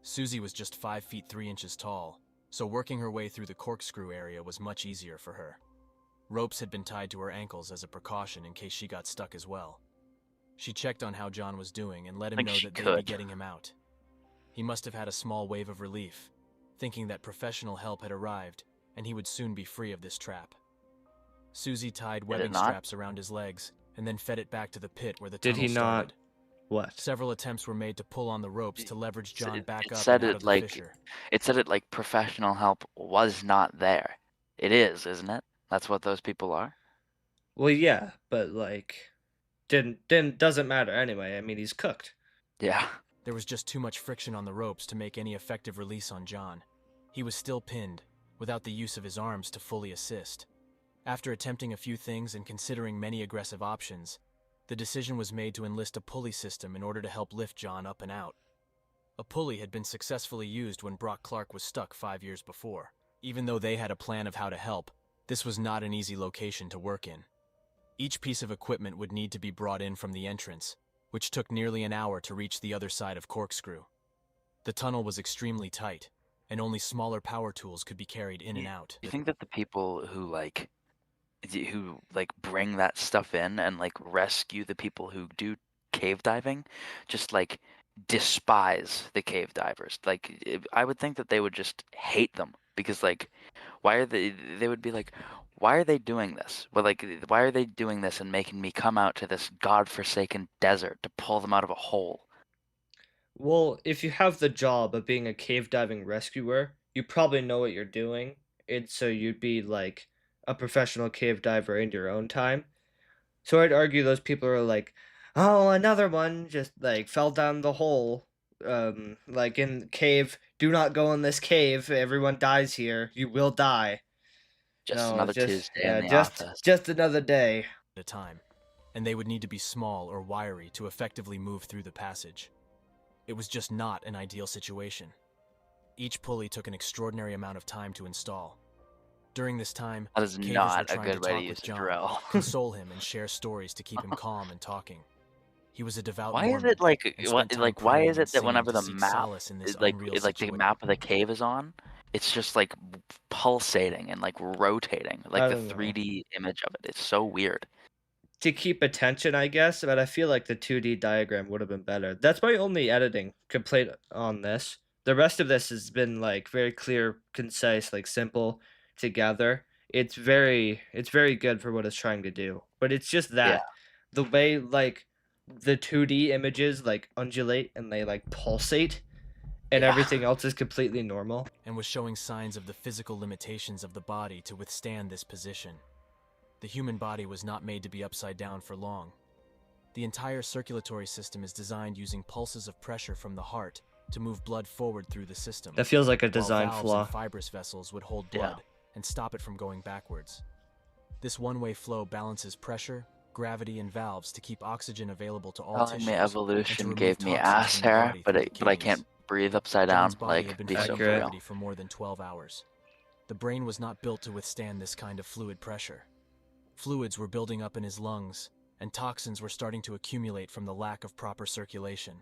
S22: Susie was just 5 feet 3 inches tall, so working her way through the corkscrew area was much easier for her. Ropes had been tied to her ankles as a precaution in case she got stuck as well. She checked on how John was doing and let him
S7: Think
S22: know
S7: she
S22: that they'd be
S7: could.
S22: getting him out. He must have had a small wave of relief, thinking that professional help had arrived and he would soon be free of this trap. Susie tied webbing
S7: not?
S22: straps around his legs and then fed it back to the pit where the
S1: Did
S22: tunnel
S1: he
S22: started.
S1: not? What?
S22: Several attempts were made to pull on the ropes to leverage John back
S7: It
S22: up
S7: said
S22: and out
S7: it
S22: of the
S7: like
S22: fissure.
S7: it said it like professional help was not there. It is, isn't it? That's what those people are.
S1: Well, yeah, but, like, doesn't matter anyway. I mean, he's cooked.
S7: Yeah.
S22: There was just too much friction on the ropes to make any effective release on John. He was still pinned, without the use of his arms to fully assist. After attempting a few things and considering many aggressive options, the decision was made to enlist a pulley system in order to help lift John up and out. A pulley had been successfully used when Brock Clark was stuck 5 years before. Even though they had a plan of how to help, this was not an easy location to work in. Each piece of equipment would need to be brought in from the entrance, which took nearly an hour to reach the other side of Corkscrew. The tunnel was extremely tight, and only smaller power tools could be carried in and out.
S7: You think that the people who like who like bring that stuff in and like rescue the people who do cave diving, just like despise the cave divers. Like I would think that they would just hate them because like why are they would be like, why are they doing this? Well, like why are they doing this and making me come out to this godforsaken desert to pull them out of a hole?
S1: Well, if you have the job of being a cave diving rescuer, you probably know what you're doing. And so you'd be like a professional cave diver in your own time. So I'd argue those people are like, oh, another one just like fell down the hole. Like in cave, do not go in this cave. Everyone dies here. You will die.
S7: Just
S1: No, it's
S7: another
S1: just
S7: Tuesday in
S1: yeah,
S7: the office.
S1: just another day.
S22: At a time, and they would need to be small or wiry to effectively move through the passage. It was just not an ideal situation. Each pulley took an extraordinary amount of time to install. During this time,
S7: That is
S22: cavers were
S7: not a
S22: trying to
S7: good way to
S22: talk
S7: use
S22: with
S7: a
S22: John,
S7: drill.
S22: console him, and share stories to keep him calm and talking. He was a devout
S7: Why is
S22: Mormon
S7: it like
S22: and
S7: what
S22: spent time
S7: like why
S22: praying
S7: is
S22: and
S7: it that
S22: singing
S7: whenever
S22: to
S7: the
S22: seek
S7: map
S22: solace in this
S7: like
S22: unreal
S7: the
S22: situation?
S7: map of the cave is on, it's just like pulsating and like rotating, like
S1: I
S7: the
S1: don't know.
S7: 3D image of it. It's so weird.
S1: To keep attention, I guess, but I feel like the 2D diagram would have been better. That's my only editing complaint on this. The rest of this has been like very clear, concise, like simple together. It's very good for what it's trying to do. But it's just
S7: Yeah.
S1: that the way like the 2D images like undulate and they like pulsate and
S7: Yeah.
S1: everything else is completely normal.
S22: And was showing signs of the physical limitations of the body to withstand this position. The human body was not made to be upside down for long. The entire circulatory system is designed using pulses of pressure from the heart to move blood forward through the system.
S1: That feels like a
S22: while
S1: design
S22: valves
S1: flaw.
S22: and fibrous vessels would hold blood and stop it from going backwards. This one-way flow balances pressure, gravity, and valves to keep oxygen available to all
S7: Telling me
S22: tissues and to
S7: evolution
S22: remove
S7: gave me
S22: toxins
S7: ass
S22: from the
S7: hair,
S22: body
S7: but
S22: through the
S7: but I
S22: kidneys.
S7: can't breathe upside
S22: John's
S7: down.
S22: body had
S7: Like
S22: been
S7: be so
S22: fighting
S7: for
S1: Accurate.
S7: real.
S22: gravity for more than 12 hours. The brain was not built to withstand this kind of fluid pressure. Fluids were building up in his lungs, and toxins were starting to accumulate from the lack of proper circulation.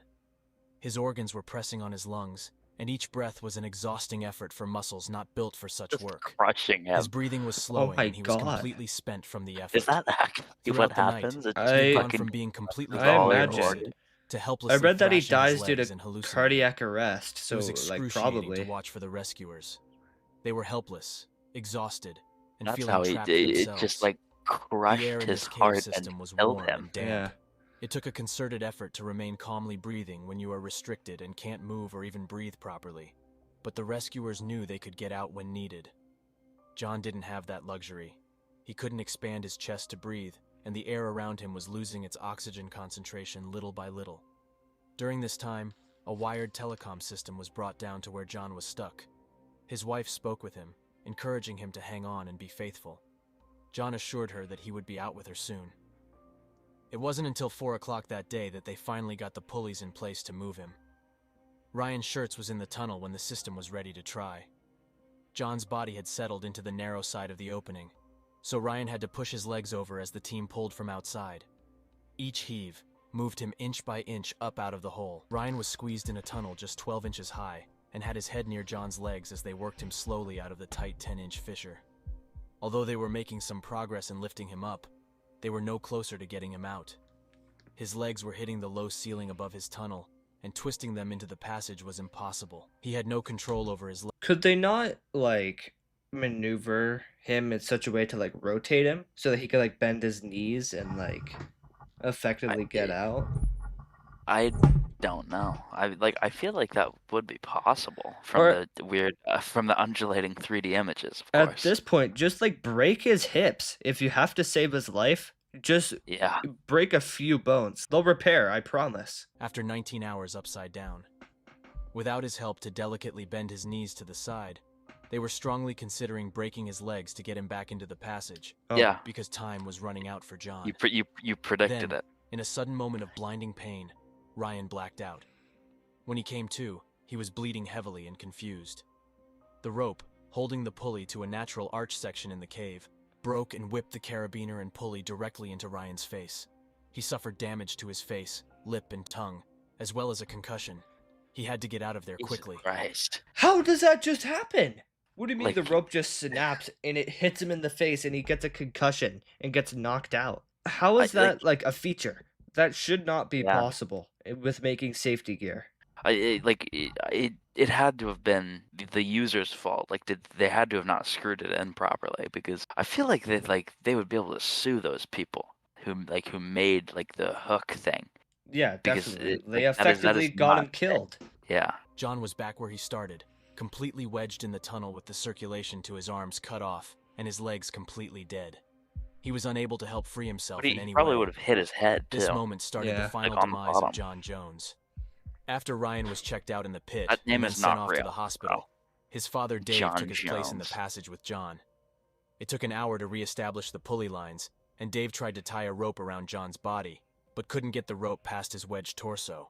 S22: His organs were pressing on his lungs, and each breath was an exhausting effort for muscles not built for such work.
S7: Crushing him.
S22: His breathing was slowing,
S1: my
S22: and he was
S1: God.
S22: completely spent from the effort.
S7: Is that actually what
S22: Throughout the night,
S7: happens? It
S22: he
S7: just
S22: had gone
S7: fucking
S22: from being completely
S1: I
S7: all your
S22: calm and
S1: imagine.
S22: lucid to
S1: I
S22: helplessly
S1: read that he
S22: thrashing his
S1: dies due
S22: legs
S1: to
S22: and hallucinating.
S1: cardiac arrest,
S22: It
S1: so
S22: was
S1: like
S22: excruciating
S1: probably.
S22: to watch for the rescuers. They were helpless, exhausted, and
S7: That's
S22: feeling
S7: how
S22: trapped
S7: it
S22: themselves.
S7: just like
S22: The air
S7: crushed
S22: in
S7: his
S22: this cave
S7: heart and
S22: system was
S7: killed
S22: warm
S7: him.
S22: and damp.
S1: Yeah.
S22: It took a concerted effort to remain calmly breathing when you are restricted and can't move or even breathe properly. But the rescuers knew they could get out when needed. John didn't have that luxury. He couldn't expand his chest to breathe, and the air around him was losing its oxygen concentration little by little. During this time, a wired telecom system was brought down to where John was stuck. His wife spoke with him, encouraging him to hang on and be faithful. John assured her that he would be out with her soon. It wasn't until 4 o'clock that day that they finally got the pulleys in place to move him. Ryan Schertz was in the tunnel when the system was ready to try. John's body had settled into the narrow side of the opening, so Ryan had to push his legs over as the team pulled from outside. Each heave moved him inch by inch up out of the hole. Ryan was squeezed in a tunnel just 12 inches high and had his head near John's legs as they worked him slowly out of the tight 10-inch fissure. Although they were making some progress in lifting him up, they were no closer to getting him out. His legs were hitting the low ceiling above his tunnel, and twisting them into the passage was impossible. He had no control over his legs.
S1: Could they not like maneuver him in such a way to like rotate him so that he could like bend his knees and like effectively get out?
S7: I don't know. I feel like that would be possible from
S1: Or-
S7: the weird from the undulating 3D images, of
S1: At
S7: course.
S1: this point, just like break his hips. If you have to save his life, just
S7: Yeah.
S1: break a few bones. They'll repair, I promise.
S22: After 19 hours upside down. Without his help to delicately bend his knees to the side, they were strongly considering breaking his legs to get him back into the passage.
S7: Yeah.
S22: Because time was running out for John.
S7: You predicted
S22: Then,
S7: it.
S22: in a sudden moment of blinding pain, Ryan blacked out. When he came to, he was bleeding heavily and confused. The rope, holding the pulley to a natural arch section in the cave, broke and whipped the carabiner and pulley directly into Ryan's face. He suffered damage to his face, lip, and tongue, as well as a concussion. He had to get out of there quickly.
S7: Christ.
S1: How does that just happen? What do you mean the
S7: Like,
S1: rope just snaps and it hits him in the face and he gets a concussion and gets knocked out? How
S7: I
S1: is
S7: like
S1: that like a feature? That should not be
S7: yeah.
S1: possible with making safety gear.
S7: It had to have been the user's fault. Like, they had to have not screwed it in properly, because I feel like they would be able to sue those people who made like the hook thing,
S1: Yeah,
S7: because
S1: definitely. They
S7: like that
S1: effectively
S7: is
S1: got
S7: not
S1: him killed.
S7: yeah.
S22: John was back where he started, completely wedged in the tunnel with the circulation to his arms cut off and his legs completely dead. He was unable to help free
S7: But
S22: himself in
S7: he
S22: any
S7: probably
S22: way.
S7: would have hit his head
S22: This
S7: too.
S22: moment started the
S1: Yeah.
S22: final
S7: Like on the
S22: demise of
S7: bottom.
S22: John Jones. After Ryan was checked out in the pit
S7: That name
S22: and then
S7: is
S22: sent
S7: not
S22: off to
S7: real,
S22: the
S7: bro.
S22: hospital, his father Dave
S7: John
S22: took his place in the
S7: Jones.
S22: passage with John. It took an hour to reestablish the pulley lines, and Dave tried to tie a rope around John's body, but couldn't get the rope past his wedged torso.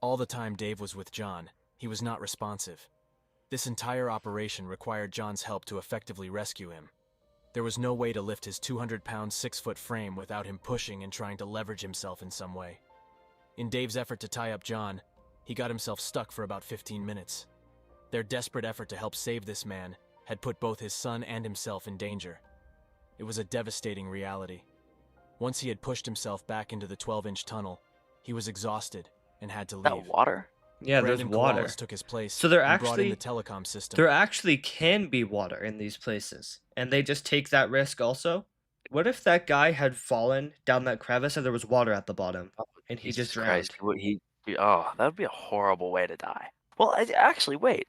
S22: All the time Dave was with John, he was not responsive. This entire operation required John's help to effectively rescue him. There was no way to lift his 200-pound, 6-foot frame without him pushing and trying to leverage himself in some way. In Dave's effort to tie up John, he got himself stuck for about 15 minutes. Their desperate effort to help save this man had put both his son and himself in danger. It was a devastating reality. Once he had pushed himself back into the 12-inch tunnel, he was exhausted and had to leave.
S7: That water?
S1: Yeah,
S22: Brandon
S1: there's water.
S22: Corrales took his place
S1: So there
S22: and brought in
S1: actually
S22: the telecom system.
S1: there actually can be water in these places, and they just take that risk also. What if that guy had fallen down that crevice and there was water at the bottom, and he just
S7: Jesus
S1: drowned?
S7: Christ. Oh, that would be a horrible way to die. Well, actually, wait.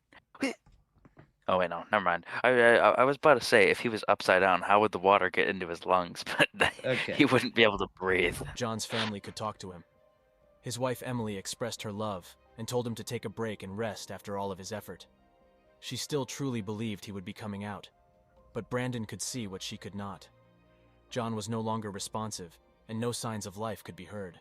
S7: Oh wait, no, never mind. I was about to say, if he was upside down, how would the water get into his lungs? But
S1: Okay.
S7: he wouldn't be able to breathe.
S22: John's family could talk to him. His wife Emily expressed her love and told him to take a break and rest after all of his effort. She still truly believed he would be coming out, but Brandon could see what she could not. John was no longer responsive, and no signs of life could be heard.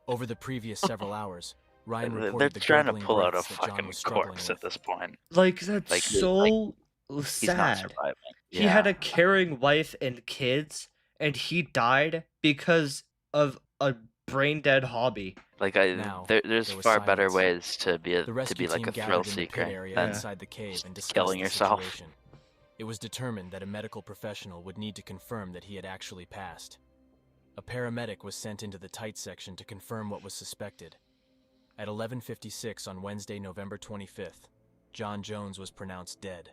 S22: Over the previous several hours, Ryan
S7: They're
S22: reported the
S7: trying to
S22: gurgling
S7: pull out a
S22: breaths that John
S7: fucking
S22: was struggling
S7: corpse
S22: with.
S7: at this point.
S1: Like that's
S7: Like,
S1: so
S7: he's
S1: sad.
S7: not surviving.
S1: He had
S7: Yeah.
S1: a caring wife and kids, and he died because of a brain dead hobby.
S7: Like
S22: Now,
S7: there's
S22: there was
S7: far better
S22: silence.
S7: ways to be
S22: The rescue
S7: like
S22: team
S7: a thrill
S22: gathered in the
S7: seeker
S22: pit area
S7: than
S22: inside the cave and discussed
S7: killing
S22: the
S7: yourself.
S22: situation. It was determined that a medical professional would need to confirm that he had actually passed. A paramedic was sent into the tight section to confirm what was suspected. At 11:56 on Wednesday, November 25th, John Jones was pronounced dead.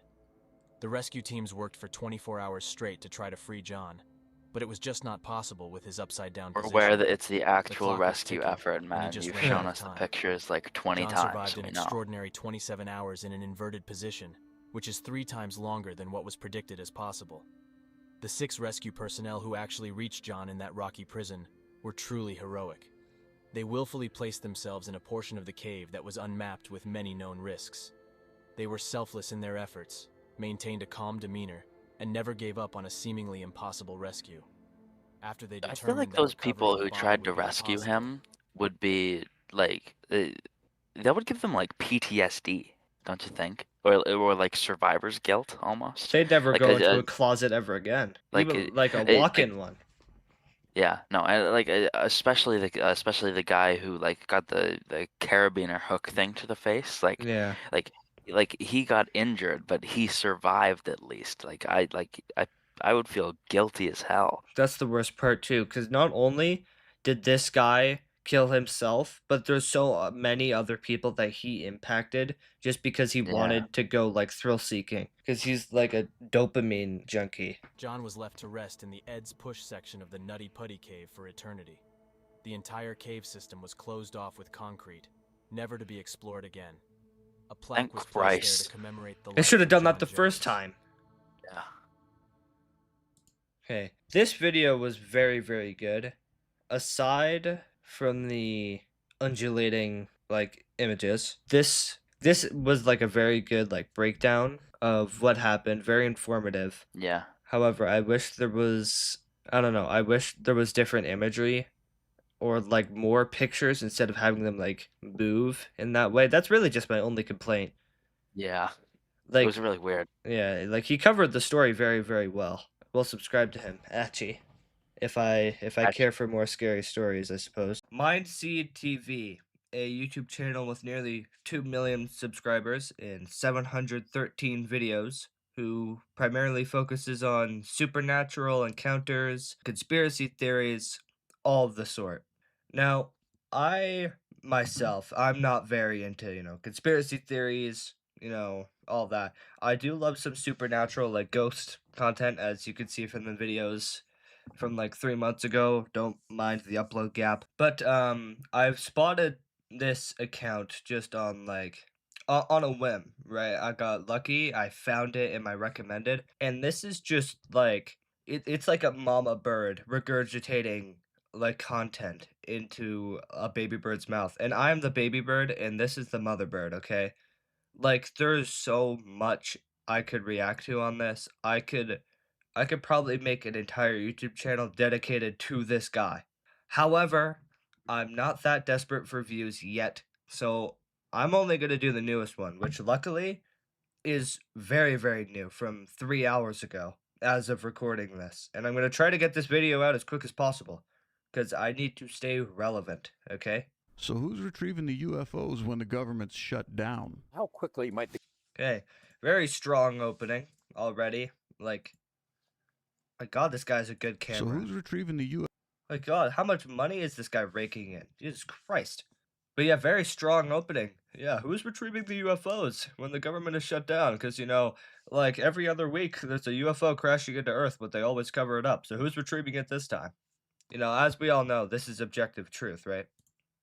S22: The rescue teams worked for 24 hours straight to try to free John, but it was just not possible with his upside-down
S7: We're
S22: position.
S7: aware that it's the actual
S22: clock was
S7: rescue
S22: ticking,
S7: effort,
S22: and he
S7: man.
S22: just
S7: You've
S22: ran
S7: shown
S22: out of
S7: us the
S22: time.
S7: pictures like 20
S22: John
S7: times.
S22: survived an
S7: We know.
S22: extraordinary 27 hours in an inverted position, which is 3 times longer than what was predicted as possible. The 6 rescue personnel who actually reached John in that rocky prison were truly heroic. They willfully placed themselves in a portion of the cave that was unmapped with many known risks. They were selfless in their efforts, maintained a calm demeanor, and never gave up on a seemingly impossible rescue. After they
S7: I
S22: determined
S7: feel like
S22: that
S7: those
S22: recovery
S7: people
S22: of the
S7: who
S22: body
S7: tried
S22: would
S7: to
S22: be
S7: rescue
S22: impossible,
S7: him would be like that would give them like PTSD, don't you think? Or like survivor's guilt almost.
S1: They'd never
S7: Like
S1: go into a closet ever again.
S7: like
S1: Even like a
S7: like
S1: walk-in one.
S7: yeah, no, especially the guy who like got the carabiner hook thing to the face,
S1: Yeah.
S7: like he got injured, but he survived at least. I would feel guilty as hell.
S1: That's the worst part too, because not only did this guy kill himself, but there's so many other people that he impacted just because he
S7: Yeah.
S1: wanted to go like thrill seeking, because he's like a dopamine junkie.
S22: John was left to rest in the Ed's Push section of the Nutty Putty Cave for eternity. The entire cave system was closed off with concrete, never to be explored again. A plaque
S7: Thank
S22: was placed
S7: Christ.
S22: there to commemorate the
S1: They
S22: life
S1: should have
S22: of
S1: done that
S22: John
S1: the first
S22: Jones.
S1: time.
S7: Yeah.
S1: Okay, this video was very, very good. Aside from the undulating like images, this was like a very good like breakdown of what happened, very informative.
S7: Yeah.
S1: However, I wish there was, I don't know, I wish there was different imagery or like more pictures instead of having them like move in that way. That's really just my only complaint.
S7: Yeah.
S1: Like,
S7: it was really weird.
S1: yeah, like he covered the story very, very well. We'll subscribe to him, Achi. If I care for more scary stories, I suppose. Mindseed TV. a YouTube channel with nearly 2 million subscribers and 713 videos, who primarily focuses on supernatural encounters, conspiracy theories, all of the sort. Now, I myself, I'm not very into, conspiracy theories, all that. I do love some supernatural, like ghost content, as you can see from the videos from like 3 months ago. Don't mind the upload gap. But I've spotted this account just on like on a whim, right? I got lucky. I found it in my recommended, and this is just like it's like a mama bird regurgitating like content into a baby bird's mouth. And I'm the baby bird and this is the mother bird, okay? Like there's so much I could react to on this. I could probably make an entire YouTube channel dedicated to this guy. However, I'm not that desperate for views yet, so I'm only going to do the newest one, which luckily is very, very new from 3 hours ago as of recording this. And I'm going to try to get this video out as quick as possible because I need to stay relevant, okay?
S4: So who's retrieving the UFOs when the government's shut down?
S18: How quickly might the...
S1: Okay, very strong opening already. Like, my God, this guy's a good camera.
S4: So who's retrieving the UFOs?
S1: My God, how much money is this guy raking in? Jesus Christ. But yeah, very strong opening. Yeah, who's retrieving the UFOs when the government is shut down? Because, like every other week, there's a UFO crashing into Earth, but they always cover it up. So who's retrieving it this time? As we all know, this is objective truth, right?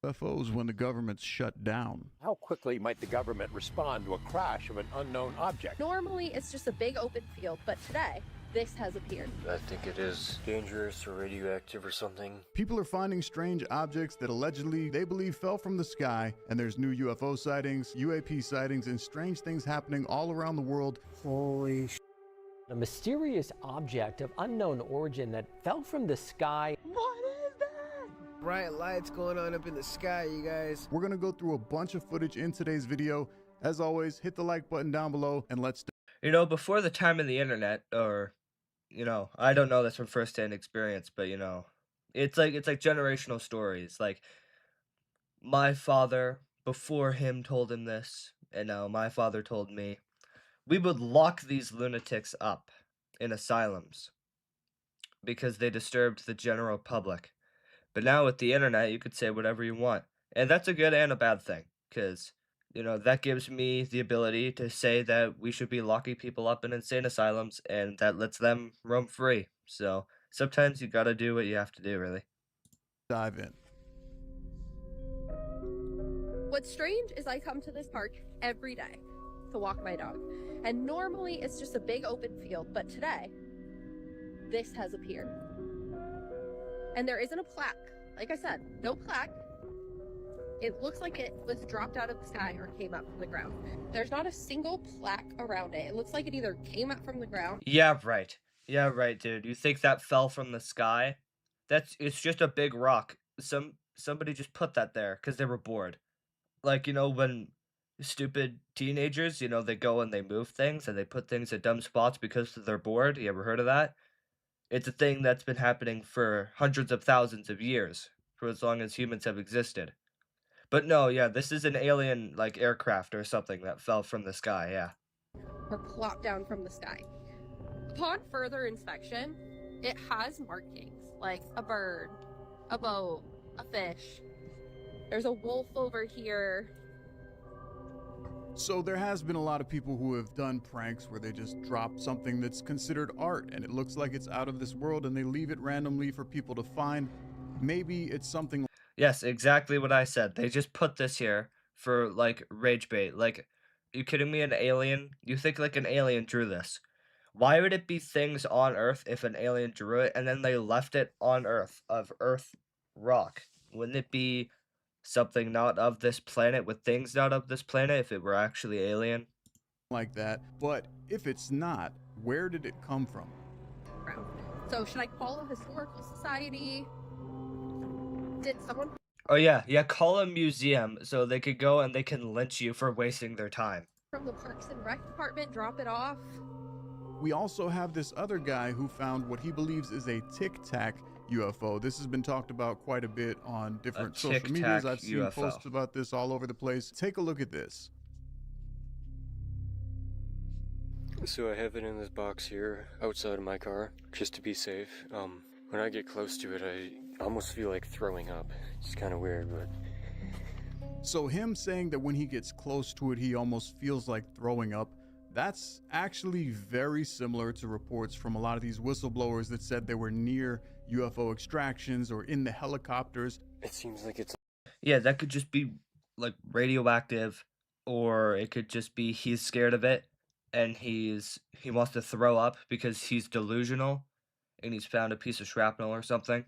S4: UFOs when the government's shut down.
S18: How quickly might the government respond to a crash of an unknown object?
S9: Normally, it's just a big open field, but today, this has appeared.
S23: I think it is dangerous or radioactive or something.
S4: People are finding strange objects that allegedly they believe fell from the sky, and there's new UFO sightings, UAP sightings, and strange things happening all around the world.
S24: Holy sh**. A mysterious object of unknown origin that fell from the sky.
S9: What is that?
S25: Bright lights going on up in the sky, you guys.
S4: We're gonna go through a bunch of footage in today's video. As always, hit the like button down below and let's...
S1: Before the time of the internet, or... I don't know this from firsthand experience, but it's like generational stories. Like my father before him told him this, and now my father told me. We would lock these lunatics up in asylums because they disturbed the general public. But now with the internet, you could say whatever you want, and that's a good and a bad thing because that gives me the ability to say that we should be locking people up in insane asylums, and that lets them roam free. So sometimes you gotta do what you have to do, really.
S4: Dive in.
S9: What's strange is I come to this park every day to walk my dog. And normally it's just a big open field, but today, this has appeared. And there isn't a plaque. Like I said, no plaque. It looks like it was dropped out of the sky or came up from the ground. There's not a single plaque around it. It looks like it either came up from the ground.
S1: Yeah, right. Yeah, right, dude. You think that fell from the sky? It's just a big rock. Somebody just put that there because they were bored. Like, when stupid teenagers, they go and they move things and they put things at dumb spots because they're bored. You ever heard of that? It's a thing that's been happening for hundreds of thousands of years, for as long as humans have existed. But no, yeah, this is an alien, like, aircraft or something that fell from the sky, yeah.
S9: Or plopped down from the sky. Upon further inspection, it has markings, like a bird, a boat, a fish. There's a wolf over here.
S4: So there has been a lot of people who have done pranks where they just drop something that's considered art and it looks like it's out of this world and they leave it randomly for people to find. Maybe it's something...
S1: Yes, exactly what I said. They just put this here for, like, rage bait. Like, are you kidding me? An alien? You think, like, an alien drew this? Why would it be things on Earth if an alien drew it and then they left it on Earth, of Earth rock? Wouldn't it be something not of this planet with things not of this planet if it were actually alien?
S4: Like that. But if it's not, where did it come from?
S9: So should I call a historical society? Did someone...
S1: Oh yeah, call a museum so they could go and they can lynch you for wasting their time.
S9: From the Parks and Rec department drop it off?
S4: We also have this other guy who found what he believes is a Tic Tac UFO. This has been talked about quite a bit on different social
S1: Tic
S4: medias.
S1: Tac
S4: I've seen
S1: UFO.
S4: posts about this all over the place. Take a look at this.
S23: So I have it in this box here outside of my car just to be safe. When I get close to it, I almost feel like throwing up. It's kind of weird, but
S4: So him saying that when he gets close to it, he almost feels like throwing up, that's actually very similar to reports from a lot of these whistleblowers that said they were near UFO extractions or in the helicopters.
S23: it seems like it's
S1: Yeah, that could just be like radioactive, or it could just be he's scared of it and he wants to throw up because he's delusional and he's found a piece of shrapnel or something.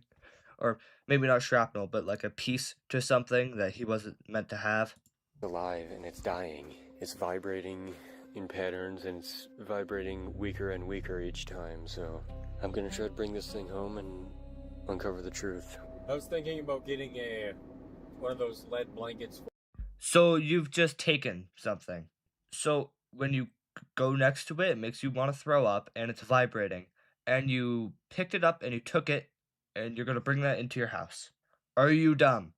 S1: Or maybe not shrapnel, but like a piece to something that he wasn't meant to have.
S23: alive and it's dying. It's vibrating in patterns and it's vibrating weaker and weaker each time. So I'm gonna try to bring this thing home and uncover the truth.
S6: I was thinking about getting one of those lead blankets.
S1: So you've just taken something. So when you go next to it, it makes you want to throw up and it's vibrating. And you picked it up and you took it and you're going to bring that into your house. Are you dumb?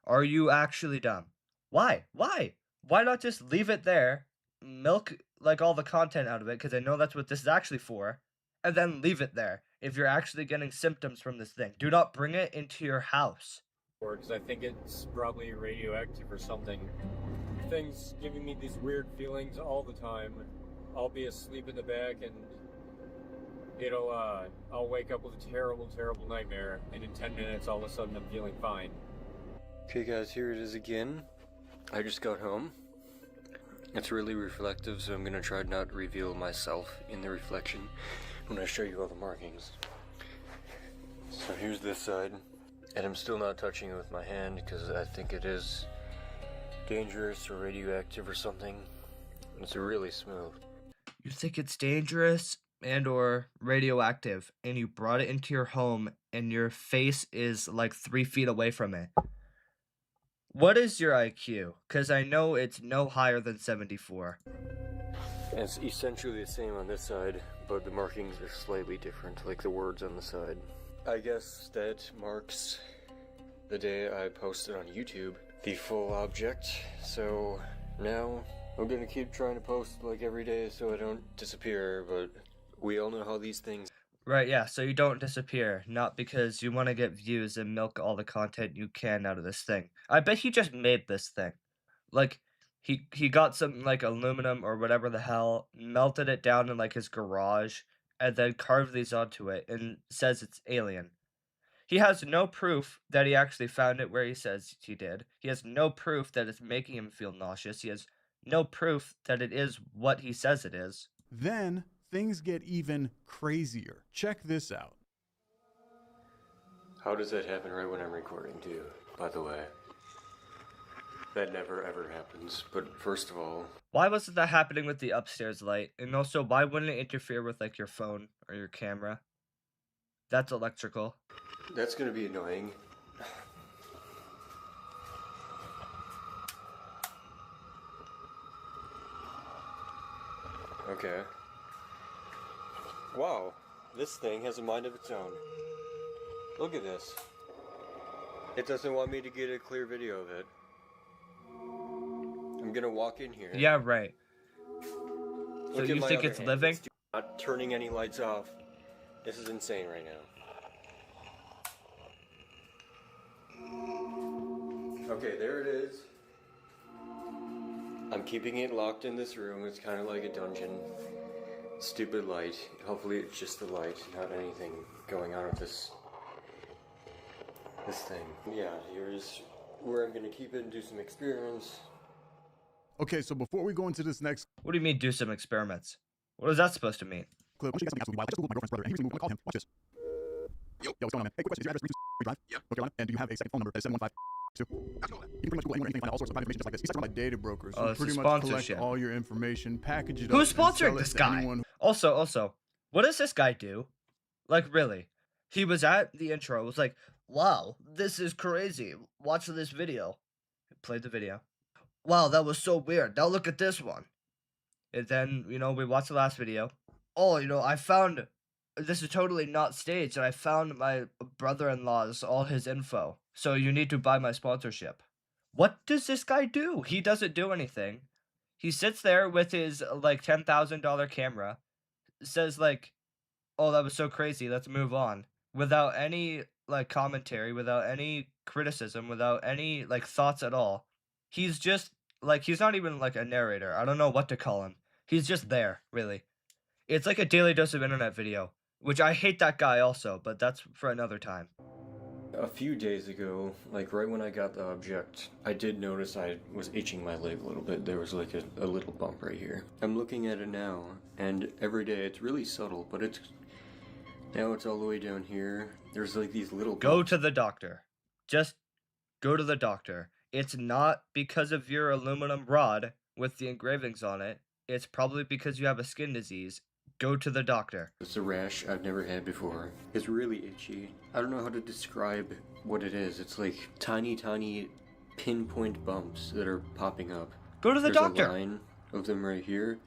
S1: Are you actually dumb? Why? Why? Why not just leave it there, milk like all the content out of it, because I know that's what this is actually for, and then leave it there if you're actually getting symptoms from this thing. Do not bring it into your house.
S6: Because I think it's probably radioactive or something. Things giving me these weird feelings all the time. I'll be asleep in the back and I'll wake up with a terrible, terrible nightmare, and in 10 minutes all of a sudden I'm feeling fine.
S23: Okay guys, here it is again. I just got home. It's really reflective, so I'm gonna try to not reveal myself in the reflection when I show you all the markings. So here's this side, and I'm still not touching it with my hand because I think it is dangerous or radioactive or something. It's really smooth.
S1: You think it's dangerous and or radioactive, and you brought it into your home and your face is like 3 feet away from it. What is your IQ? Because I know it's no higher than 74.
S23: And it's essentially the same on this side, but the markings are slightly different, like the words on the side. I guess that marks the day I posted on YouTube the full object, so now I'm gonna keep trying to post like every day so I don't disappear, but we all know how these things...
S1: Right, yeah, so you don't disappear, not because you want to get views and milk all the content you can out of this thing. I bet he just made this thing. Like, he got some, like, aluminum or whatever the hell, melted it down in, like, his garage, and then carved these onto it, and says it's alien. He has no proof that he actually found it where he says he did. He has no proof that it's making him feel nauseous. He has no proof that it is what he says it is.
S4: Then things get even crazier. Check this out.
S23: How does that happen right when I'm recording too, by the way? That never ever happens, but first of all...
S1: Why wasn't that happening with the upstairs light? And also, why wouldn't it interfere with, like, your phone or your camera? That's electrical.
S23: That's gonna be annoying. Okay. Wow, this thing has a mind of its own. Look at this. It doesn't want me to get a clear video of it. I'm gonna walk in here.
S1: Yeah, right. So
S23: Look
S1: you
S23: at my
S1: think
S23: other
S1: it's
S23: hand.
S1: living?
S23: It's not turning any lights off. This is insane right now. Okay, there it is. I'm keeping it locked in this room. It's kind of like a dungeon. Stupid light. Hopefully it's just the light, not anything going on with this thing. Yeah, here's where I'm gonna keep it and do some experiments.
S4: Okay, so before we go into this next...
S1: What do you mean, do some experiments? What is that supposed to mean?
S4: clip, I want you to get something absolutely wild. I just Googled my girlfriend's brother, and he was moved. I'm gonna call him. Watch this. Yo, what's going on, man? Hey, quick question. Is your address 323 Drive? Yeah. North Carolina? And do you have a second phone number that is 7152? Absolutely. You can pretty much Google anywhere, anything, find all sorts of private information just like this. He's talking about data brokers who
S1: it's a
S4: pretty much collect
S1: sponsorship.
S4: all your information, package it
S1: Who's
S4: up, and sell
S1: sponsoring
S4: it
S1: this
S4: to
S1: guy?
S4: anyone.
S1: Also, what does this guy do? Like, really? He was at the intro, was like, wow, this is crazy. Watch this video. Played the video. Wow, that was so weird. Now look at this one. And then, we watched the last video. Oh, I found this is totally not staged, and I found my brother-in-law's all his info. So you need to buy my sponsorship. What does this guy do? He doesn't do anything. He sits there with his like $10,000 camera, says like, "Oh, that was so crazy. Let's move on." Without any like commentary, without any criticism, without any like thoughts at all. He's just like he's not even like a narrator. I don't know what to call him. He's just there, really. It's like a daily dose of internet video, which I hate that guy also, but that's for another time.
S23: A few days ago, like right when I got the object, I did notice I was itching my leg a little bit. There was like a little bump right here. I'm looking at it now, and every day it's really subtle, but now it's all the way down here. There's like these little
S1: Go to the doctor. Just go to the doctor. It's not because of your aluminum rod with the engravings on it. It's probably because you have a skin disease. Go to the doctor.
S23: It's a rash I've never had before. It's really itchy. I don't know how to describe what it is. It's like tiny pinpoint bumps that are popping up.
S1: Go to the doctor.
S23: There's a line of them right here,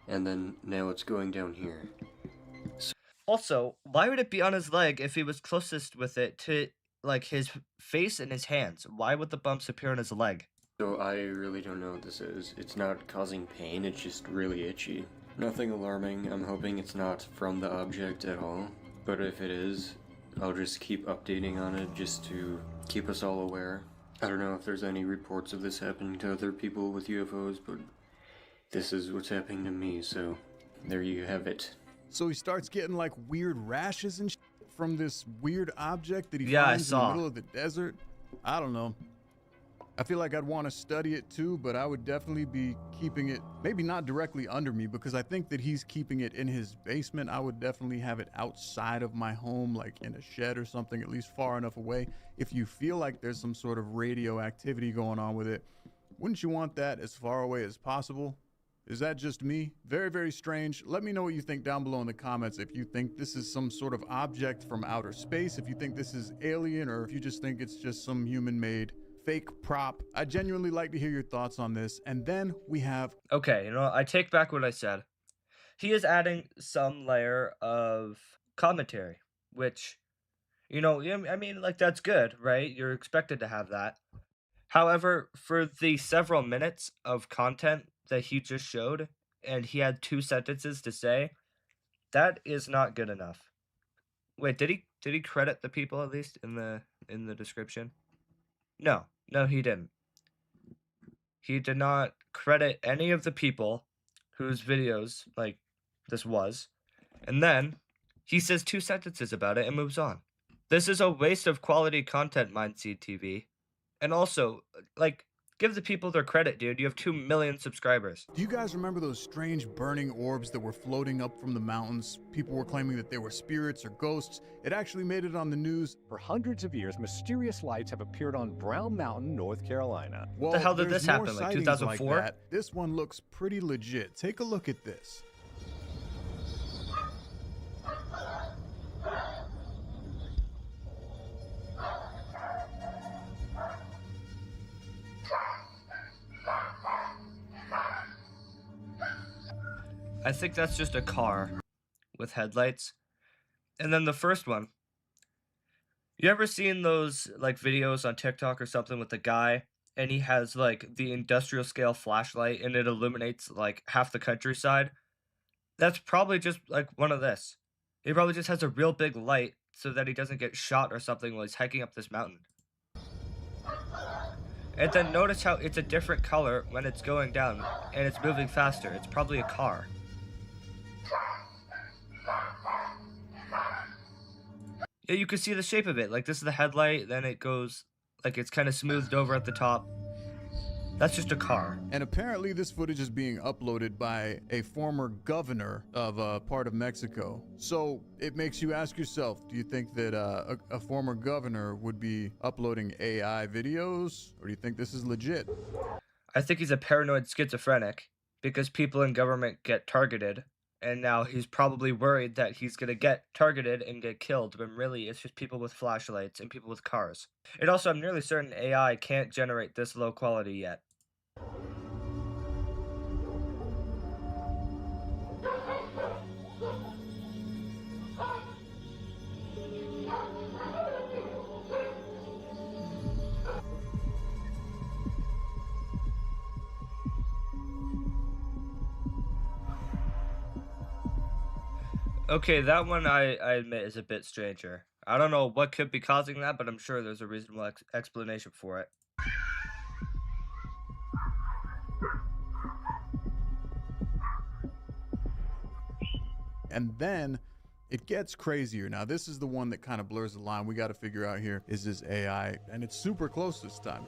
S23: and then now it's going down here.
S1: Also, why would it be on his leg if he was closest with it to like his face and his hands? Why would the bumps appear on his leg?
S23: So I really don't know what this is. It's not causing pain, it's just really itchy. Nothing alarming. I'm hoping it's not from the object at all. But if it is, I'll just keep updating on it just to keep us all aware. I don't know if there's any reports of this happening to other people with UFOs, but this is what's happening to me, so there you have it.
S4: So he starts getting like weird rashes and from this weird object that he
S1: I
S4: finds in
S1: saw.
S4: the middle of the desert. I don't know. I feel like I'd want to study it too, but I would definitely be keeping it, maybe not directly under me, because I think that he's keeping it in his basement. I would definitely have it outside of my home, like in a shed or something, at least far enough away. If you feel like there's some sort of radioactivity going on with it, wouldn't you want that as far away as possible? Is that just me? Very, very strange. Let me know what you think down below in the comments. If you think this is some sort of object from outer space, if you think this is alien, or if you just think it's just some human-made fake prop. I genuinely like to hear your thoughts on this. And then we have...
S1: Okay, I take back what I said. He is adding some layer of commentary, which, I mean, like, that's good, right? You're expected to have that. However, for the several minutes of content that he just showed, and he had 2 sentences to say, that is not good enough. Wait, did he credit the people at least in the description? No, he didn't. He did not credit any of the people whose videos like this was, and then he says 2 sentences about it and moves on. This is a waste of quality content, Mindseed TV. And also, like, give the people their credit, dude. You have 2 million subscribers.
S4: Do you guys remember those strange burning orbs that were floating up from the mountains? People were claiming that they were spirits or ghosts. It actually made it on the news.
S12: For hundreds of years, mysterious lights have appeared on Brown Mountain, North Carolina.
S4: Well,
S1: the hell did
S4: there's
S1: this
S4: more
S1: happen? Like
S4: sightings
S1: 2004?
S4: that. This one looks pretty legit. Take a look at this.
S1: I think that's just a car with headlights. And then the first one. You ever seen those like videos on TikTok or something with the guy and he has like the industrial scale flashlight and it illuminates like half the countryside? That's probably just like one of this. He probably just has a real big light so that he doesn't get shot or something while he's hiking up this mountain. And then notice how it's a different color when it's going down and it's moving faster. It's probably a car. Yeah, you can see the shape of it. Like, this is the headlight, then it goes, like, it's kind of smoothed over at the top. That's just a car.
S4: And apparently this footage is being uploaded by a former governor of a part of Mexico. So it makes you ask yourself, do you think that a former governor would be uploading AI videos? Or do you think this is legit?
S1: I think he's a paranoid schizophrenic because people in government get targeted. And now he's probably worried that he's going to get targeted and get killed, when really it's just people with flashlights and people with cars. And also, I'm nearly certain AI can't generate this low quality yet. Okay, that one I admit is a bit stranger. I don't know what could be causing that, but I'm sure there's a reasonable explanation for it.
S4: And then it gets crazier. Now, this is the one that kind of blurs the line. We got to figure out here, is this AI? And it's super close this time.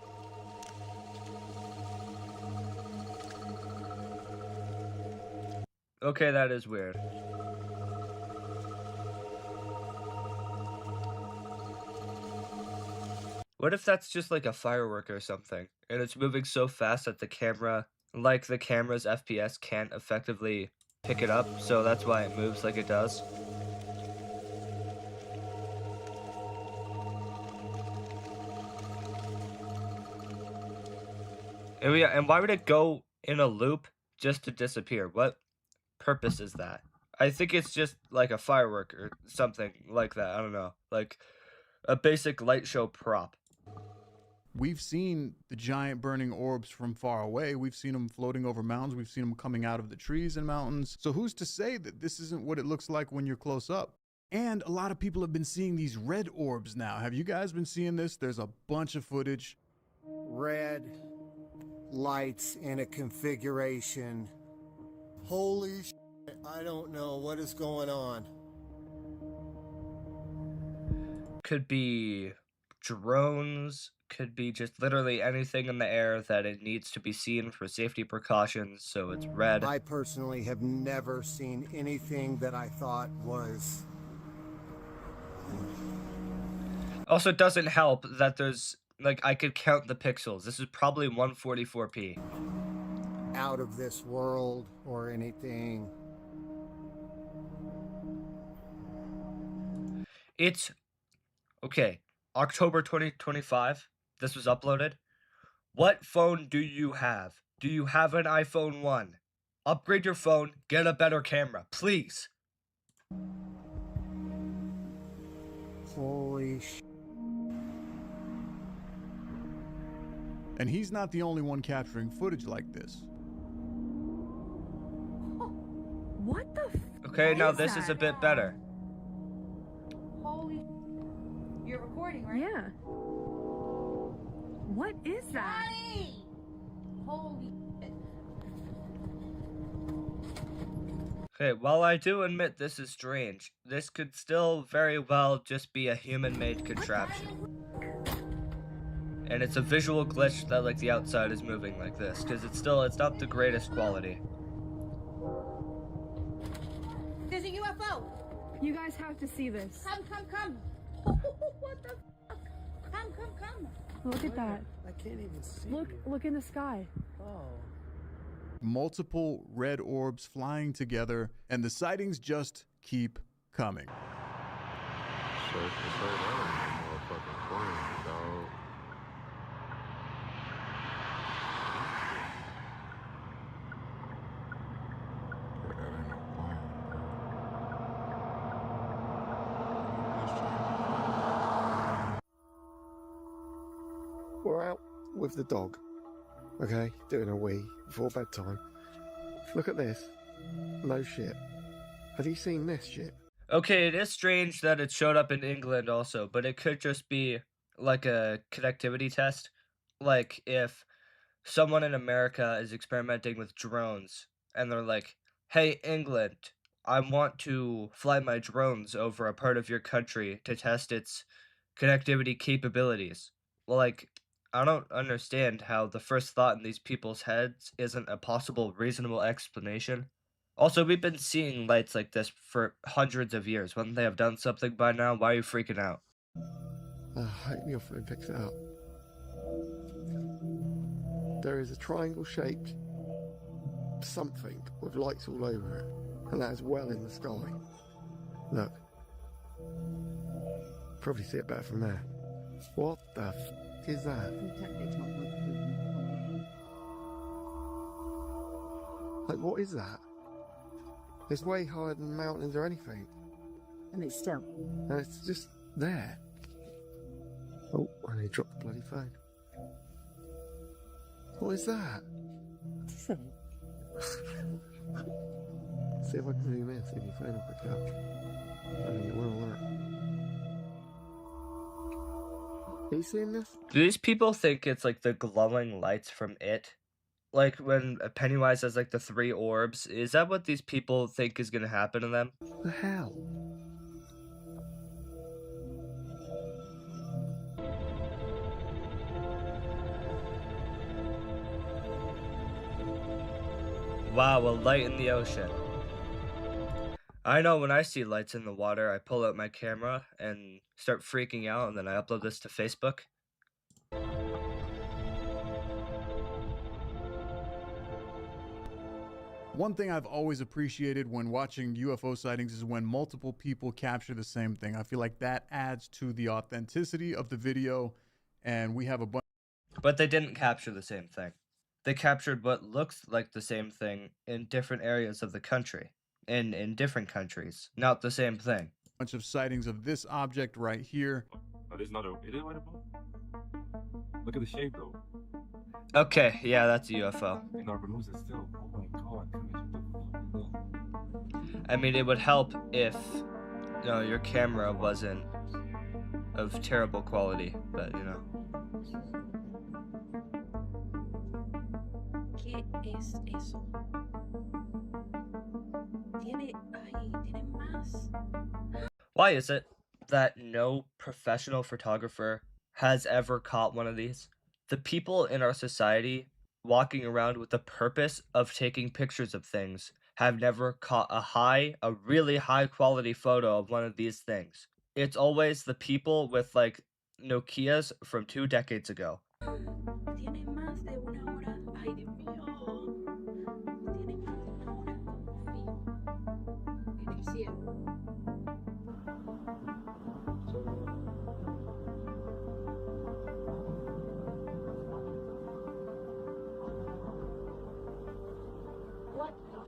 S1: Okay, that is weird. What if that's just like a firework or something, and it's moving so fast that the camera's FPS can't effectively pick it up, so that's why it moves like it does? And why would it go in a loop just to disappear? What purpose is that? I think it's just like a firework or something like that. I don't know. Like a basic light show prop.
S4: We've seen the giant burning orbs from far away. We've seen them floating over mountains. We've seen them coming out of the trees and mountains. So who's to say that this isn't what it looks like when you're close up? And a lot of people have been seeing these red orbs now. Have you guys been seeing this? There's a bunch of footage.
S15: Red lights in a configuration. Holy shit, I don't know what is going on.
S1: Could be drones, could be just literally anything in the air that it needs to be seen for safety precautions, so it's red.
S15: I personally have never seen anything that I thought was...
S1: Also, it doesn't help that there's, like, I could count the pixels. This is probably 144p.
S15: out of this world or anything.
S1: It's, okay, October 2025, this was uploaded. What phone do you have? Do you have an iPhone 1? Upgrade your phone, get a better camera, please.
S15: Holy sh...
S4: And he's not the only one capturing footage like this.
S16: What the f...
S1: Okay, now this is a bit better.
S16: Holy... You're recording, right? Yeah. What is that? Johnny! Holy shit.
S1: Okay, while I do admit this is strange, this could still very well just be a human-made contraption. And it's a visual glitch that, like, the outside is moving like this, because it's not the greatest quality.
S16: There's a UFO! You guys have to see this. Come. What the fuck? Come. Look at that.
S15: I can't even see.
S16: Look in the sky.
S15: Oh.
S4: Multiple red orbs flying together, and the sightings just keep coming.
S10: We're out with the dog, okay, doing a wee before bedtime. Look at this. No shit. Have you seen this shit?
S1: Okay, it is strange that it showed up in England also, but it could just be like a connectivity test. Like if someone in America is experimenting with drones and they're like, hey, England, I want to fly my drones over a part of your country to test its connectivity capabilities. Well, like, I don't understand how the first thought in these people's heads isn't a possible reasonable explanation. Also, we've been seeing lights like this for hundreds of years. Wouldn't they have done something by now? Why are you freaking out?
S10: I hope your phone picks it up. There is a triangle-shaped something with lights all over it, and that is well in the sky. Look. Probably see it better from there. What the f*** is that? Like, what is that? It's way higher than mountains or anything.
S25: And it's still.
S10: And it's just there. Oh, and he dropped the bloody phone. What is that?
S25: What is it?
S10: See if I can zoom in, see if your phone will pick up. I think it will work. Are you seeing this?
S1: Do these people think it's like the glowing lights from It? Like when Pennywise has like the 3 orbs, is that what these people think is gonna happen to them?
S10: What the hell?
S1: Wow, a light in the ocean. I know when I see lights in the water, I pull out my camera and start freaking out, and then I upload this to Facebook.
S4: One thing I've always appreciated when watching UFO sightings is when multiple people capture the same thing. I feel like that adds to the authenticity of the video, and we have a bunch.
S1: But they didn't capture the same thing. They captured what looks like the same thing in different areas of the country, in different countries, not the same thing.
S4: Bunch of sightings of this object right here.
S5: That is not a. It is what about? Look at the shape though.
S1: Okay, yeah, that's a UFO.
S5: In our Bermuda still. Oh my god.
S1: I mean, it would help if, you know, your camera wasn't of terrible quality, but you know.
S16: ¿Qué es eso? Tiene más.
S1: Why is it that no professional photographer has ever caught one of these? The people in our society walking around with the purpose of taking pictures of things have never caught a really high quality photo of one of these things. It's always the people with like Nokias from 2 decades ago.
S16: Tiene más de una hora. Ay, Dios mío. Tiene más de una hora. En el cielo.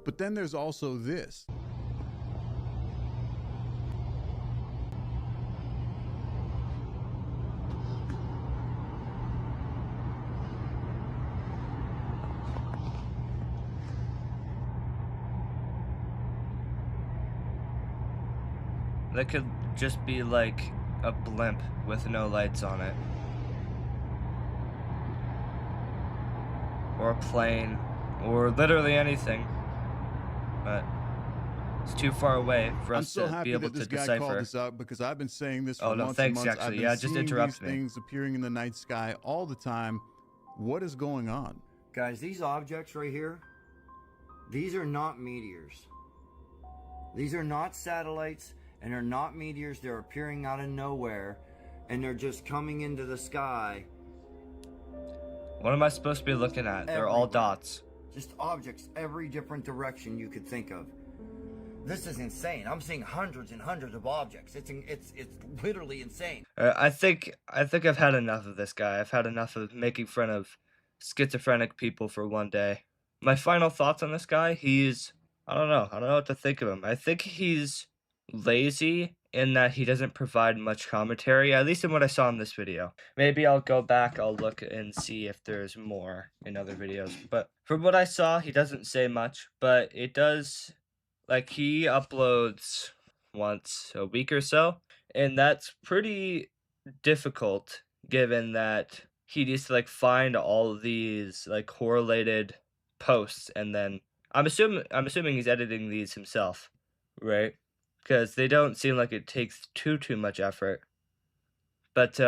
S4: But then there's also this.
S1: That could just be like a blimp with no lights on it. Or a plane, or literally anything. But it's too far away for us
S4: I'm so
S1: to
S4: happy
S1: be able
S4: that this
S1: to
S4: guy
S1: decipher.
S4: called this out because I've been saying this for
S1: Oh, no,
S4: months
S1: thanks,
S4: and months.
S1: actually.
S4: I've been
S1: Yeah, just
S4: seeing
S1: interrupt
S4: these
S1: me.
S4: things appearing in the night sky all the time. What is going on?
S17: Guys, these objects right here, these are not meteors. These are not satellites, and they're not meteors. They're appearing out of nowhere, and they're just coming into the sky.
S1: What am I supposed to be looking at? They're all dots.
S17: Just objects every different direction you could think of. This is insane. I'm seeing hundreds and hundreds of objects. It's literally insane.
S1: I think I've had enough of this guy. I've had enough of making fun of schizophrenic people for one day. My final thoughts on this guy, I don't know what to think of him. I think he's lazy in that he doesn't provide much commentary, at least in what I saw in this video. Maybe I'll go back, I'll look and see if there's more in other videos. But from what I saw, he doesn't say much, but it does, like, he uploads once a week or so, and that's pretty difficult given that he needs to like find all of these like correlated posts, and then I'm assuming he's editing these himself, right? Because they don't seem like it takes too much effort. But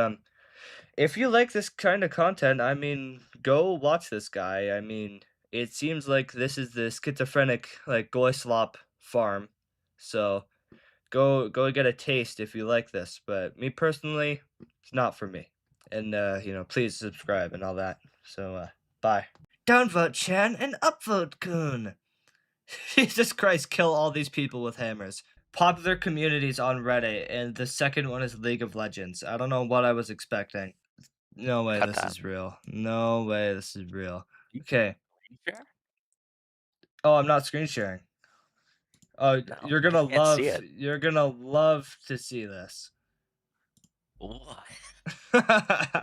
S1: if you like this kind of content, I mean, go watch this guy. I mean, it seems like this is the schizophrenic like Goyslop farm, so go get a taste if you like this. But me personally, it's not for me. And you know, please subscribe and all that. So bye. Downvote Chan and upvote Kun. Jesus Christ, kill all these people with hammers. Popular communities on Reddit, and the second one is League of Legends. I don't know what I was expecting. No way this is real. No way this is real. Okay. Oh, I'm not screen sharing. Oh,
S7: No,
S1: you're
S7: I
S1: gonna
S7: can't see
S1: love
S7: it.
S1: you're gonna love to see this.
S7: What?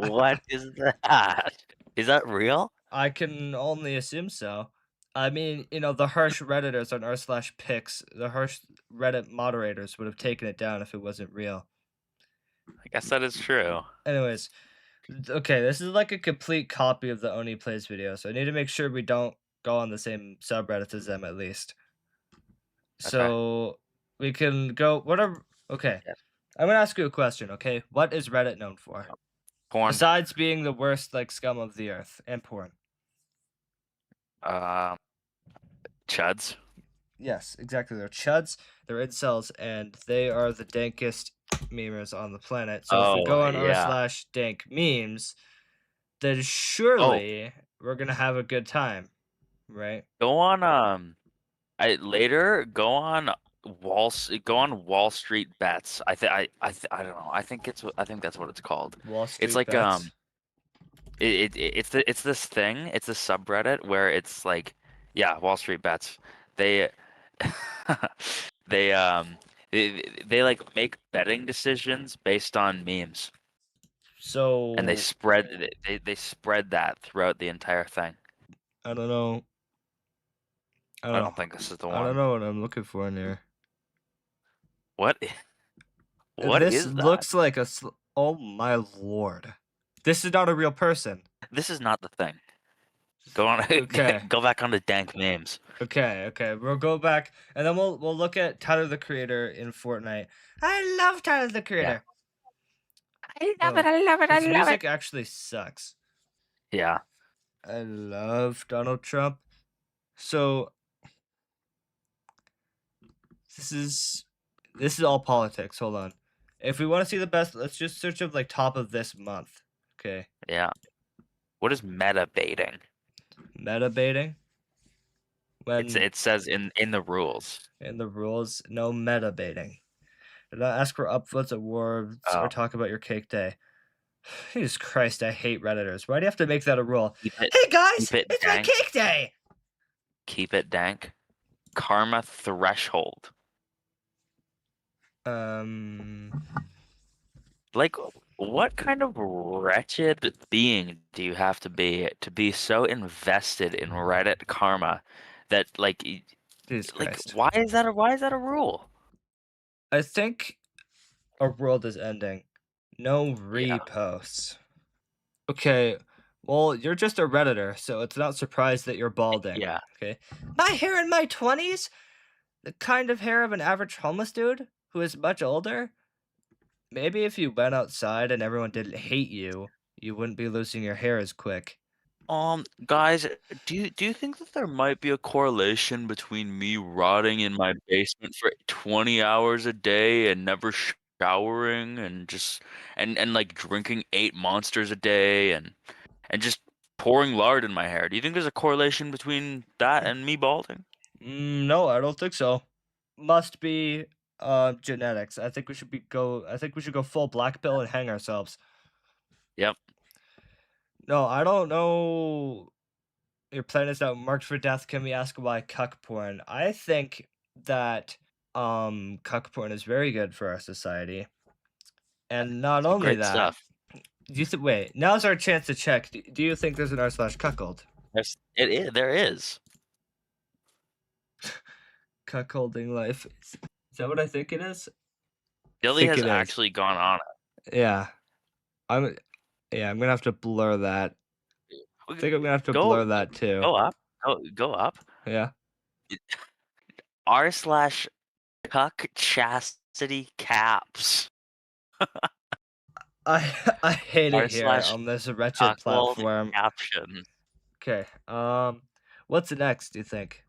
S7: What is that? Is that real?
S1: I can only assume so. I mean, you know, the harsh Redditors on r/pics, the harsh Reddit moderators would have taken it down if it wasn't real.
S7: I guess that is true.
S1: Anyways, okay, this is like a complete copy of the Oni Plays video, so I need to make sure we don't go on the same subreddits as them at least.
S7: Okay.
S1: So we can go whatever. Okay,
S7: Yeah.
S1: I'm gonna ask you a question. Okay, what is Reddit known for
S7: Porn.
S1: besides being the worst like scum of the earth and porn?
S7: Um, Chuds.
S1: Yes, exactly. They're chuds, they're incels, and they are the dankest memers on the planet. So if we
S7: Oh
S1: go on r
S7: yeah.
S1: slash dank memes, then
S7: Oh,
S1: surely we're gonna have a good time, right?
S7: go on. I later go on Wall Street Bets. I don't know. I think that's what it's called.
S1: Wall
S7: It's
S1: Street
S7: like
S1: bets.
S7: it's this thing. It's a subreddit where it's like, yeah, Wall Street Bets. They they they like make betting decisions based on memes, and
S1: So
S7: they spread that throughout the entire thing.
S1: I don't know. I
S7: I
S1: don't know.
S7: don't think this is the
S1: I don't
S7: one.
S1: know what I'm looking for in here.
S7: What? What
S1: This
S7: is that?
S1: looks like oh my lord. This is not a real person.
S7: This is not the thing. Go on.
S1: Okay.
S7: Go back on the dank memes.
S1: Okay. We'll go back and then we'll look at Tyler the Creator in Fortnite. I love Tyler the
S7: Yeah.
S1: Creator.
S7: I love
S1: Oh,
S7: it. I love it. I
S1: his
S7: love
S1: music
S7: it.
S1: actually sucks.
S7: Yeah.
S1: I love Donald Trump. So this is all politics. Hold on. If we want to see the best, let's just search up like top of this month. Okay.
S7: Yeah. What is meta baiting?
S1: Meta baiting.
S7: It says in the rules.
S1: In the rules, no meta baiting. Do not ask for upvotes, awards, or
S7: Oh.
S1: talk about your cake day. Jesus Christ, I hate Redditors. Why do you have to make that a rule?
S7: Keep it,
S1: Hey guys,
S7: keep it
S1: it's
S7: dank.
S1: my cake day!
S7: Keep it dank. Karma threshold. Like, what kind of wretched being do you have to be so invested in Reddit karma that
S1: Jesus Christ.
S7: why is that a rule?
S1: I think our world is ending. No
S7: Yeah.
S1: reposts. Okay, well, you're just a Redditor, so it's not surprised that you're balding.
S7: Yeah.
S1: Okay. My hair in my 20s? The kind of hair of an average homeless dude who is much older? Maybe if you went outside and everyone didn't hate you, you wouldn't be losing your hair as quick.
S7: Guys, do you think that there might be a correlation between me rotting in my basement for 20 hours a day and never showering and just and like drinking 8 monsters a day and just pouring lard in my hair? Do you think there's a correlation between that and me balding?
S1: No, I don't think so. Must be genetics. I think we should go full black pill and hang ourselves.
S7: Yep.
S1: No, I don't know. Your plan is now marked for death. Can we ask why cuck porn? I think that cuck porn is very good for our society. And not only
S7: Great
S1: that,
S7: stuff.
S1: wait, now's our chance to check. Do you think there's an r/cuckold?
S7: There is.
S1: Cuckolding life. Is that what I think it is?
S7: Billy has actually gone on it.
S1: Yeah. I'm gonna have to blur that. I think I'm gonna have to
S7: Go
S1: blur that too.
S7: Go up. Go up.
S1: Yeah.
S7: r/cuck chastity caps.
S1: I hate it here
S7: r/
S1: on this wretched
S7: cuckold
S1: platform.
S7: caption.
S1: Okay. What's next, do you think?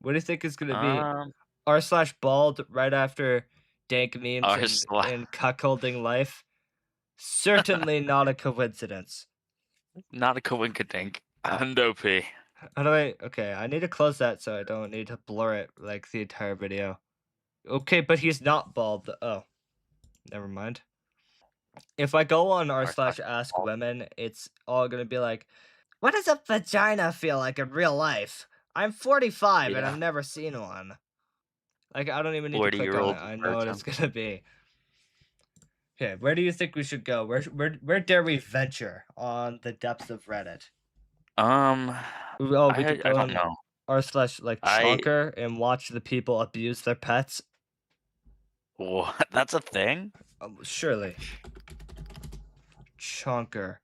S1: What do you think is gonna be? r/bald right after dank memes and cuckolding life? Certainly not a coincidence.
S7: Not a coinkadink. Hundo P.
S1: How do I? Okay, I need to close that so I don't need to blur it like the entire video. Okay, but he's not bald. Oh, never mind. If I go on r/ask women, it's all gonna be like, what does a vagina feel like in real life? I'm 45 and I've never seen one. Like, I don't even need to click on it.
S7: 40-year-old
S1: I know what
S7: person.
S1: it's gonna be. Okay, where do you think we should go? Where dare we venture on the depths of Reddit? We could
S7: I
S1: go
S7: don't
S1: on
S7: know.
S1: r/, like,
S7: I
S1: Chonker and watch the people abuse their pets.
S7: What? That's a thing?
S1: Surely. Chonker.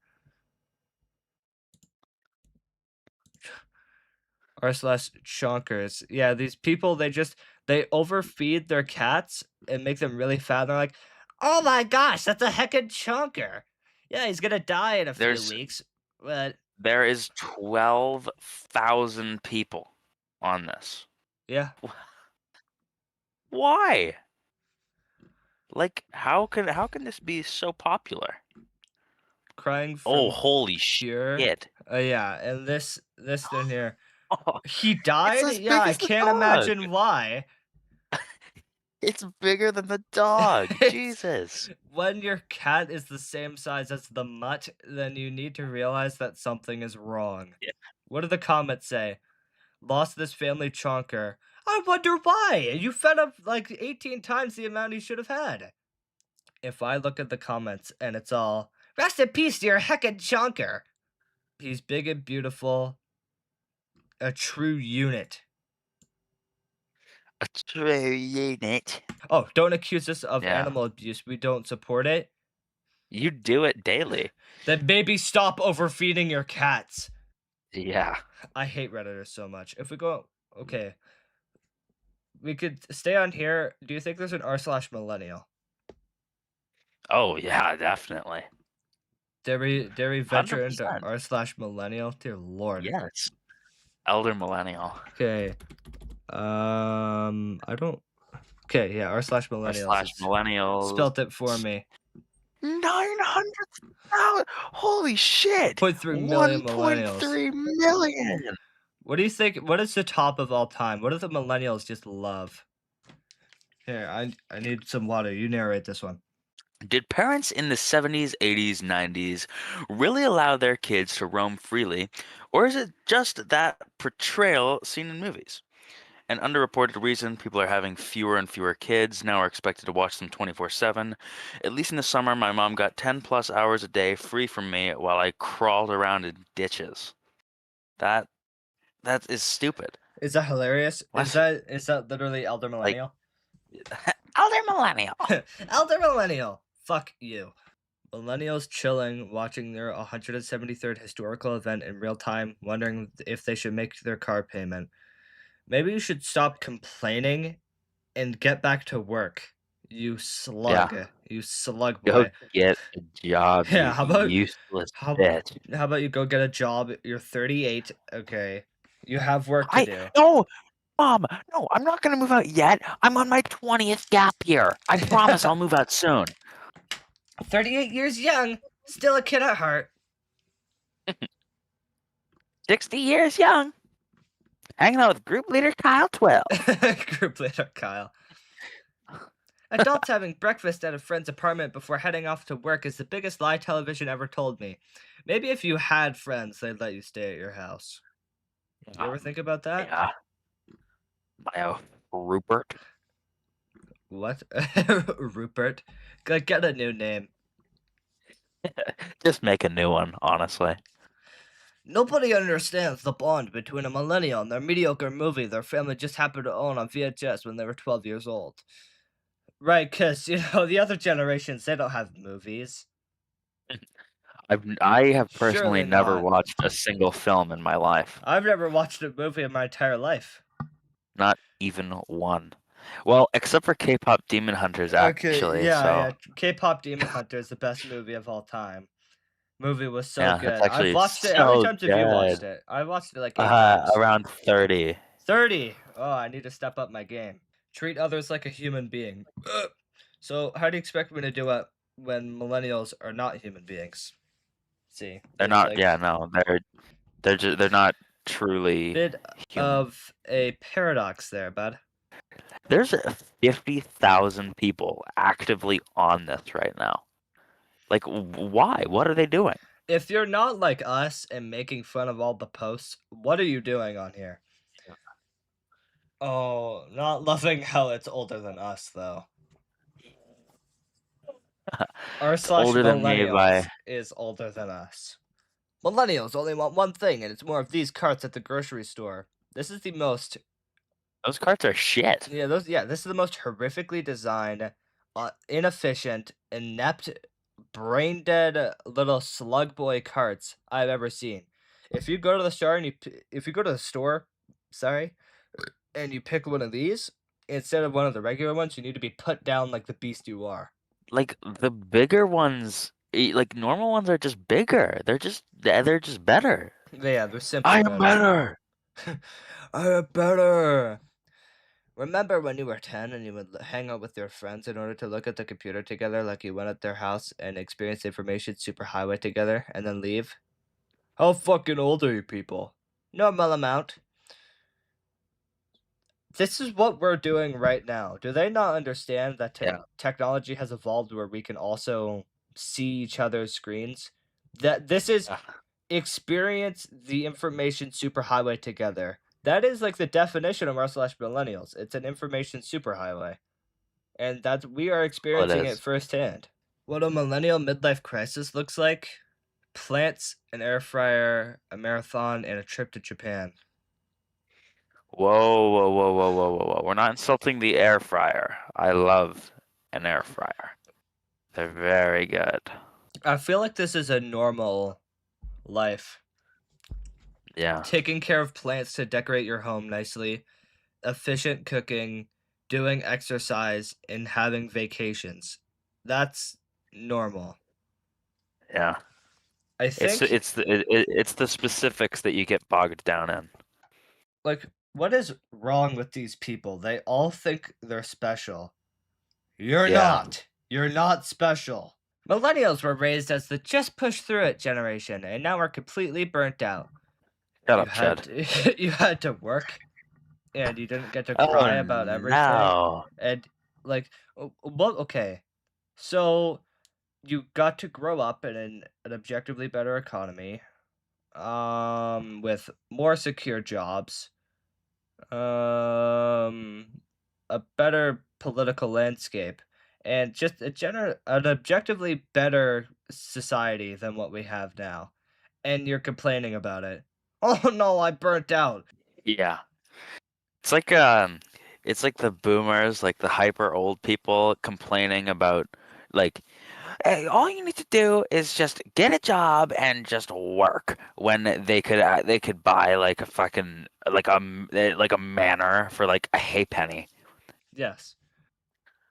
S1: r/chonkers. Yeah, these people, they overfeed their cats and make them really fat. They're like, oh my gosh, that's a heckin' chonker. Yeah, he's gonna die in a few
S7: There's
S1: weeks. But
S7: there is 12,000 people on this.
S1: yeah,
S7: Why? Like, how can this be so popular?
S1: crying
S7: Oh,
S1: from
S7: holy
S1: pure.
S7: shit.
S1: Yeah, and this thing here. He
S7: It's
S1: died?
S7: as
S1: Yeah,
S7: big
S1: I
S7: as the
S1: can't
S7: dog.
S1: imagine why.
S7: It's bigger than the dog.
S1: It's
S7: Jesus.
S1: when your cat is the same size as the mutt, then you need to realize that something is wrong.
S7: Yeah.
S1: What do the comments say? Lost this family chonker. I wonder why. You fed him like 18 times the amount he should have had. If I look at the comments and it's all, rest in peace to your heckin' chonker. He's big and beautiful. A true unit.
S7: A true unit.
S1: Oh, don't accuse us of
S7: Yeah.
S1: animal abuse. We don't support it.
S7: You do it daily.
S1: Then maybe stop overfeeding your cats.
S7: Yeah.
S1: I hate Redditors so much. If we go, okay, we could stay on here. Do you think there's an r/millennial?
S7: Oh, yeah, definitely.
S1: Dare we venture into
S7: 100%.
S1: r/millennial? Dear Lord.
S7: Yes. Elder millennial.
S1: Okay. I don't. Okay, yeah, r/millennials.
S7: r/millennials.
S1: Spelt it for me.
S7: 900,000. Holy shit.
S1: 0.3 million
S7: 1.3
S1: millennials.
S7: million.
S1: What do you think? What is the top of all time? What do the millennials just love? Here, I need some water. You narrate this one.
S7: Did parents in the 70s, 80s, 90s really allow their kids to roam freely, or is it just that portrayal seen in movies? An underreported reason people are having fewer and fewer kids now are expected to watch them 24/7. At least in the summer, my mom got 10 plus hours a day free from me while I crawled around in ditches. That is stupid.
S1: Is that hilarious?
S7: What?
S1: Is that literally elder millennial?
S7: Elder millennial.
S1: Elder millennial. Fuck you. Millennials chilling, watching their 173rd historical event in real time, wondering if they should make their car payment. Maybe you should stop complaining and get back to work. You slug.
S7: Yeah.
S1: You slug
S7: Go
S1: boy.
S7: get a job,
S1: Yeah,
S7: you useless bitch.
S1: how about you go get a job? You're 38, okay. You have work to do.
S7: No, Mom, no, I'm not gonna move out yet. I'm on my 20th gap year. I promise I'll move out soon.
S1: 38 years young, still a kid at heart.
S7: 60 years young. Hanging out with group leader Kyle 12.
S1: Group leader Kyle. Adults having breakfast at a friend's apartment before heading off to work is the biggest lie television ever told me. Maybe if you had friends, they'd let you stay at your house. You ever think about that?
S7: Yeah. Rupert.
S1: What? Rupert? Get a new name.
S7: Just make a new one, honestly.
S1: Nobody understands the bond between a millennial and their mediocre movie their family just happened to own on VHS when they were 12 years old. Right, because, the other generations, they don't have movies.
S7: I have personally
S1: Surely
S7: never
S1: not.
S7: watched a single film in my life.
S1: I've never watched a movie in my entire life.
S7: Not even one. Well, except for K-pop Demon Hunters, actually.
S1: Yeah. K-pop Demon Hunter is the best movie of all time. Movie was so
S7: Yeah,
S1: good.
S7: it's actually
S1: I've watched it. How many
S7: so
S1: times have you watched
S7: good.
S1: it? I watched it like 8 times.
S7: Around 30.
S1: 30! Oh, I need to step up my game. Treat others like a human being. So, how do you expect me to do it when millennials are not human beings? See,
S7: They're
S1: it's
S7: not.
S1: like
S7: Yeah, no, they're not truly
S1: bit
S7: human.
S1: of a paradox there, bud.
S7: There's 50,000 people actively on this right now. Like, why? What are they doing?
S1: If you're not like us and making fun of all the posts, what are you doing on here? Oh, not loving how it's older than us, though. R
S7: It's
S1: slash
S7: older than me
S1: millennials
S7: by.
S1: is older than us. Millennials only want one thing, and it's more of these carts at the grocery store. This is the most
S7: Those carts are shit.
S1: yeah, this is the most horrifically designed, inefficient, inept, brain dead little slug boy carts I've ever seen. If you go to the store and if you go to the store, sorry, and you pick one of these instead of one of the regular ones, you need to be put down like the beast you are.
S7: Like the bigger ones, like normal ones are just bigger. They're just better.
S1: Yeah, they're simply
S7: I am better.
S1: I am better. Remember when you were 10 and you would hang out with your friends in order to look at the computer together like you went at their house and experience information superhighway together and then leave? How fucking old are you people? Normal amount. This is what we're doing right now. Do they not understand that
S7: Yeah.
S1: technology has evolved where we can also see each other's screens? That this is experience the information superhighway together. That is like the definition of r/millennials. It's an information superhighway. And that's we are
S7: Oh, it
S1: experiencing it
S7: is.
S1: firsthand. What a millennial midlife crisis looks like: plants, an air fryer, a marathon, and a trip to Japan.
S7: Whoa, whoa, whoa, whoa, whoa, whoa, whoa. We're not insulting the air fryer. I love an air fryer. They're very good.
S1: I feel like this is a normal life.
S7: Yeah.
S1: Taking care of plants to decorate your home nicely, efficient cooking, doing exercise, and having vacations. That's normal.
S7: Yeah.
S1: I think
S7: It's the specifics that you get bogged down in.
S1: like what is wrong with these people? They all think they're special. You're
S7: Yeah.
S1: not. You're not special. Millennials were raised as the just push through it generation, and now we're completely burnt out.
S7: Shut
S1: You
S7: up,
S1: had
S7: Chad.
S1: you had to work, and you didn't get to
S7: Oh
S1: cry about everything,
S7: no.
S1: and like, well, okay, so you got to grow up in an objectively better economy, with more secure jobs, um, a better political landscape, and just an objectively better society than what we have now. And you're complaining about it. Oh no, I burnt out.
S7: Yeah. It's like the boomers, like the hyper old people complaining about like, hey, all you need to do is just get a job and just work when they could buy like a fucking like a manor for like a halfpenny.
S1: Yes.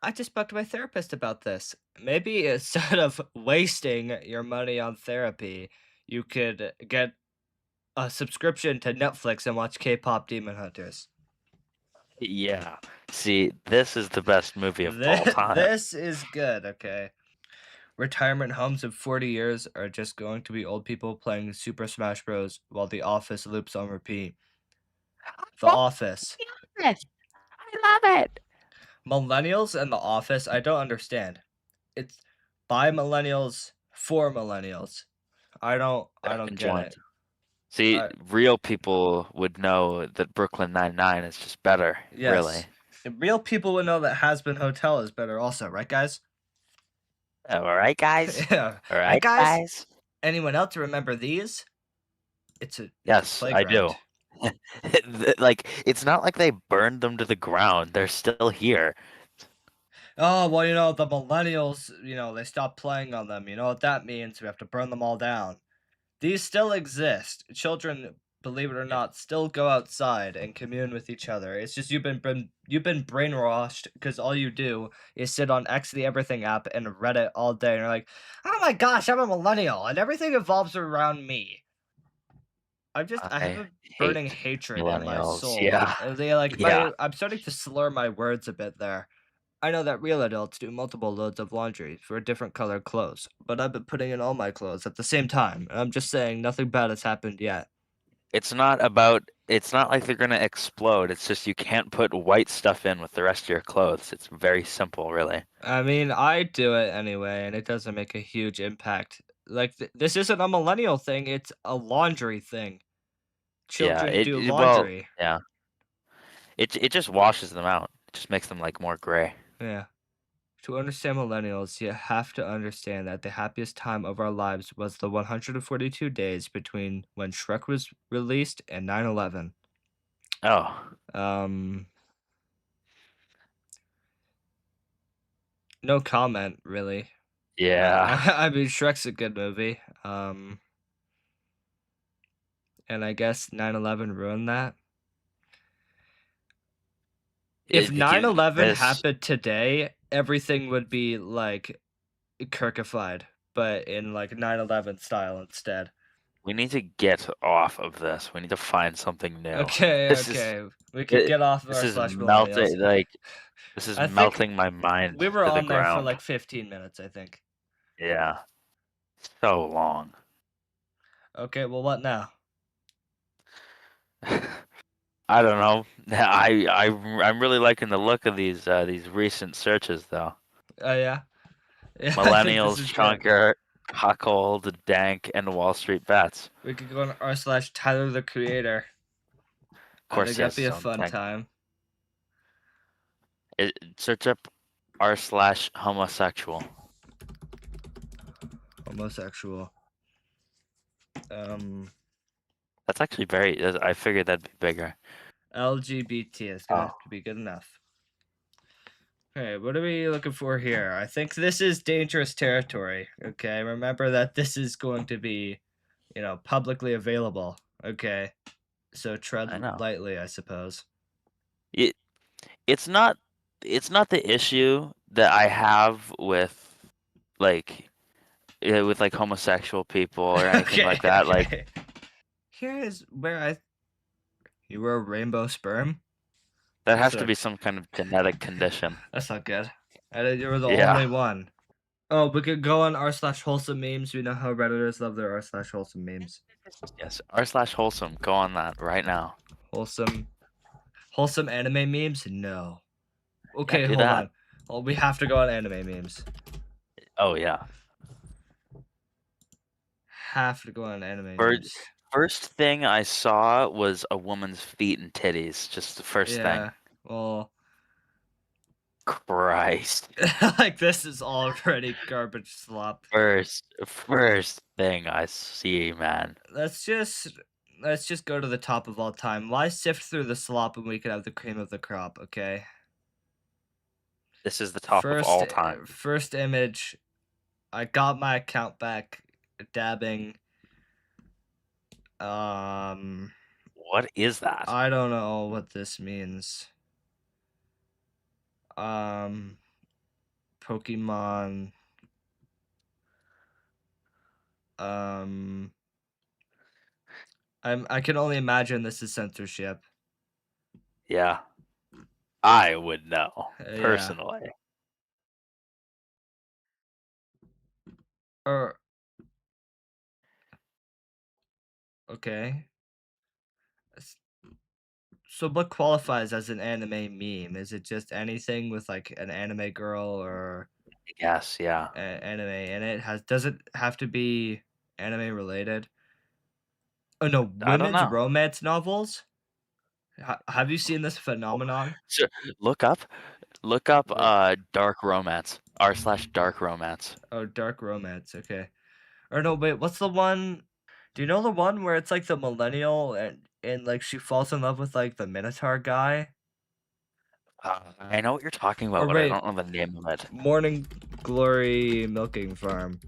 S1: I just spoke to my therapist about this. Maybe instead of wasting your money on therapy, you could get a subscription to Netflix and watch K-pop Demon Hunters.
S7: Yeah. See, this is the best movie of all time.
S1: This is good, okay. Retirement homes in 40 years are just going to be old people playing Super Smash Bros. While The Office loops on repeat. The Office.
S7: Yes, I love it.
S1: Millennials and The Office, I don't understand. It's by millennials for millennials. I don't get it.
S7: See, real people would know that Brooklyn Nine-Nine is just better,
S1: Yes.
S7: really.
S1: Real people would know that Has Been Hotel is better also, right guys?
S7: All right, guys.
S1: Yeah.
S7: All right, guys.
S1: Anyone else remember these? It's a
S7: Yes, I do. Like, it's not like they burned them to the ground. They're still here.
S1: Oh, well, the millennials, they stopped playing on them. You know what that means? We have to burn them all down. These still exist. Children, believe it or not, still go outside and commune with each other. It's just you've been brainwashed because all you do is sit on X the Everything app and Reddit all day, and you're like, oh my gosh, I'm a millennial, and everything evolves around me. I have a burning hatred in my
S7: millennials,
S1: soul.
S7: yeah. Yeah.
S1: I'm starting to slur my words a bit there. I know that real adults do multiple loads of laundry for different colored clothes, but I've been putting in all my clothes at the same time, and I'm just saying nothing bad has happened yet.
S7: It's not like they're gonna explode. It's just you can't put white stuff in with the rest of your clothes. It's very simple, really.
S1: I mean, I do it anyway, and it doesn't make a huge impact. Like, this isn't a millennial thing, it's a laundry thing. Children do laundry.
S7: Well, yeah. It just washes them out. It just makes them like more gray.
S1: Yeah. To understand millennials, you have to understand that the happiest time of our lives was the 142 days between when Shrek was released and 9/11.
S7: Oh.
S1: No comment, really.
S7: Yeah.
S1: I mean, Shrek's a good movie. And I guess 9/11 ruined that. If 9/11
S7: This
S1: happened today, everything would be like kirkified, but in like 9/11 style instead.
S7: we need to get off of this. We need to find something new.
S1: Okay,
S7: This is
S1: okay. We could get off of
S7: this
S1: our
S7: is
S1: slash millennials.
S7: melting like this is
S1: I think
S7: melting my mind
S1: we were
S7: to the
S1: on there for
S7: ground.
S1: like 15 minutes, I think.
S7: Yeah. So long.
S1: Okay, well, what now?
S7: I don't know. I'm really liking the look of these recent searches though.
S1: Oh, yeah? Yeah, I think this
S7: Millennials,
S1: is good.
S7: Chunker, Cuckold, Dank, and Wall Street Bets.
S1: We could go on r slash Tyler the Creator.
S7: Of course,
S1: I think
S7: he has
S1: that'd be
S7: his
S1: a
S7: own
S1: fun
S7: thing.
S1: time.
S7: Search up r/homosexual.
S1: Homosexual.
S7: That's actually very. I figured that'd be bigger.
S1: LGBT is gonna have to be good enough. Okay, what are we looking for here? I think this is dangerous territory. Okay, remember that this is going to be, publicly available. Okay, so tread
S7: I know.
S1: lightly, I suppose.
S7: It's not the issue that I have with like homosexual people or anything like that. Like
S1: Here is where you were a rainbow sperm.
S7: that has to be some kind of genetic condition.
S1: That's not good. You were the
S7: Yeah.
S1: only one. Oh, we could go on r/wholesome memes. We know how Redditors love their r/wholesome memes.
S7: Yes, r/wholesome. Go on that right now.
S1: Wholesome anime memes? No. Okay,
S7: do
S1: hold
S7: that.
S1: on. Well, we have to go on anime memes.
S7: Oh yeah.
S1: Have to go on anime memes.
S7: First thing I saw was a woman's feet and titties. Just the first thing.
S1: Yeah. Well.
S7: Christ.
S1: Like this is already garbage slop.
S7: First thing I see, man.
S1: Let's just go to the top of all time. Why sift through the slop when we could have the cream of the crop? Okay.
S7: This is the top of all time.
S1: First image. I got my account back. Dabbing.
S7: What is that?
S1: I don't know what this means. Pokemon. I can only imagine this is censorship.
S7: Yeah. I would know personally.
S1: Okay. So what qualifies as an anime meme? Is it just anything with like an anime girl or
S7: Yes, yeah.
S1: Anime in it? Does it have to be anime related? Oh no,
S7: I don't
S1: women's
S7: know.
S1: romance novels? Have you seen this phenomenon?
S7: Sure. Look up dark romance. r/dark romance.
S1: Oh, dark romance. Okay. Or no, wait, what's the one? Do you know the one where it's like the millennial and like she falls in love with like the Minotaur guy?
S7: I know what you're talking about,
S1: Or
S7: but I
S1: wait,
S7: don't know the name of it.
S1: Morning Glory Milking Farm.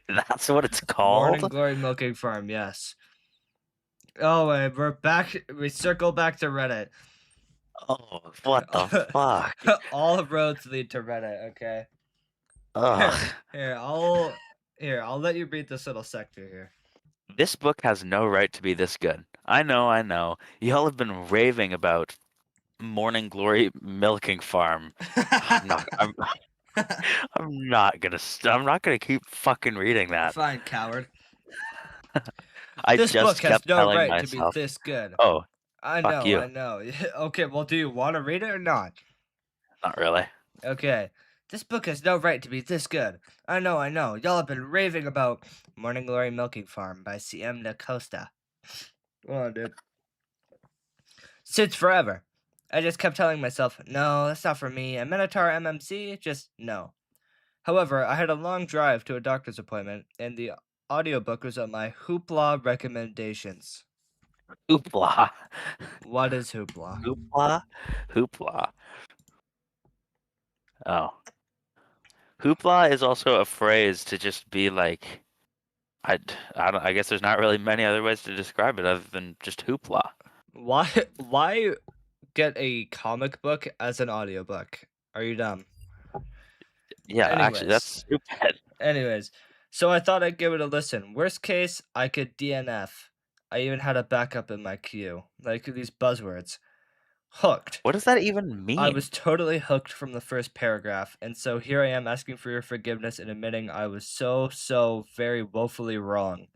S7: That's what it's called?
S1: Morning Glory Milking Farm, yes. Oh, and we're back. We circle back to Reddit.
S7: Oh, what the fuck?
S1: All roads lead to Reddit, okay?
S7: Ugh.
S1: Here, I'll let you read this little sector here.
S7: This book has no right to be this good. I know. Y'all have been raving about Morning Glory Milking Farm. I'm not gonna keep fucking reading that.
S1: Fine, coward.
S7: This book
S1: has no right to be this good.
S7: Oh,
S1: I
S7: fuck you.
S1: know. Okay, well, do you want to read it or not?
S7: Not really.
S1: Okay. This book has no right to be this good. I know. Y'all have been raving about Morning Glory Milking Farm by CM Da Costa. Hold on, dude. Suits forever. I just kept telling myself, no, that's not for me. A Minotaur MMC? Just no. However, I had a long drive to a doctor's appointment, and the audiobook was on my Hoopla recommendations.
S7: Hoopla.
S1: What is Hoopla?
S7: Hoopla? Hoopla. Oh. Hoopla is also a phrase to just be like, I guess there's not really many other ways to describe it other than just hoopla.
S1: Why get a comic book as an audiobook? Are you dumb?
S7: Yeah, actually, that's
S1: Anyways.
S7: stupid.
S1: Anyways, so I thought I'd give it a listen. Worst case, I could DNF. I even had a backup in my queue. Like these buzzwords. Hooked.
S7: What does that even
S1: I
S7: mean?
S1: was totally hooked from the first paragraph, and so here I am asking for your forgiveness and admitting I was so very woefully wrong.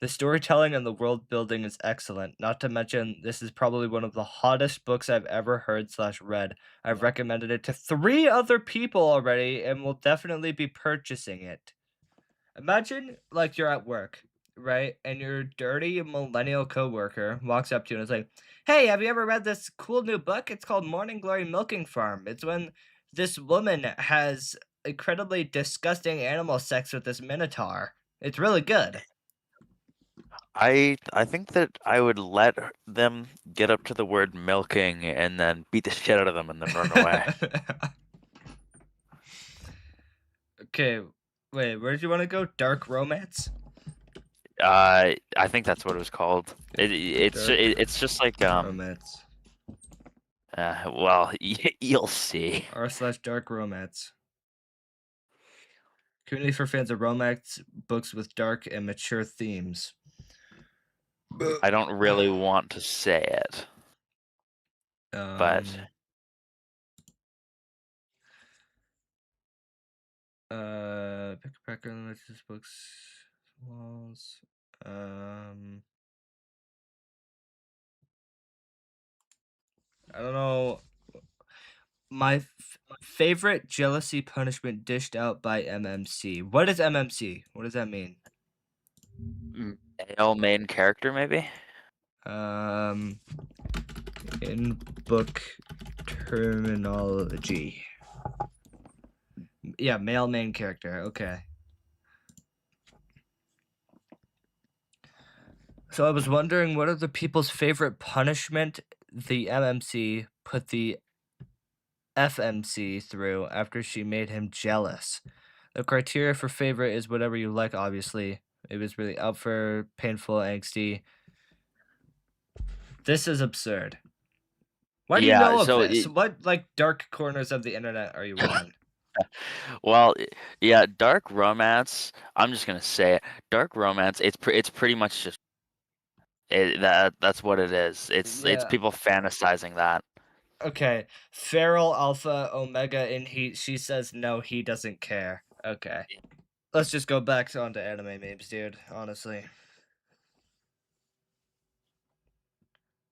S1: The storytelling and the world building is excellent, not to mention this is probably one of the hottest books I've ever heard/read. I've recommended it to 3 other people already and will definitely be purchasing it. Imagine, like, you're at work, right? And your dirty millennial coworker walks up to you and is like, "Hey, have you ever read this cool new book? It's called Morning Glory Milking Farm. It's when this woman has incredibly disgusting animal sex with this minotaur. It's really good."
S7: I think that I would let them get up to the word milking and then beat the shit out of them and then run away.
S1: Okay, wait, where did you want to go? Dark romance?
S7: I think that's what it was called. It's just like
S1: romance.
S7: Well, you'll see.
S1: r/dark romance. Community for fans of romance books with dark and mature themes.
S7: I don't really want to say it. But
S1: Picker Religious books walls. I don't know. My favorite jealousy punishment dished out by MMC. What is MMC? What does that mean?
S7: Male main character, maybe?
S1: In book terminology. Yeah, male main character. Okay. So I was wondering, what are the people's favorite punishment the MMC put the FMC through after she made him jealous? The criteria for favorite is whatever you like, obviously. It was really up for painful, angsty. This is absurd. Why do you know of this? What, like, dark corners of the internet are you on?
S7: Well, yeah, dark romance. I'm just gonna say it. Dark romance. It's pretty much just that's what it is. It's
S1: Yeah.
S7: people fantasizing that.
S1: Okay, feral alpha omega and she says no, he doesn't care. Okay, let's just go back onto anime memes, dude. Honestly,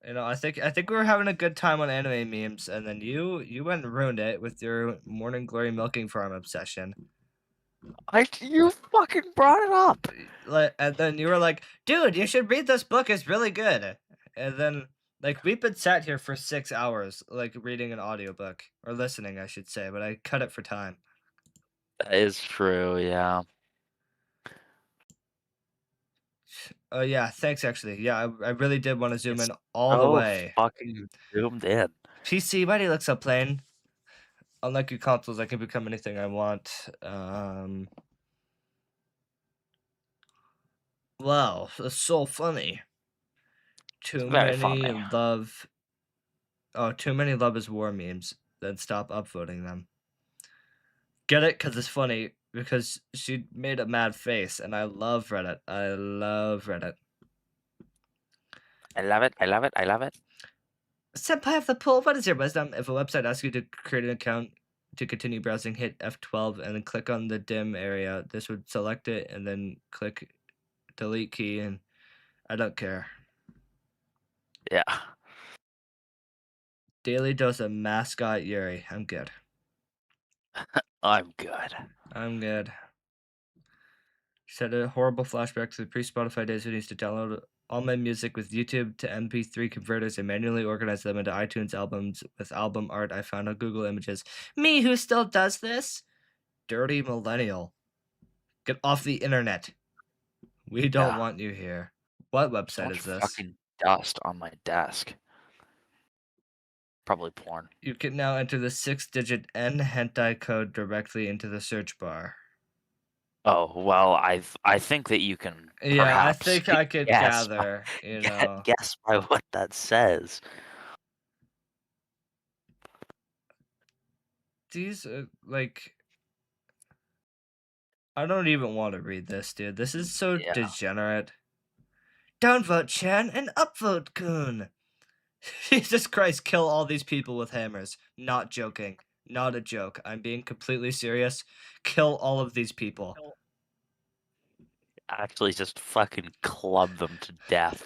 S1: you know, I think we were having a good time on anime memes, and then you went and ruined it with your Morning Glory Milking Farm obsession.
S7: You fucking brought it up.
S1: And then you were like, "Dude, you should read this book. It's really good." And then, like, we've been sat here for 6 hours, like, reading an audiobook or listening, I should say, but I cut it for time.
S7: That is true. Yeah.
S1: Oh yeah, thanks actually. Yeah, I really did want to zoom in all the way.
S7: Fucking zoomed in.
S1: PC, why do you look so plain? Unlike your consoles, I can become anything I want. Wow, that's so funny. Too
S7: Very
S1: many
S7: funny.
S1: love. Oh, too many love is war memes. Then stop upvoting them. Get it? Because it's funny. Because she made a mad face, and I love Reddit. I love Reddit.
S7: I love it. I love it. I love it.
S1: Senpai of the pool, what is your wisdom? If a website asks you to create an account to continue browsing, hit F12 and then click on the dim area. This would select it and then click delete key, and I don't care.
S7: Yeah.
S1: Daily dose of mascot Yuri. I'm good.
S7: I'm good.
S1: I'm good. She said a horrible flashback to the pre-Spotify days who needs to download all my music with YouTube to MP3 converters and manually organize them into iTunes albums with album art I found on Google Images. Me who still does this? Dirty millennial. Get off the internet. We don't
S7: Yeah.
S1: want you here. What
S7: So
S1: website
S7: much
S1: is this?
S7: fucking dust on my desk. Probably porn.
S1: You can now enter the 6-digit N hentai code directly into the search bar.
S7: Oh, well, I think that you can
S1: Yeah, I
S7: perhaps
S1: think I could
S7: guess
S1: gather, you know.
S7: guess by what that says.
S1: These are, like... I don't even want to read this, dude. This is so
S7: Yeah.
S1: degenerate. Downvote Chan and upvote Kun. Jesus Christ, kill all these people with hammers. Not joking. Not a joke. I'm being completely serious. Kill all of these people.
S7: Actually, just fucking club them to death.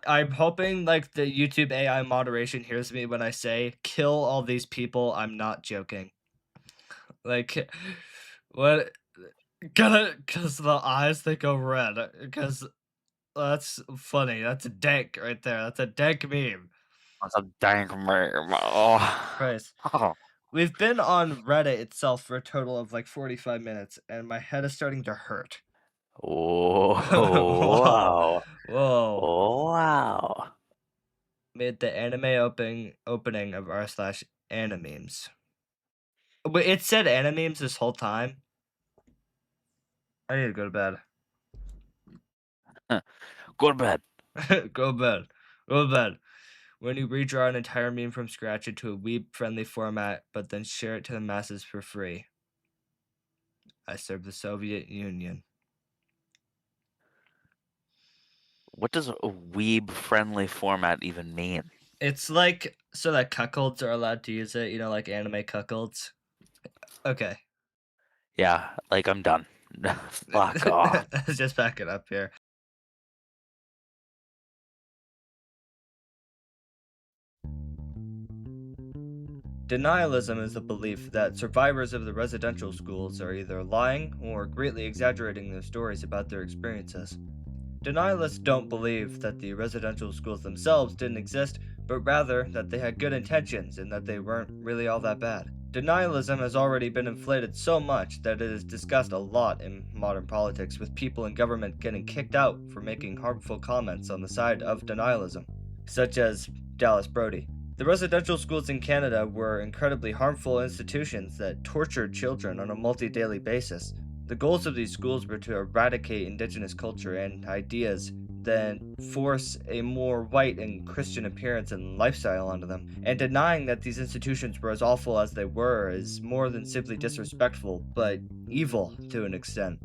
S1: I'm hoping, like, the YouTube AI moderation hears me when I say, kill all these people. I'm not joking. Like, what? Because the eyes, they go red. Because that's funny. That's a dank right there. That's a dank meme.
S7: That's a dank meme. Oh.
S1: Christ.
S7: Oh.
S1: We've been on Reddit itself for a total of like 45 minutes, and my head is starting to hurt.
S7: Whoa.
S1: Whoa. Whoa.
S7: Wow.
S1: Made the anime opening of r/animemes. Wait, it said animemes this whole time? I need to go to bed.
S7: Go to bed.
S1: Go to bed. Go to bed. When you redraw an entire meme from scratch into a weeb-friendly format, but then share it to the masses for free. I serve the Soviet Union.
S7: What does a weeb-friendly format even mean?
S1: It's like so that cuckolds are allowed to use it, you know, like anime cuckolds. Okay.
S7: Yeah, like I'm done. Fuck off.
S1: Let's just back it up here. Denialism is the belief that survivors of the residential schools are either lying or greatly exaggerating their stories about their experiences. Denialists don't believe that the residential schools themselves didn't exist, but rather that they had good intentions and that they weren't really all that bad. Denialism has already been inflated so much that it is discussed a lot in modern politics, with people in government getting kicked out for making harmful comments on the side of denialism, such as Dallas Brody. The residential schools in Canada were incredibly harmful institutions that tortured children on a multi-daily basis. The goals of these schools were to eradicate Indigenous culture and ideas, then force a more white and Christian appearance and lifestyle onto them. And denying that these institutions were as awful as they were is more than simply disrespectful, but evil to an extent.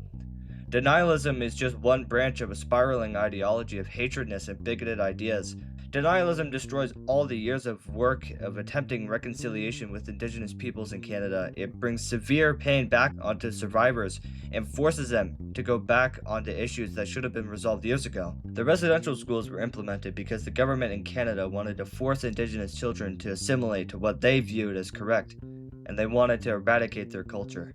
S1: Denialism is just one branch of a spiraling ideology of hatredness and bigoted ideas. Denialism destroys all the years of work of attempting reconciliation with Indigenous peoples in Canada. It brings severe pain back onto survivors and forces them to go back onto issues that should have been resolved years ago. The residential schools were implemented because the government in Canada wanted to force Indigenous children to assimilate to what they viewed as correct, and they wanted to eradicate their culture.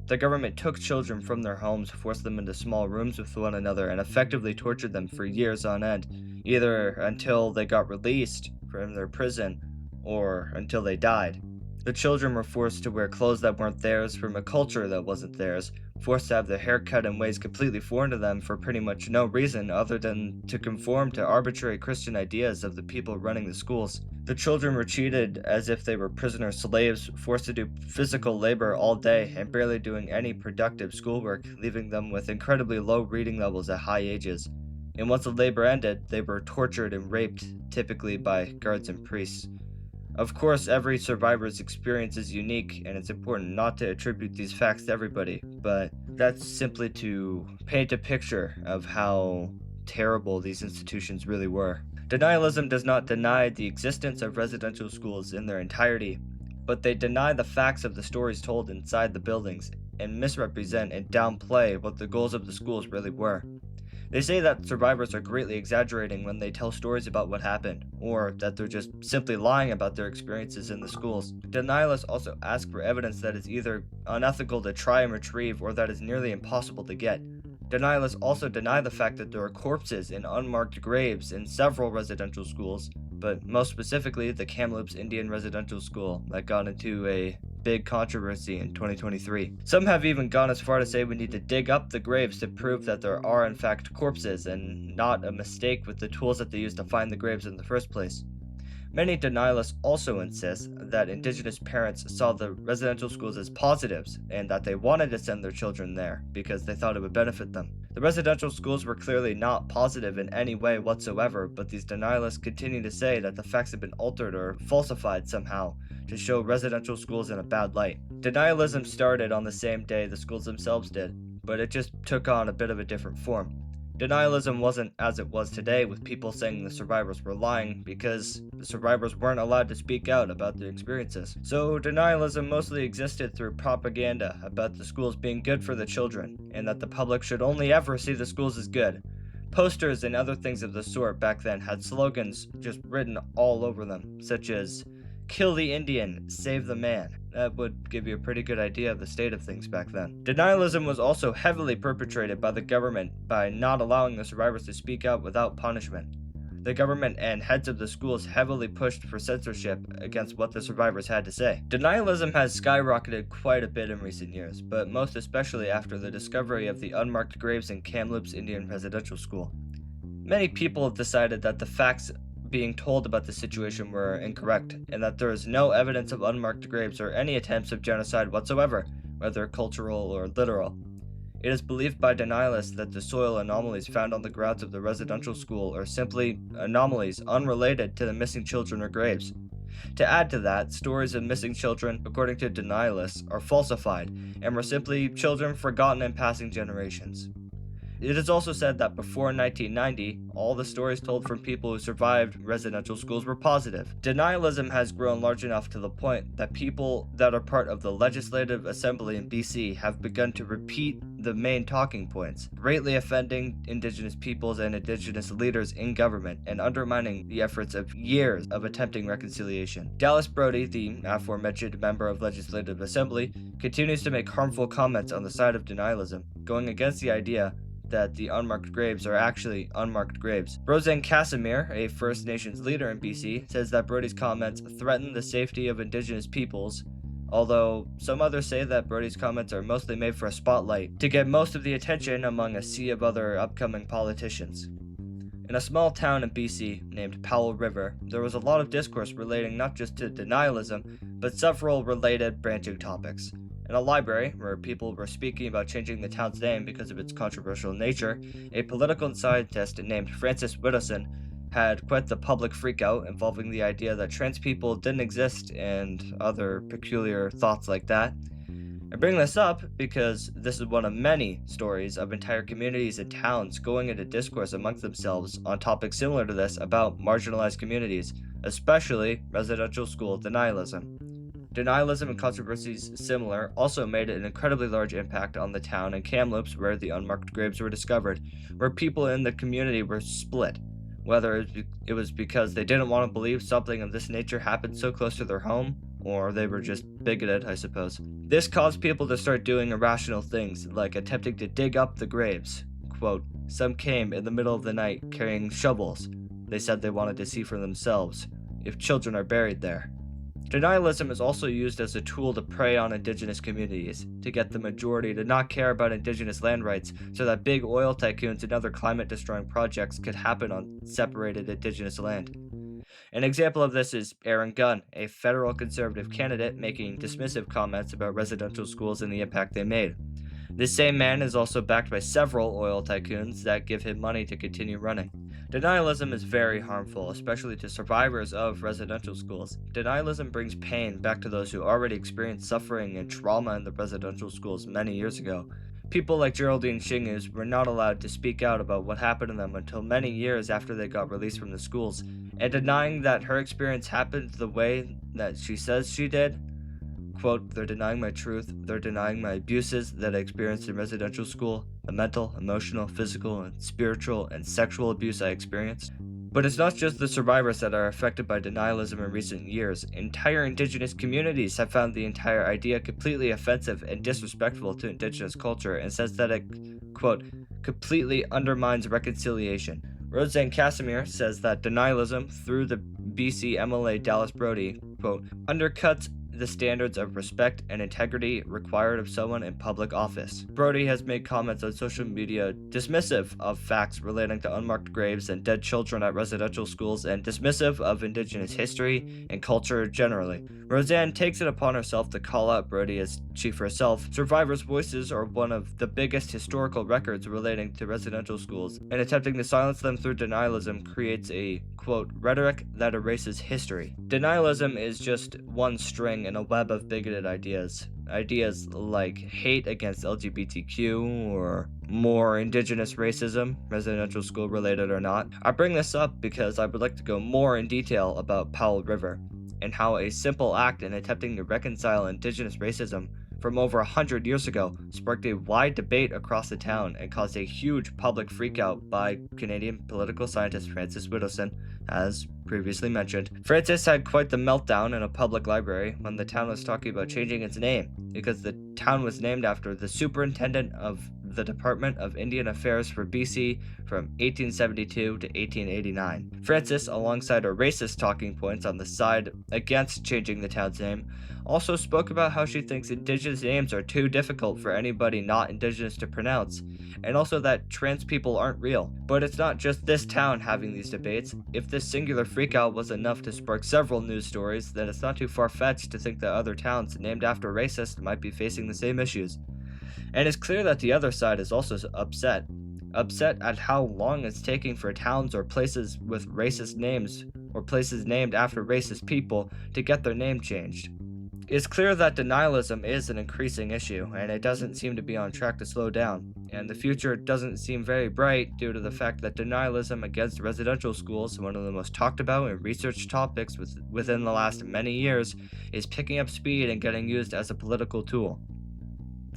S1: The government took children from their homes, forced them into small rooms with one another, and effectively tortured them for years on end, either until they got released from their prison or until they died. The children were forced to wear clothes that weren't theirs from a culture that wasn't theirs, forced to have their hair cut in ways completely foreign to them for pretty much no reason other than to conform to arbitrary Christian ideas of the people running the schools. The children were treated as if they were prisoner slaves, forced to do physical labor all day and barely doing any productive schoolwork, leaving them with incredibly low reading levels at high ages. And once the labor ended, they were tortured and raped, typically by guards and priests. Of course, every survivor's experience is unique, and it's important not to attribute these facts to everybody, but that's simply to paint a picture of how terrible these institutions really were. Denialism does not deny the existence of residential schools in their entirety, but they deny the facts of the stories told inside the buildings and misrepresent and downplay what the goals of the schools really were. They say that survivors are greatly exaggerating when they tell stories about what happened, or that they're just simply lying about their experiences in the schools. Denialists also ask for evidence that is either unethical to try and retrieve or that is nearly impossible to get. Denialists also deny the fact that there are corpses in unmarked graves in several residential schools, but most specifically the Kamloops Indian Residential School that got into a big controversy in 2023. Some have even gone as far to say we need to dig up the graves to prove that there are in fact corpses and not a mistake with the tools that they used to find the graves in the first place. Many denialists also insist that Indigenous parents saw the residential schools as positives and that they wanted to send their children there because they thought it would benefit them. The residential schools were clearly not positive in any way whatsoever, but these denialists continue to say that the facts have been altered or falsified somehow to show residential schools in a bad light. Denialism started on the same day the schools themselves did, but it just took on a bit of a different form. Denialism wasn't as it was today, with people saying the survivors were lying because the survivors weren't allowed to speak out about their experiences. So denialism mostly existed through propaganda about the schools being good for the children, and that the public should only ever see the schools as good. Posters and other things of the sort back then had slogans just written all over them, such as, "Kill the Indian, save the man." That would give you a pretty good idea of the state of things back then. Denialism was also heavily perpetrated by the government by not allowing the survivors to speak out without punishment. The government and heads of the schools heavily pushed for censorship against what the survivors had to say. Denialism has skyrocketed quite a bit in recent years, but most especially after the discovery of the unmarked graves in Kamloops Indian Residential School. Many people have decided that the facts being told about the situation were incorrect, and that there is no evidence of unmarked graves or any attempts of genocide whatsoever, whether cultural or literal. It is believed by denialists that the soil anomalies found on the grounds of the residential school are simply anomalies unrelated to the missing children or graves. To add to that, stories of missing children, according to denialists, are falsified and were simply children forgotten in passing generations. It is also said that before 1990, all the stories told from people who survived residential schools were positive. Denialism has grown large enough to the point that people that are part of the Legislative Assembly in BC have begun to repeat the main talking points, greatly offending Indigenous peoples and Indigenous leaders in government and undermining the efforts of years of attempting reconciliation. Dallas Brody, the aforementioned member of Legislative Assembly, continues to make harmful comments on the side of denialism, going against the idea that the unmarked graves are actually unmarked graves. Roseanne Casimir, a First Nations leader in BC, says that Brody's comments threaten the safety of Indigenous peoples, although some others say that Brody's comments are mostly made for a spotlight, to get most of the attention among a sea of other upcoming politicians. In a small town in BC named Powell River, there was a lot of discourse relating not just to denialism, but several related branching topics. In a library, where people were speaking about changing the town's name because of its controversial nature, a political scientist named Francis Widdowson had quite the public freakout involving the idea that trans people didn't exist and other peculiar thoughts like that. I bring this up because this is one of many stories of entire communities and towns going into discourse amongst themselves on topics similar to this about marginalized communities, especially residential school denialism. Denialism and controversies similar also made an incredibly large impact on the town in Kamloops where the unmarked graves were discovered, where people in the community were split, whether it was because they didn't want to believe something of this nature happened so close to their home, or they were just bigoted, I suppose. This caused people to start doing irrational things, like attempting to dig up the graves. Quote, "Some came in the middle of the night carrying shovels. They said they wanted to see for themselves if children are buried there." Denialism is also used as a tool to prey on Indigenous communities, to get the majority to not care about Indigenous land rights so that big oil tycoons and other climate-destroying projects could happen on separated Indigenous land. An example of this is Aaron Gunn, a federal conservative candidate making dismissive comments about residential schools and the impact they made. This same man is also backed by several oil tycoons that give him money to continue running. Denialism is very harmful, especially to survivors of residential schools. Denialism brings pain back to those who already experienced suffering and trauma in the residential schools many years ago. People like Geraldine Shingus were not allowed to speak out about what happened to them until many years after they got released from the schools, and denying that her experience happened the way that she says she did. Quote, "They're denying my truth, they're denying my abuses that I experienced in residential school, the mental, emotional, physical, and spiritual and sexual abuse I experienced." But it's not just the survivors that are affected by denialism in recent years. Entire Indigenous communities have found the entire idea completely offensive and disrespectful to Indigenous culture and says that it, quote, completely undermines reconciliation. Roseanne Casimir says that denialism through the BC MLA Dallas Brody, quote, undercuts the standards of respect and integrity required of someone in public office. Brody has made comments on social media dismissive of facts relating to unmarked graves and dead children at residential schools and dismissive of Indigenous history and culture generally. Roseanne takes it upon herself to call out Brody as chief herself. Survivors' voices are one of the biggest historical records relating to residential schools, and attempting to silence them through denialism creates a, quote, rhetoric that erases history. Denialism is just one string in a web of bigoted ideas. Ideas like hate against LGBTQ or more Indigenous racism, residential school related or not. I bring this up because I would like to go more in detail about Powell River and how a simple act in attempting to reconcile Indigenous racism from over 100 years ago sparked a wide debate across the town and caused a huge public freakout by Canadian political scientist Francis Whittleson, as previously mentioned. Francis had quite the meltdown in a public library when the town was talking about changing its name, because the town was named after the superintendent of the Department of Indian Affairs for BC from 1872 to 1889. Francis, alongside her racist talking points on the side against changing the town's name, also spoke about how she thinks Indigenous names are too difficult for anybody not Indigenous to pronounce, and also that trans people aren't real. But it's not just this town having these debates. If this singular freakout was enough to spark several news stories, then it's not too far-fetched to think that other towns named after racists might be facing the same issues. And it's clear that the other side is also upset at how long it's taking for towns or places with racist names or places named after racist people to get their name changed. It's clear that denialism is an increasing issue, and it doesn't seem to be on track to slow down, and the future doesn't seem very bright due to the fact that denialism against residential schools, one of the most talked about and researched topics within the last many years, is picking up speed and getting used as a political tool.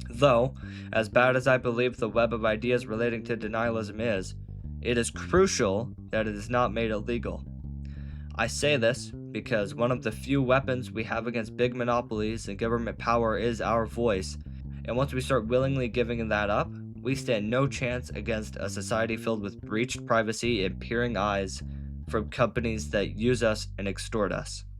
S1: Though, as bad as I believe the web of ideas relating to denialism is, it is crucial that it is not made illegal. I say this because one of the few weapons we have against big monopolies and government power is our voice, and once we start willingly giving that up, we stand no chance against a society filled with breached privacy and peering eyes from companies that use us and extort us.